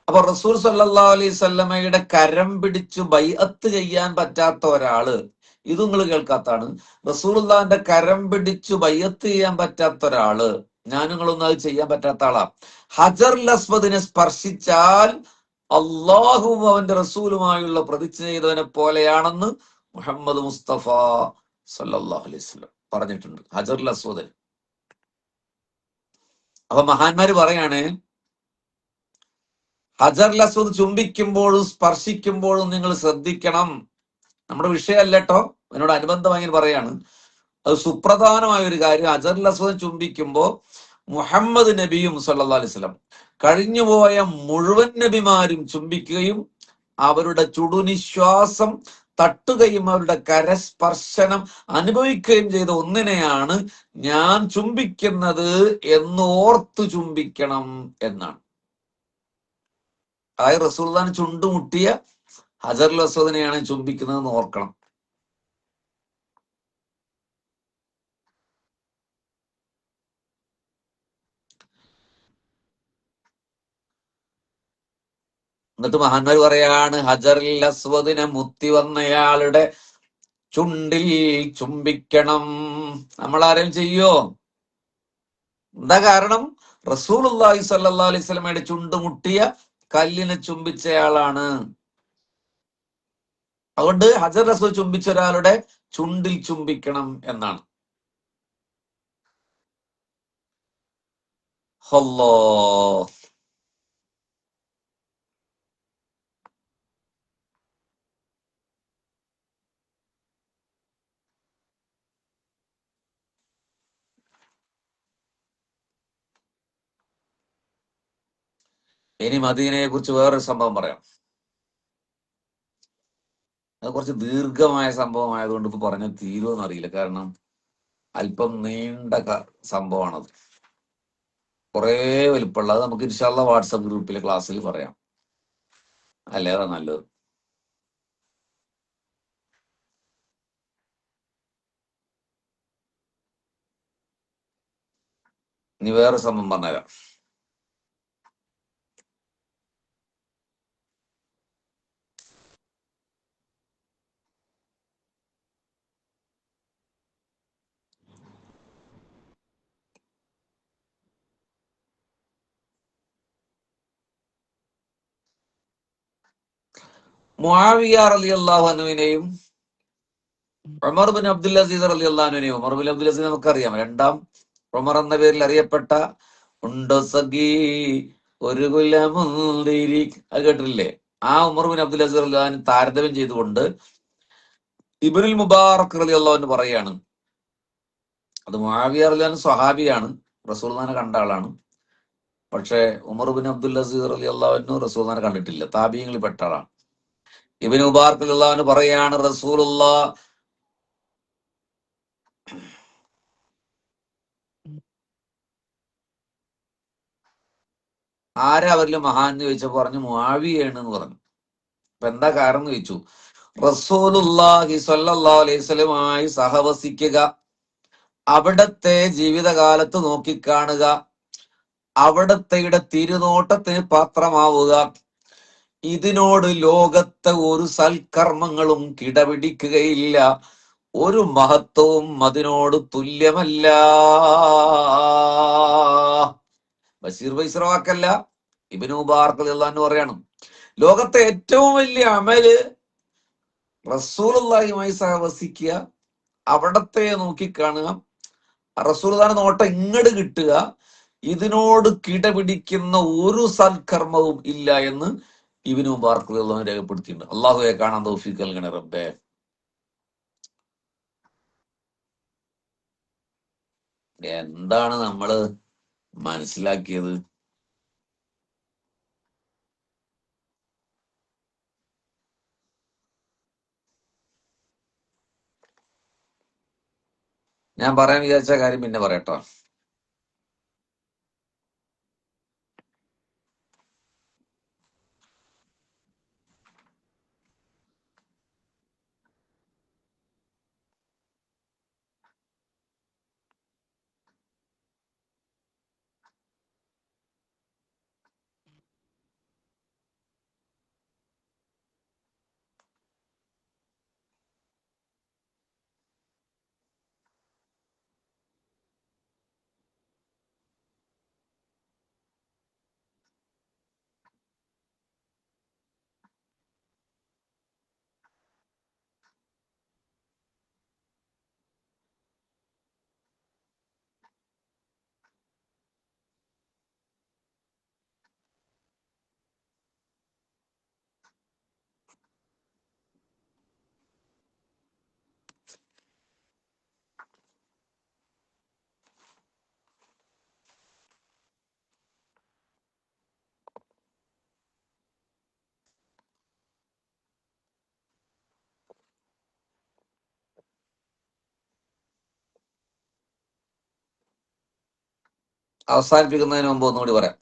അപ്പൊ റസൂൽ സല്ലല്ലാഹു അലൈഹി വസല്ലമയുടെ കരം പിടിച്ചു ബൈഅത്ത് ചെയ്യാൻ പറ്റാത്ത ഒരാള്, ഇത് നിങ്ങൾ കേൾക്കാത്താണ്, റസൂലുള്ളാഹിന്റെ കരം പിടിച്ചു ബൈഅത്ത് ചെയ്യാൻ പറ്റാത്ത ഒരാള്, ഞാൻ നിങ്ങളൊന്നും അത് ചെയ്യാൻ പറ്റാത്ത ആളാ. ഹജറുൽ അസ്വദിനെ സ്പർശിച്ചാൽ അള്ളാഹുവും അവന്റെ റസൂലുമായുള്ള പ്രതിജ്ഞ ചെയ്തവനെ പോലെയാണെന്ന് മുഹമ്മദ് മുസ്തഫ സല്ലല്ലാഹു അലൈഹി വസല്ലം പറഞ്ഞിട്ടുണ്ട് ഹജറുൽ അസ്വദ്. അപ്പൊ മഹാന്മാര് പറയാണ്, ഹജറുൽ അസ്വദ് ചുംബിക്കുമ്പോഴും സ്പർശിക്കുമ്പോഴും നിങ്ങൾ ശ്രദ്ധിക്കണം. നമ്മുടെ വിഷയമല്ല കേട്ടോ, അതിനോട് അനുബന്ധമായി പറയാണ്, അത് സുപ്രധാനമായ ഒരു കാര്യം. ഹജറുൽ അസ്വദ് ചുംബിക്കുമ്പോ മുഹമ്മദ് നബിയും സല്ലല്ലാഹു അലൈഹി വസല്ലം കഴിഞ്ഞുപോയ മുഴുവൻ നബിമാരും ചുംബിക്കുകയും അവരുടെ ചുടുനിശ്വാസം തട്ടുകയും അവരുടെ കരസ്പർശനം അനുഭവിക്കുകയും ചെയ്ത ഒന്നിനെയാണ് ഞാൻ ചുംബിക്കുന്നത് എന്ന് ഓർത്തു ചുംബിക്കണം എന്നാണ്. അതായത് റസൂലുള്ളാഹിനെ ചുണ്ടുമുട്ടിയ ഹജറുൽ അസ്വദിനെയാണ് ചുംബിക്കുന്നതെന്ന് ഓർക്കണം. എന്നിട്ട് മഹാന്മാർ പറയാണ്, ഹജറുൽ അസ്വദിനെ മുത്തി വന്നയാളുടെ ചുണ്ടിൽ ചുംബിക്കണം. നമ്മളാരും ചെയ്യോ? എന്താ കാരണം? റസൂലുള്ളാഹി സ്വല്ലല്ലാഹു അലൈഹി വസല്ലമയുടെ ചുണ്ടുമുട്ടിയ കല്ലിനെ ചുംബിച്ചയാളാണ്. അതുകൊണ്ട് ഹജറുൽ അസ്വദ് ചുംബിച്ച ഒരാളുടെ ചുണ്ടിൽ ചുംബിക്കണം എന്നാണ്. അല്ലാഹ് ഇനി മദീനയെ കുറിച്ച് വേറൊരു സംഭവം പറയാം. അത് കുറച്ച് ദീർഘമായ സംഭവമായതുകൊണ്ട് ഇപ്പൊ പറഞ്ഞ തീരുമെന്ന് അറിയില്ല. കാരണം അല്പം നീണ്ട സംഭവമാണത്, കുറേ വലിപ്പമുള്ള. അത് നമുക്ക് ഇൻഷാല്ലാ വാട്സപ്പ് ഗ്രൂപ്പിലെ ക്ലാസ്സിൽ പറയാം. അല്ലേ അതാ നല്ലത്. ഇനി വേറെ സംഭവം പറഞ്ഞുതരാം. മുആവിയ റളിയല്ലാഹു അൻഹുവിനെയും ഉമർ ബിൻ അബ്ദുൽ അസീസ് റളിയല്ലാഹു അൻഹുവിനെയും, ഉമർ ബിൻ അബ്ദുൽ അസീസ് നമുക്കറിയാം, രണ്ടാം ഉമർ എന്ന പേരിൽ അറിയപ്പെട്ട ഉണ്ടോ സഖി ഒരു കുലമുന്തിരി, അത് കേട്ടിട്ടില്ലേ? ആ ഉമർ ബിൻ അബ്ദുൽ അസീസ് റളിയല്ലാഹു അൻഹു താരതമ്യം ചെയ്തുകൊണ്ട് ഇബ്നുൽ മുബാറക് റളിയല്ലാഹു അൻഹു പറയാണ്, അത് മുആവിയ റളിയല്ലാഹു അൻഹു സ്വഹാബിയാണ്, റസൂലുള്ളാഹിനെ കണ്ട ആളാണ്. പക്ഷെ ഉമർ ബിൻ അബ്ദുൽ അസീസ് റളിയല്ലാഹു അൻഹു റസൂലുള്ളാഹിനെ കണ്ടിട്ടില്ല, താബിഈങ്ങളിൽ പെട്ട ആളാണ്. ഇബ്നു മുബാറക് റളിയല്ലാഹു അൻഹു പറയാണ്, റസൂലുള്ളാഹ് ആരാ അവരിൽ മഹാൻ എന്ന് ചോദിച്ചപ്പോ പറഞ്ഞു മുആവിയാണ് എന്ന് പറഞ്ഞു. അപ്പൊ എന്താ കാരണം എന്ന് ചോദിച്ചു. റസൂലുള്ളാഹി സ്വല്ലല്ലാഹു അലൈഹി വസല്ലമയുമായി സഹവസിക്കുക, അവിടത്തെ ജീവിതകാലത്ത് നോക്കിക്കാണുക, അവിടത്തെയുടെ തിരുനോട്ടത്തിന് പാത്രമാവുക, ഇതിനോട് ലോകത്തെ ഒരു സൽക്കർമ്മങ്ങളും കിടപിടിക്കുകയില്ല, ഒരു മഹത്വവും അതിനോട് തുല്യമല്ല. ബഷീർ ബൈസറ വാക്കല്ല, ഇബ്നു മുബാറക് റളിയല്ലാഹു അൻഹു പറയാണ്, ലോകത്തെ ഏറ്റവും വലിയ അമല് റസൂലുള്ളാഹിയുമായി സഹവസിക്കുക, അവിടത്തെ നോക്കിക്കാണുക, റസൂലുള്ളാഹിന്റെ നോട്ടം ഇങ്ങട് കിട്ടുക, ഇതിനോട് കിടപിടിക്കുന്ന ഒരു സൽക്കർമ്മവും ഇല്ല എന്ന് ഇബ്നു മുബാറക് റളിയല്ലാഹു അൻഹു രേഖപ്പെടുത്തിയിട്ടുണ്ട്. അള്ളാഹുവെ കാണാൻ തൗഫീഖ് നൽകണേ റബ്ബേ. എന്താണ് നമ്മള് മനസ്സിലാക്കിയത്? ഞാൻ പറയാൻ വിചാരിച്ച കാര്യം പിന്നെ പറയട്ടോ. അവസാനിപ്പിക്കുന്നതിന് മുമ്പ് ഒന്നുകൂടി പറയാം.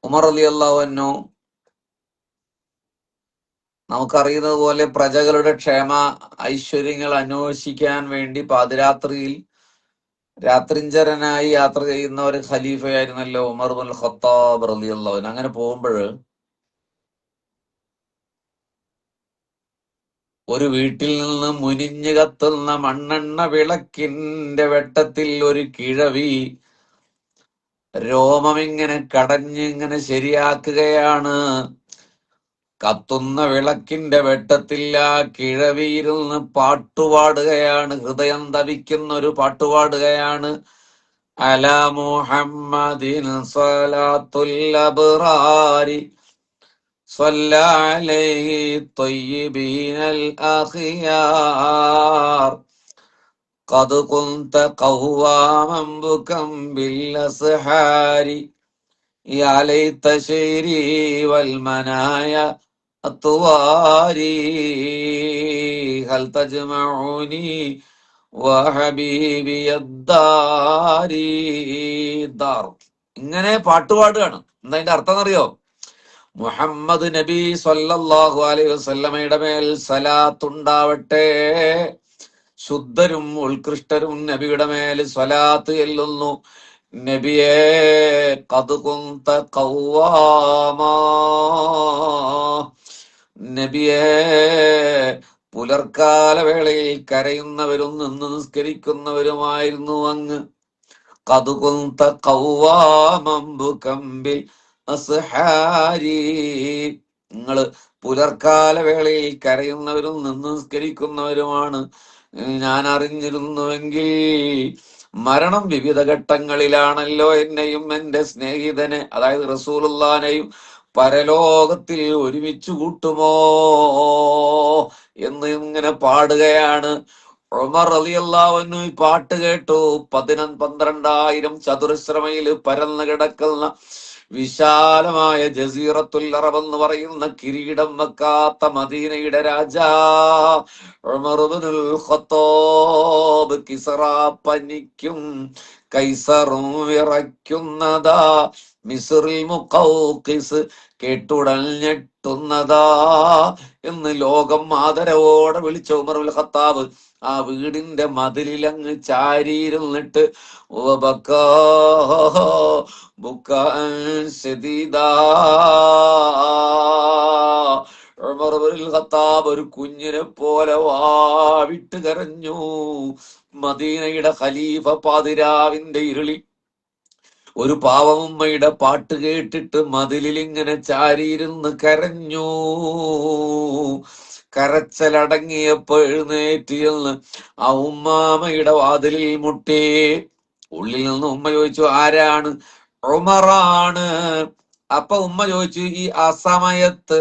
ഉമർ റളിയല്ലാഹു അൻഹു നമുക്കറിയുന്നത് പോലെ പ്രജകളുടെ ക്ഷേമ ഐശ്വര്യങ്ങൾ അന്വേഷിക്കാൻ വേണ്ടി പാതിരാത്രിയിൽ രാത്രിഞ്ചരനായി യാത്ര ചെയ്യുന്ന ഒരു ഖലീഫയായിരുന്നല്ലോ ഉമർ ബിൻ ഖത്താബ് റളിയല്ലാഹു അൻഹു. അങ്ങനെ പോകുമ്പോൾ ഒരു വീട്ടിൽ നിന്ന് മുനിഞ്ഞു കത്തുന്ന മണ്ണെണ്ണ വിളക്കിന്റെ വെട്ടത്തിൽ ഒരു കിഴവി രോമമിങ്ങനെ കടഞ്ഞിങ്ങനെ ശരിയാക്കുകയാണ്. കത്തുന്ന വിളക്കിന്റെ വെട്ടത്തിൽ ആ കിഴവിയിരുന്ന് പാട്ടുപാടുകയാണ്, ഹൃദയം തവിക്കുന്ന ഒരു പാട്ടുപാടുകയാണ്. അലാ മുഹമ്മദിൻ സ്വലാത്തുൽ അബ്റാരി സ്വല്ല അലൈഹി ത്വയ്യിബീനൽ അഖിയാർ ഖദ് കുന്ത ഖവ്വാമൻ ബുകം ബിൽ അസ്ഹാരി യാ ലൈത ശൈരി വൽ മനായ അത്വാരി ഹൽ തജ്മഉനി വഹബീബി യദ്ദാരി ദാർ. ഇങ്ങനെ പാട്ടുപാടുകയാണ്. എന്താ അതിന്റെ അർത്ഥം എന്നറിയോ? മുഹമ്മദ് നബി സ്വല്ലല്ലാഹു അലൈഹി വസല്ലമയുടെ മേൽ സലാത്തുണ്ടാവട്ടെ. ശുദ്ധരും ഉത്കൃഷ്ടരും നബിയുടെ മേൽ സ്വലാത്ത് ചെല്ലുന്നു. നബിയേ ഖദ് കുന്ത ഖവ്വാമാ, നബിയേ പുലർക്കാല വേളയിൽ കരയുന്നവരും നിന്ന് നിസ്കരിക്കുന്നവരുമായിരുന്നു അങ്ങ്. ഖദ് കുന്ത ഖവ്വാമൻ ബുകം ബിൽ അസ്ഹാരി, നിങ്ങള് പുലർക്കാല വേളയിൽ കരയുന്നവരും നിന്ന് നിസ്കരിക്കുന്നവരുമാണ്. ഞാൻ അറിഞ്ഞിരുന്നുവെങ്കിൽ മരണം വിവിധ ഘട്ടങ്ങളിലാണല്ലോ എന്നെയും എന്റെ സ്നേഹിതനെ, അതായത് റസൂലുള്ളാനെയും പരലോകത്തിൽ ഒരുമിച്ച് കൂട്ടുമോ എന്ന് ഇങ്ങനെ പാടുകയാണ്. ഉമർ റളിയല്ലാഹു അൻഹു ഈ പാട്ട് കേട്ടു. 12,000 ചതുരശ്ര മൈൽ പരന്നു കിടക്കുന്ന വിശാലമായ ജസീറത്തുൽ അറബ് എന്ന് പറയുന്ന കിരീടം വെക്കാത്ത മദീനയുടെ രാജാ ഉമർ ഇബ്നുൽ ഖത്താബ് കിസ്റ പനിക്കും കൈസറും വിറയ്ക്കുന്നതാ, മിസ്റിൽ മുഖൗഖിസ് കേട്ടുടൽ ഞെട്ടുന്നതാ എന്ന് ലോകം ആദരവോടെ വിളിച്ച ഉമർ ഇബ്നുൽ ഖത്താബ് ആ വീടിന്റെ മതിലിലങ്ങ് ചാരിയിരുന്നിട്ട് ഉമർ ഇബ്നുൽ ഖത്താബ് ഒരു കുഞ്ഞിനെ പോലെ വാവിട്ട് കരഞ്ഞു. മദീനയുടെ ഖലീഫ പാതിരാവിന്റെ ഇരുളിൽ ഒരു പാവമുമ്മയുടെ പാട്ട് കേട്ടിട്ട് മതിലിൽ ഇങ്ങനെ ചാരിയിരുന്ന് കരഞ്ഞു. കരച്ചലടങ്ങിയപ്പോ എഴുന്നേറ്റ് എന്ന് ആ ഉമ്മാമയുടെ വാതിലിൽ മുട്ടി. ഉള്ളിൽ നിന്ന് ഉമ്മ ചോദിച്ചു, ആരാണ്? ഉമറാണ്. അപ്പൊ ഉമ്മ ചോദിച്ചു, ഈ അസമയത്ത്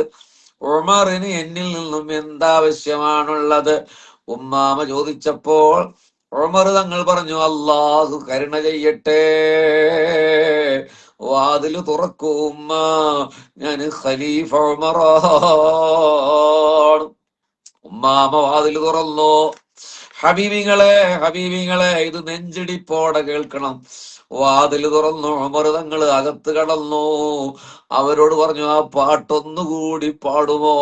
ഉമറിന് എന്നിൽ നിന്നും എന്താവശ്യമാണുള്ളത്? ഉമ്മാമ ചോദിച്ചപ്പോൾ ഉമർ തങ്ങൾ പറഞ്ഞു, അല്ലാഹു കരുണ ചെയ്യട്ടെ, വാതില് തുറക്കൂ ഉമ്മ, ഞാൻ ഖലീഫ ഉമറാണ്. ഉമ്മാമ വാതില് തുറന്നു. ഹബീബിങ്ങളെ ഇത് നെഞ്ചിടിപ്പോടെ കേൾക്കണം. വാതില് തുറന്നു. ഉമർ തങ്ങൾ അകത്ത് കടന്നു. അവരോട് പറഞ്ഞു, ആ പാട്ടൊന്നുകൂടി പാടുമോ?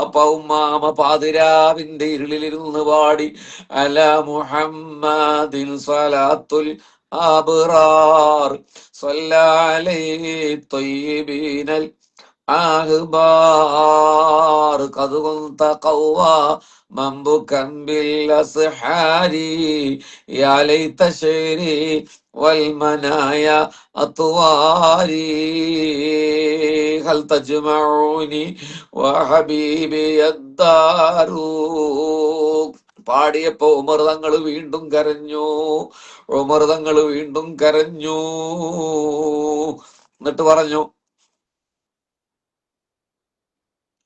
അപ്പൊ ഉമ്മാമ പാതിരാവിന്റെ ഇരുളിലിരുന്ന് പാടി, അല മുഹമ്മദിൻ സ്വലാത്തുൽ അബ്റാർ സ്വല്ലലൈഹി ത്വയ്യിബീനൽ അഹ്ബാർ ഖദ് കുന്ത ഖവ്വാമൻ ബുകം ബിൽ അസ്ഹാരി യാ ലൈത ശൈരി വൽ മനായ അത്വാരി ഹൽ തജ്മഉനി വഹബീബി യദ്ദാരു. പാടിയപ്പോ ഉമർ തങ്ങൾ വീണ്ടും കരഞ്ഞു. എന്നിട്ട് പറഞ്ഞു,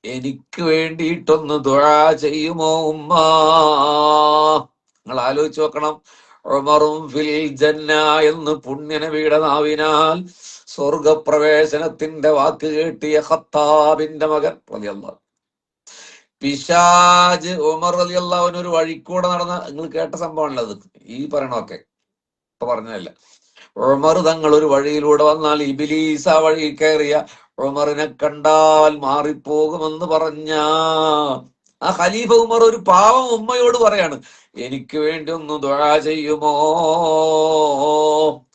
എനിക്ക് വേണ്ടിയിട്ടൊന്ന് ദുആ ചെയ്യുമോ ഉമ്മ? നിങ്ങൾ ആലോചിച്ച് നോക്കണം. ഉമറും ഫിൽ ജന്ന എന്ന് പുണ്യനബിയുടെ നാവിനാൽ സ്വർഗപ്രവേശനത്തിന്റെ വാക്ക് കേട്ടിയ ഖത്താബിന്റെ മകൻ റളിയല്ലാഹു. പിശാജ് ഉമർ റളിയല്ലാഹു അൻഹു ഒരു വഴിക്കൂടെ നടന്ന, നിങ്ങൾ കേട്ട സംഭവമാണല്ലോ ഈ പറയണൊക്കെ, ഇപ്പൊ പറഞ്ഞതല്ല. ഉമർ തങ്ങൾ ഒരു വഴിയിലൂടെ വന്നാൽ ഇബ്ലീസ് ആ വഴി കയറിയ ഉമറിനെ കണ്ടാൽ മാറിപ്പോകുമെന്ന് പറഞ്ഞ ആ ഖലീഫ ഉമർ ഒരു പാവം ഉമ്മയോട് പറയാണ്, എനിക്ക് വേണ്ടി ഒന്ന് ദുആ ചെയ്യുമോ?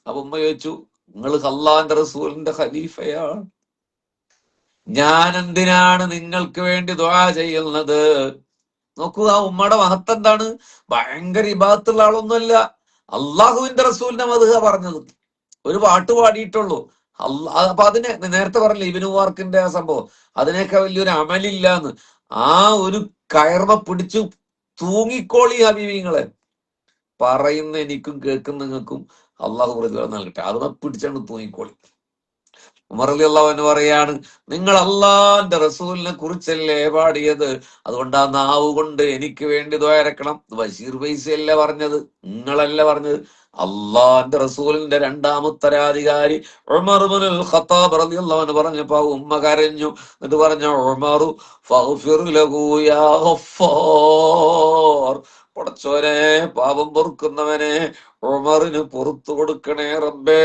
അപ്പൊ ഉമ്മ ചോദിച്ചു, നിങ്ങൾ അല്ലാഹുവിന്റെ റസൂലിന്റെ ഖലീഫയാണ്, ഞാൻ എന്തിനാണ് നിങ്ങൾക്ക് വേണ്ടി ദുആ ചെയ്യുന്നത്? നോക്കൂ, ആ ഉമ്മയുടെ മഹത്വം എന്താണ്? ഭയങ്കര ഇബാദത്തുള്ള ആളൊന്നുമല്ല, അള്ളാഹുവിന്റെ റസൂലിന്റെ മദ്ഹ പറഞ്ഞത്. ഒരു പാട്ട് പാടിയിട്ടുള്ളൂ. അപ്പൊ അതിനെ നേരത്തെ പറഞ്ഞില്ല ഇബ്നു മുബാറക്കിന്റെ ആ സംഭവം, അതിനൊക്കെ വലിയൊരു അമലില്ലാന്ന്. ആ ഒരു കയർമ പിടിച്ചു തൂങ്ങിക്കോളി ഹബീബിങ്ങളെ. പറയുന്ന എനിക്കും കേൾക്കുന്ന നിങ്ങൾക്കും അള്ളാഹു പ്രതിഫലം നൽകട്ടെ. അത് പിടിച്ചാണ് തൂങ്ങിക്കോളി. ഉമർ റളിയല്ലാഹു അൻഹു പറയാണ്, നിങ്ങൾ അള്ളാന്റെ റസൂലിനെ കുറിച്ചല്ലേ പാടിയത്, അതുകൊണ്ട് ആ നാവ് കൊണ്ട് എനിക്ക് വേണ്ടി ദ്വാരക്കണം. ബഷീർ ഫൈസിയല്ല പറഞ്ഞത്, നിങ്ങളല്ല പറഞ്ഞത്. അള്ളാന്റെ റസൂലിന്റെ രണ്ടാമത്തരാധികാരി ഉമർ ഇബ്നുൽ ഖത്താബ് റളിയല്ലാഹു അൻഹു പറഞ്ഞപ്പോ ഉമ്മ കരഞ്ഞു. എന്നിട്ട് പറഞ്ഞു, ഉമറു ഫഗ്ഫിർ ലഹു യാ ഗഫാർ, പടച്ചോനെ പാപം പൊറുക്കുന്നവനെ ഉമറിന് പുറത്തു കൊടുക്കണേ റബ്ബേ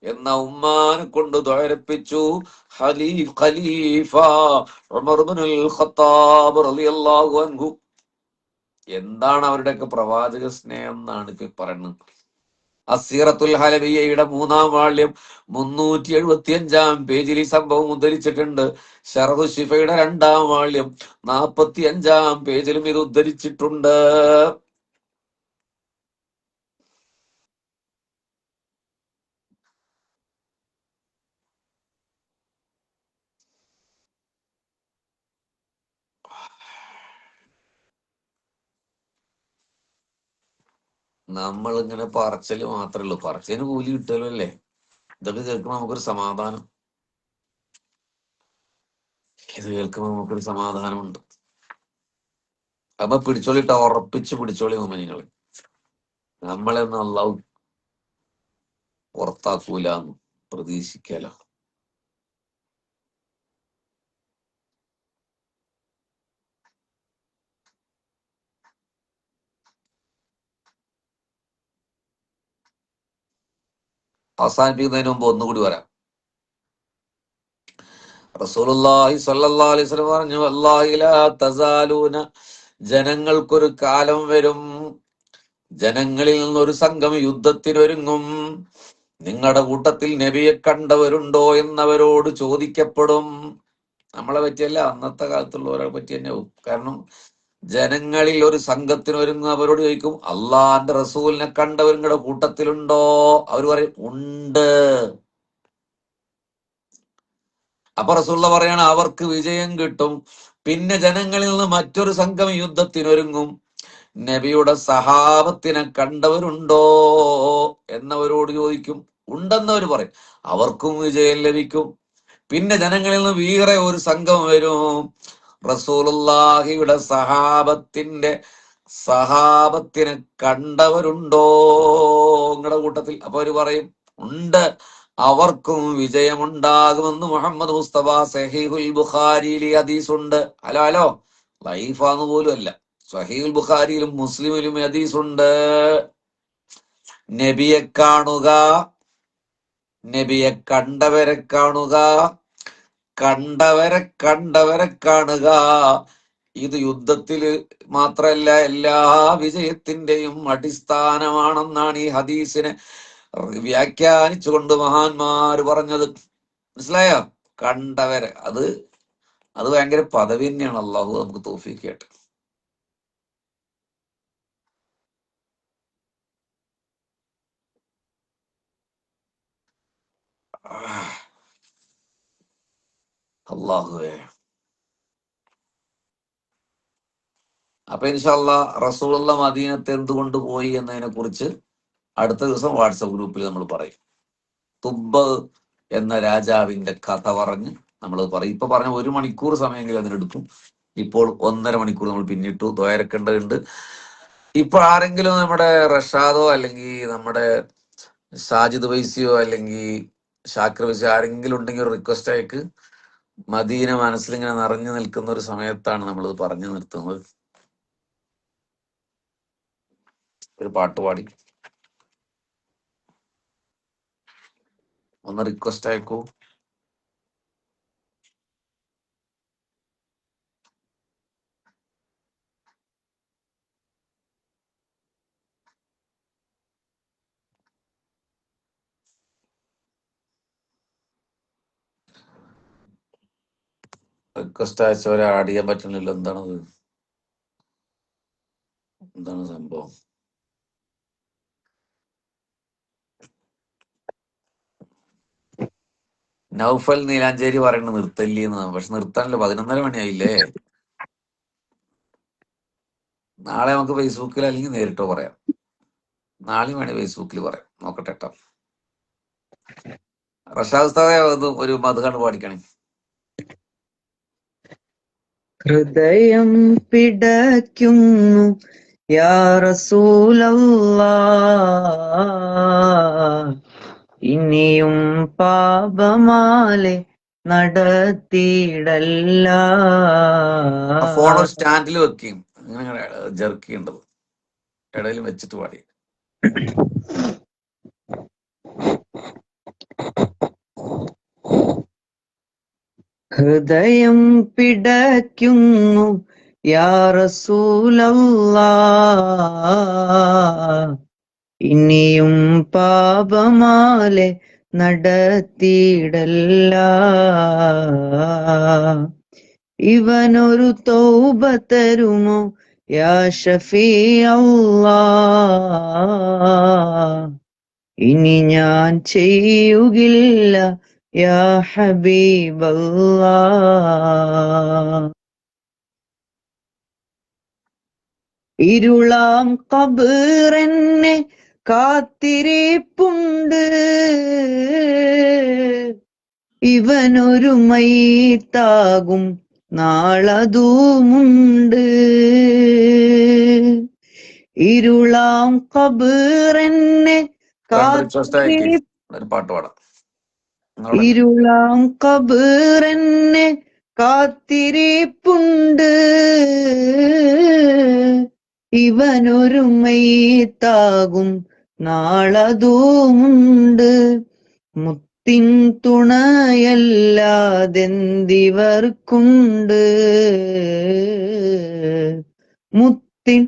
എന്ന ഉമ്മാനെ കൊണ്ട് ദ്വാരപ്പിച്ചു ഖലീഫ ഉമർ ഇബ്നുൽ ഖത്താബ് റളിയല്ലാഹു അൻഹു. എന്താണ് അവരുടെയൊക്കെ പ്രവാചക സ്നേഹം എന്നാണ് ഇപ്പൊ പറയുന്നത്. അസീറത്തുൽ ഹലബിയയുടെ 3-ാം വാള്യം 375-ാം പേജിൽ ഈ സംഭവം ഉദ്ധരിച്ചിട്ടുണ്ട്. ശറഹു ശിഫയുടെ 2-ാം വാള്യം 45-ാം പേജിലും ഇത് ഉദ്ധരിച്ചിട്ടുണ്ട്. നമ്മൾ ഇങ്ങനെ പറച്ചല് മാത്രമേ ഉള്ളൂ, പറച്ചതിന് കൂലി കിട്ടുമല്ലോ അല്ലേ. ഇതൊക്കെ കേൾക്കുമ്പോൾ നമുക്കൊരു സമാധാനം, ഇത് കേൾക്കുമ്പോൾ നമുക്കൊരു സമാധാനമുണ്ട്. അപ്പൊ പിടിച്ചോളിട്ട് ഉറപ്പിച്ച് പിടിച്ചോളി നിങ്ങൾ, നമ്മളെയൊന്നും അള്ളാഹു പുറത്താക്കൂലെന്ന് പ്രതീക്ഷിക്കാലോ. അവസാനിപ്പിക്കുന്നതിന് മുമ്പ് ഒന്നുകൂടി പറയാം. റസൂലുള്ളാഹി സ്വല്ലല്ലാഹു അലൈഹി വസല്ലം പറഞ്ഞു, വല്ലാഹി ലാ തസാലൂന, ജനങ്ങൾക്കൊരു കാലം വരും, ജനങ്ങളിൽ നിന്നൊരു സംഘം യുദ്ധത്തിനൊരുങ്ങും. നിങ്ങളുടെ കൂട്ടത്തിൽ നബിയെ കണ്ടവരുണ്ടോ എന്നവരോട് ചോദിക്കപ്പെടും. നമ്മളെ പറ്റിയല്ല, അന്നത്തെ കാലത്തുള്ളവരെ പറ്റി തന്നെ ആവും. കാരണം ജനങ്ങളിൽ ഒരു സംഘത്തിനൊരുങ്ങും, അവരോട് ചോദിക്കും, അള്ളാന്റെ റസൂലിനെ കണ്ടവർ നിങ്ങളുടെ കൂട്ടത്തിലുണ്ടോ? അവർ പറയും ഉണ്ട്. അപ്പൊ റസൂലുള്ള പറയാണ്, അവർക്ക് വിജയം കിട്ടും. പിന്നെ ജനങ്ങളിൽ നിന്ന് മറ്റൊരു സംഘം യുദ്ധത്തിനൊരുങ്ങും, നബിയുടെ സഹാബത്തിനെ കണ്ടവരുണ്ടോ എന്നവരോട് ചോദിക്കും. ഉണ്ടെന്നവർ പറയും, അവർക്കും വിജയം ലഭിക്കും. പിന്നെ ജനങ്ങളിൽ നിന്ന് വേറെ ഒരു സംഘം വരും, റസൂലുള്ളാഹിയുടെ സഹാബത്തിനെ കണ്ടവരുണ്ടോ നിങ്ങളുടെ കൂട്ടത്തിൽ? അപ്പൊ അവര് പറയും ഉണ്ട്, അവർക്കും വിജയമുണ്ടാകുമെന്ന് മുഹമ്മദ് മുസ്തഫ സഹീഹുൽ ബുഖാരിയിൽ ഹദീസ് ഉണ്ട്. ഹലോ ലൈഫാന്ന് പോലും അല്ല, സഹീഹുൽ ബുഖാരിയിലും മുസ്ലിമിലും ഹദീസ് ഉണ്ട്. നബിയെ കാണുക, നബിയെ കണ്ടവരെ കാണുക, കണ്ടവരെ കാണുക, ഇത് യുദ്ധത്തില് മാത്രല്ല എല്ലാ വിജയത്തിന്റെയും അടിസ്ഥാനമാണെന്നാണ് ഈ ഹദീസിനെ വ്യാഖ്യാനിച്ചുകൊണ്ട് മഹാന്മാര് പറഞ്ഞത്. മനസ്സിലായോ? കണ്ടവരെ, അത് ഭയങ്കര പദവി തന്നെയാണ്. അള്ളാഹു നമുക്ക് തൗഫീഖ് ചെയ്യട്ടെ. അള്ളാഹുവേ. അപ്പൊ ഇൻഷാ അല്ലാഹ് റസൂലുള്ള മദീനത്ത് എന്തുകൊണ്ട് പോയി എന്നതിനെ കുറിച്ച് അടുത്ത ദിവസം വാട്സപ്പ് ഗ്രൂപ്പിൽ നമ്മൾ പറയും. തുബ്ബ് എന്ന രാജാവിന്റെ കഥ പറഞ്ഞ് നമ്മൾ പറയും. ഇപ്പൊ പറഞ്ഞ 1 മണിക്കൂർ സമയമെങ്കിലും അതിനെടുക്കും. ഇപ്പോൾ 1.5 മണിക്കൂർ നമ്മൾ പിന്നിട്ടു. ദ്വാരക്കേണ്ടതുണ്ട്. ഇപ്പൊ ആരെങ്കിലും നമ്മുടെ റഷാദോ അല്ലെങ്കിൽ നമ്മുടെ സാജിദ് വൈസിയോ അല്ലെങ്കിൽ ഷാക്കിർ വൈസിയോ ആരെങ്കിലും ഉണ്ടെങ്കിൽ ഒരു റിക്വസ്റ്റ് അയക്ക്. മദീന മനസ്സിലിങ്ങനെ നിറഞ്ഞു നിൽക്കുന്ന ഒരു സമയത്താണ് നമ്മൾ പറഞ്ഞു നിർത്തുന്നത്. ഒരു പാട്ട് പാടി ഒന്ന് റിക്വസ്റ്റ് അയക്കൂ. റിക്വസ്റ്റ് അയച്ചവരെ ആഡ് ചെയ്യാൻ പറ്റുന്നില്ല. എന്താണ് സംഭവം? നൗഫൽ നീലാഞ്ചേരി പറയുന്നത് നിർത്തല്ലേന്ന്. പക്ഷെ നിർത്താനല്ലോ, 11:30 മണിയായില്ലേ. നാളെ നമുക്ക് ഫേസ്ബുക്കിൽ അല്ലെങ്കിൽ നേരിട്ടോ പറയാം. നാളെ വേണേ ഫേസ്ബുക്കിൽ പറയാം, നോക്കട്ടെ കേട്ടോ. റഷാദ് ഉസ്താദെ ഒരു മധുകണ്ട് പാടിക്കണേ. ഹൃദയം പിടയ്ക്കുന്നു യാ റസൂലല്ലാഹ്, ഇനിയും പാപമാലെ നടത്തിയിടല്ല. ആ ഫോൺ ഒരു സ്റ്റാൻഡിൽ വെക്കുകയും ഇങ്ങനെ ജെർക്കിയുണ്ടത് ഇടയിൽ വെച്ചിട്ട് പാടി. ഹൃദയം പിടയ്ക്കുന്നു യാ റസൂലല്ലാഹ്, ഇനിയും പാപമാലെ നടത്തിയിടല്ല. ഇവനൊരു തൗബ തരുമോ യാ ഷഫീ അല്ലാഹ്, ഇനി ഞാൻ ചെയ്യുകില്ല യാ ഹബീബല്ലാഹ്. ഇരുളാം ഖബറെന്നെ കാത്തിരിപ്പുണ്ട്, ഇവനൊരു മയ്യിത്താകും നാളതുമുണ്ട്. ഇരുളാം ഖബറെന്നെ ഒരു പാട്ട് പാടാം. ഇരുളാം ഖബറെന്നെ കാത്തിരിപ്പുണ്ട്, ഇവനൊരു മയ്യിത്താകും നാളതുമുണ്ട്. മുത്തിൻ തുണയല്ലാതെന്തിവർക്കുണ്ട്, മുത്തിൻ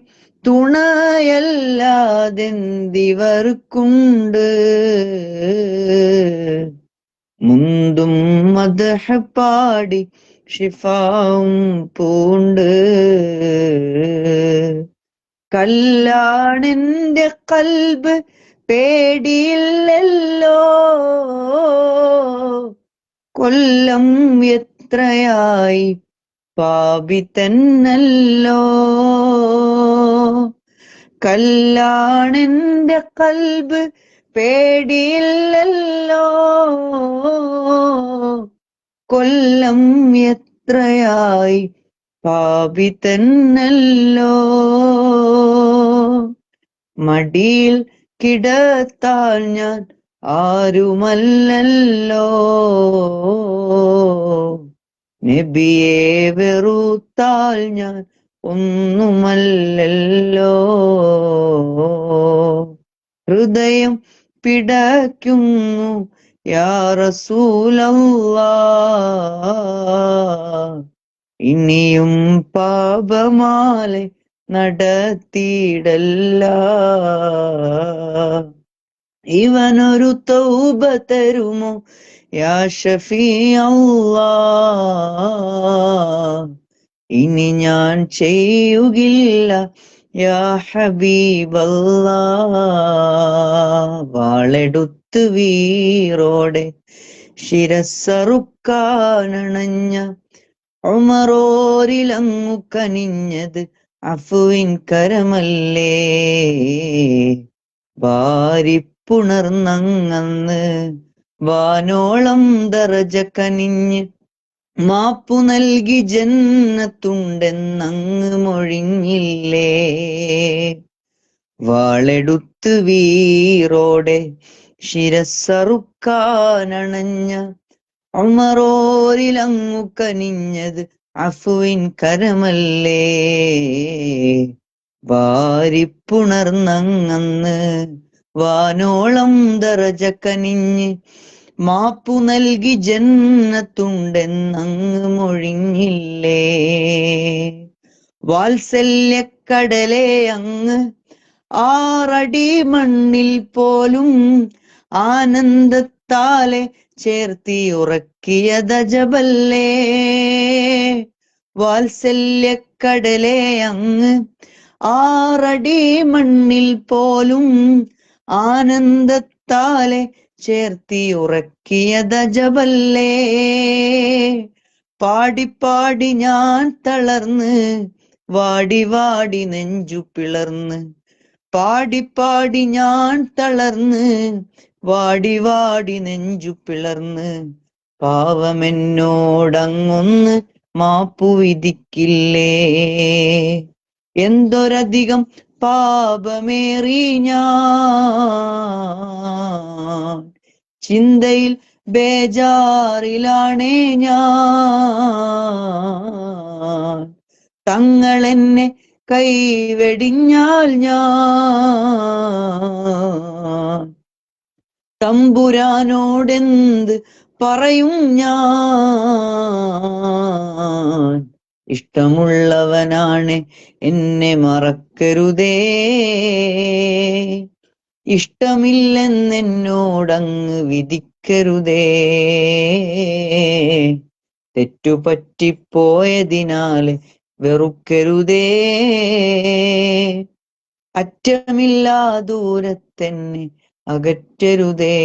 തുണയല്ലാതെന്തിവർക്കുണ്ട്. മുന്തും മദ്ഹ് പാടി ഷിഫാവും പൂണ്ട്, കല്ലാണെന്റെ കൽബ് പേടിയില്ലല്ലോ, കൊല്ലം എത്രയായി പാപി തന്നല്ലോ. കല്ലാണെന്റെ കൽബ് പേടിയില്ലല്ലോ, കൊല്ലം എത്രയായി പാപി തന്നല്ലോ. മടിയിൽ കിടത്താൽ ഞാൻ ആരുമല്ലല്ലോ, നബിയെ വെറുത്താൽ ഞാൻ ഒന്നുമല്ലല്ലോ. ഹൃദയം പിടയ്ക്കുന്നു യാ റസൂലല്ലാഹ്, ഇനിയും പാപമാലെ നടത്തിയിടല്ല. ഇവനൊരു തൗബ തരുമോ യാ ഷഫീ അല്ലാഹ്, ഇനി ഞാൻ ചെയ്യുകില്ല യാ ഹബീബല്ലാഹ്. വാളെടുത്ത് വീറോടെ ശിരസ്സറുക്കാനണഞ്ഞ ഉമറോരിലങ്ങു കനിഞ്ഞത് അഫുവിൻ കരമല്ലേ. വാരിപ്പുണർന്നങ്ങന്ന് വാനോളം ദറജ കനിഞ്ഞ് മാപ്പു നൽകി ജന്നത്തുണ്ടെന്നങ്ങ് മൊഴിഞ്ഞില്ലേ. വാളെടുത്ത് വീറോടെ ശിരസ്സറുക്കാനണഞ്ഞ ഉമറോരിലങ്ങു കനിഞ്ഞത് അഫുവിൻ കരമല്ലേ. വാരിപ്പുണർന്നങ്ങന്ന് വാനോളം ദറജ കനിഞ്ഞ് മാപ്പു നൽകി ജന്നത്തുണ്ടെന്നങ്ങ് മൊഴിഞ്ഞില്ലേ. വാത്സല്യക്കടലെ അങ്ങ് 6 അടി മണ്ണിൽ പോലും ആനന്ദത്താലെ ചേർത്തിയുറക്കിയതജബല്ലേ. വാത്സല്യക്കടലെ അങ്ങ് 6 അടി മണ്ണിൽ പോലും ആനന്ദത്താലെ ചേർത്തിയുറക്കിയതജബല്ലേ. പാടിപ്പാടി ഞാൻ തളർന്ന് വാടി വാടി നെഞ്ചു പിളർന്ന്, പാടിപ്പാടി ഞാൻ തളർന്ന് വാടി വാടി നെഞ്ചു പിളർന്ന് പാവമെന്നോടങ്ങൊന്ന് മാപ്പു വിധിക്കില്ലേ. എന്തൊരധികം പാപമേറി ഞാൻ, ചിന്തയിൽ ബേജാറിലാണേ ഞാൻ. തങ്ങളെന്നെ കൈവെടിഞ്ഞാൽ ഞാൻ തമ്പുരാനോടെന്ത് പറയും ഞാൻ. ഇഷ്ടമുള്ളവനാണ് എന്നെ മറക്കരുതേ, ഇഷ്ടമില്ലെന്നെന്നോടങ്ങ് വിധിക്കരുതേ. തെറ്റുപറ്റിപ്പോയതിനാല് വെറുക്കരുതേ, അറ്റമില്ലാ ദൂരത്തെന്നെ അകറ്റരുതേ.